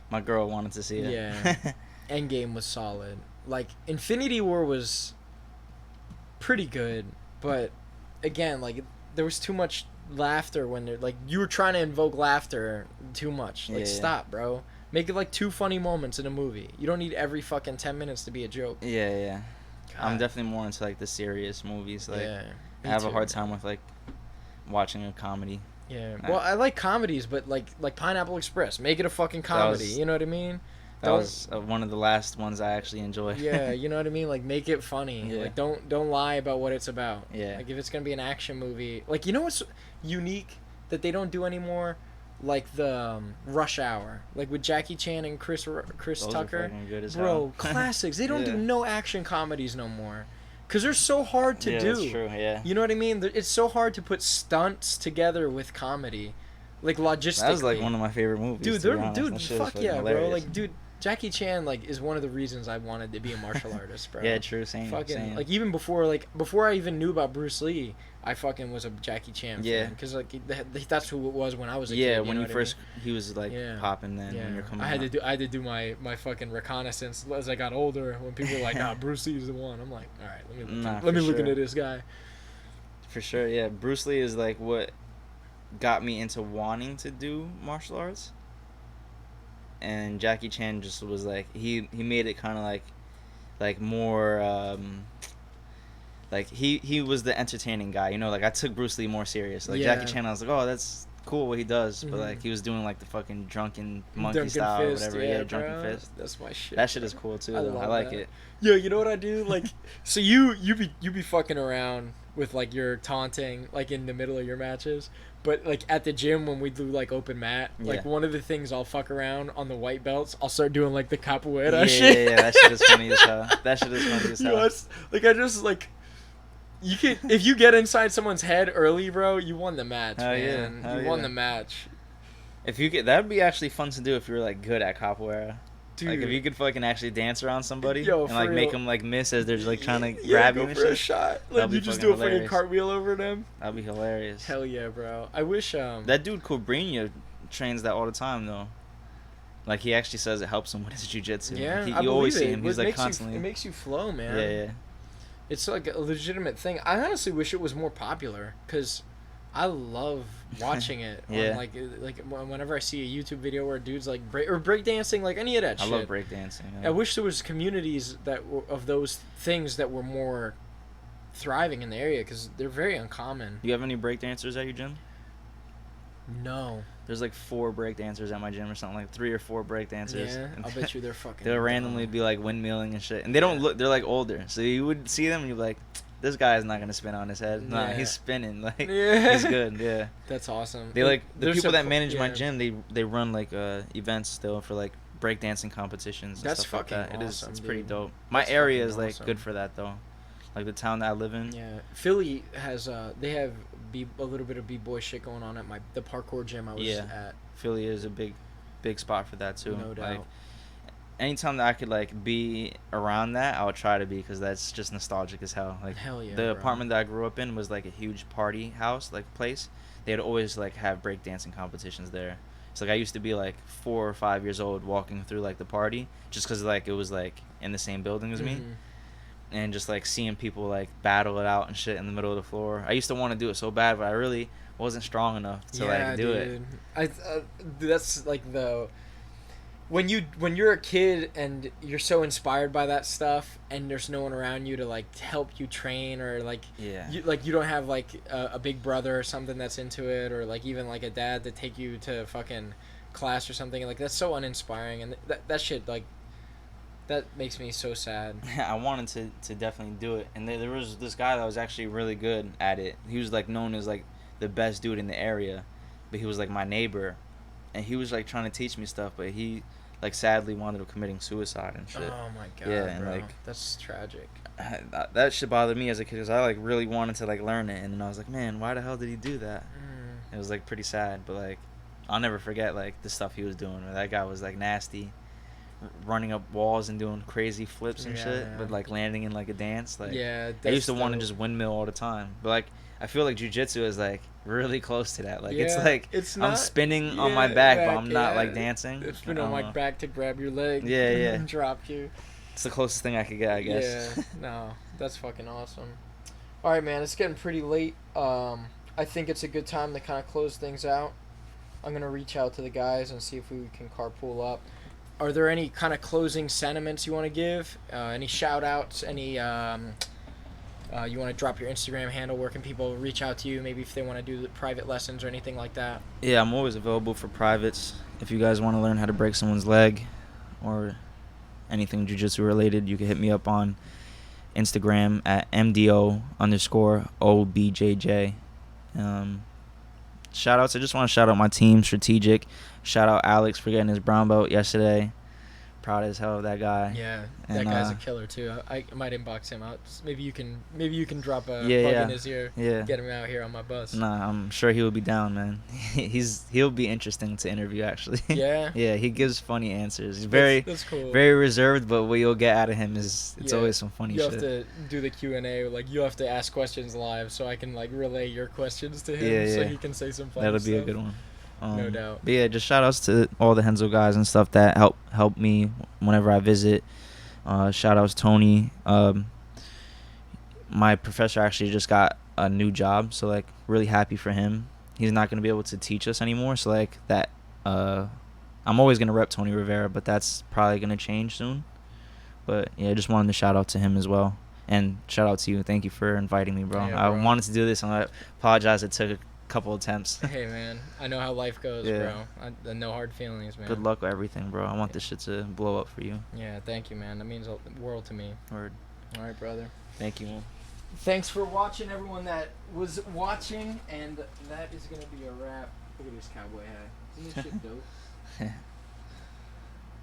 S3: My girl wanted to see it.
S2: Yeah. Endgame was solid. Like Infinity War was pretty good, but again, like there was too much laughter when they're like you were trying to invoke laughter too much. Like stop, bro. Make it like 2 funny moments in a movie. You don't need every fucking 10 minutes to be a joke.
S3: Yeah.
S2: God.
S3: I'm definitely more into like the serious movies. Like
S2: I
S3: have a hard time with like watching a comedy.
S2: Yeah. Well, I like comedies, but like Pineapple Express, make it a fucking comedy. You know what I mean?
S3: That was one of the last ones I actually enjoyed.
S2: Yeah, you know what I mean? Like make it funny.
S3: Yeah.
S2: Like don't lie about what it's about.
S3: Yeah.
S2: Like if it's gonna be an action movie, like you know what's unique that they don't do anymore? Like the Rush Hour, like with Jackie Chan and Chris
S3: Those
S2: Tucker.
S3: are fucking good as
S2: Bro,
S3: hell.
S2: classics. They don't do no action comedies no more. Because they're so hard to do.
S3: That's true, yeah.
S2: You know what I mean? It's so hard to put stunts together with comedy. Like, logistically.
S3: That was, like, one of my favorite movies,
S2: Dude, fuck yeah, hilarious. Bro. Like, dude, Jackie Chan, like, is one of the reasons I wanted to be a martial artist, bro.
S3: Yeah, true, same.
S2: Like, even before I even knew about Bruce Lee, I fucking was a Jackie Chan fan. Because, like, that's who it was when I was a kid.
S3: Yeah, when he was, like, popping then when you're coming
S2: I had to do my fucking reconnaissance as I got older. When people were like, Bruce Lee's the one. I'm like, all right, let me look into this guy.
S3: For sure, yeah. Bruce Lee is, like, what got me into wanting to do martial arts. And Jackie Chan just was like he made it kind of like more like he was the entertaining guy, you know. Like I took Bruce Lee more serious. Like Jackie Chan, I was like, oh, that's cool what he does, but like he was doing like the fucking drunken monkey style or whatever. Yeah, drunken fist.
S2: That's my shit.
S3: That shit is cool too. I like it.
S2: Yo, you know what I do? Like, so you be fucking around with like your taunting like in the middle of your matches. But, like, at the gym, when we do, like, open mat, like, one of the things I'll fuck around on the white belts, I'll start doing, like, the capoeira shit.
S3: Yeah, that shit is funny as hell.
S2: Like, I just, like, you can, if you get inside someone's head early, bro, you won the match, man. You won the match.
S3: That'd be actually fun to do if you were, like, good at capoeira.
S2: Dude.
S3: Like, if you could fucking actually dance around somebody and, like,
S2: real.
S3: make them, like, miss as they're, like, trying to grab you and shit.
S2: A shot. Like, you just do a fucking cartwheel over them.
S3: That'd be hilarious.
S2: Hell yeah, bro. I wish,
S3: That dude Cobrinha trains that all the time, though. Like, he actually says it helps him with his jiu-jitsu.
S2: Yeah,
S3: you always see him. He's, like, constantly...
S2: It makes you flow, man.
S3: Yeah.
S2: It's, like, a legitimate thing. I honestly wish it was more popular, because I love watching it.
S3: Yeah.
S2: On, like whenever I see a YouTube video where dudes like breakdancing, like any of that shit.
S3: I love breakdancing. Yeah.
S2: I wish there was communities of those things that were more thriving in the area because they're very uncommon.
S3: Do you have any breakdancers at your gym?
S2: No.
S3: There's like 4 breakdancers at my gym or something, like 3 or 4 breakdancers.
S2: Yeah, I'll bet you they're fucking.
S3: They'll randomly be like windmilling and shit, and they don't look. They're like older, so you would see them and you're like, this guy's not gonna spin on his head. Nah, he's spinning. Like he's good. Yeah.
S2: That's awesome.
S3: They like the people that manage my gym. They run like events still for like breakdancing competitions. And
S2: That's
S3: stuff
S2: fucking
S3: like that.
S2: awesome.
S3: It's pretty dope. My area is like good for that though. Like the town that I live in.
S2: Yeah, Philly has they have a little bit of b-boy shit going on at the parkour gym I was at.
S3: Philly is a big spot for that too.
S2: No doubt.
S3: Like, anytime that I could like be around that, I would try to be because that's just nostalgic as hell. Like
S2: hell yeah,
S3: the apartment that I grew up in was like a huge party house, like place. They'd always like have breakdancing competitions there, So like I used to be like 4 or 5 years old walking through like the party just because like it was like in the same building as me, and just like seeing people like battle it out and shit in the middle of the floor. I used to want to do it so bad, but I really wasn't strong enough to like do it.
S2: That's like when you're a kid and you're so inspired by that stuff and there's no one around you to like help you train, or like you don't have like a big brother or something that's into it, or like even like a dad to take you to fucking class or something, like that's so uninspiring, and that shit like that makes me so sad.
S3: I wanted to definitely do it, and there was this guy that was actually really good at it. He was like known as like the best dude in the area, but he was like my neighbor, and he was like trying to teach me stuff, but he like sadly wound up committing suicide and shit.
S2: Oh my god,
S3: yeah, and
S2: bro.
S3: like
S2: That's tragic.
S3: That shit bothered me as a kid because I like really wanted to like learn it, and then I was like, man, why the hell did he do that? It was like pretty sad, but like I'll never forget like the stuff he was doing. That guy was like nasty, running up walls and doing crazy flips and shit, but like landing in like a dance. Like I used to want to just windmill all the time, but like I feel like jiu-jitsu is like really close to that. Like it's like I'm spinning on my back, but I'm not like dancing.
S2: It's spinning on my back to grab your leg. And drop you.
S3: It's the closest thing I could get, I guess.
S2: Yeah, no, that's fucking awesome. All right, man, it's getting pretty late. I think it's a good time to kind of close things out. I'm gonna reach out to the guys and see if we can carpool up. Are there any kind of closing sentiments you want to give? Any shout outs? Any you want to drop your Instagram handle? Where can people reach out to you? Maybe if they want to do the private lessons or anything like that.
S3: Yeah, I'm always available for privates. If you guys want to learn how to break someone's leg or anything jiu-jitsu related, you can hit me up on Instagram at MDO_OBJJ. Shout outs. I just want to shout out my team, Strategic. Shout out Alex for getting his brown belt yesterday. Proud as hell of that guy.
S2: Yeah, that guy's a killer too. I might inbox him out. Maybe you can drop a bug in his ear. Yeah. Get him out here on my bus.
S3: Nah, I'm sure he will be down, man. He'll be interesting to interview actually.
S2: Yeah.
S3: Yeah, he gives funny answers. He's that's cool. Very reserved, but what you'll get out of him is always some funny shit.
S2: You have to do the Q&A. Like you have to ask questions live, so I can like relay your questions to him, so he can say some funny stuff.
S3: That'll be a good one.
S2: No doubt.
S3: But yeah, just shout outs to all the Henzo guys and stuff that help me whenever I visit. Shout outs Tony. My professor actually just got a new job, so like really happy for him. He's not gonna be able to teach us anymore, so like that I'm always gonna rep Tony Rivera, but that's probably gonna change soon. But yeah, just wanted to shout out to him as well. And shout out to you. Thank you for inviting me, bro. I wanted to do this, and I apologize it took a couple attempts.
S2: Hey man, I know how life goes, bro. No hard feelings, man.
S3: Good luck with everything, bro. I want this shit to blow up for you.
S2: Yeah, thank you, man. That means the world to me.
S3: Word.
S2: All right, brother.
S3: Thank you, man.
S2: Thanks for watching, everyone that was watching, and that is gonna be a wrap. Look at this cowboy hat. Isn't this shit dope?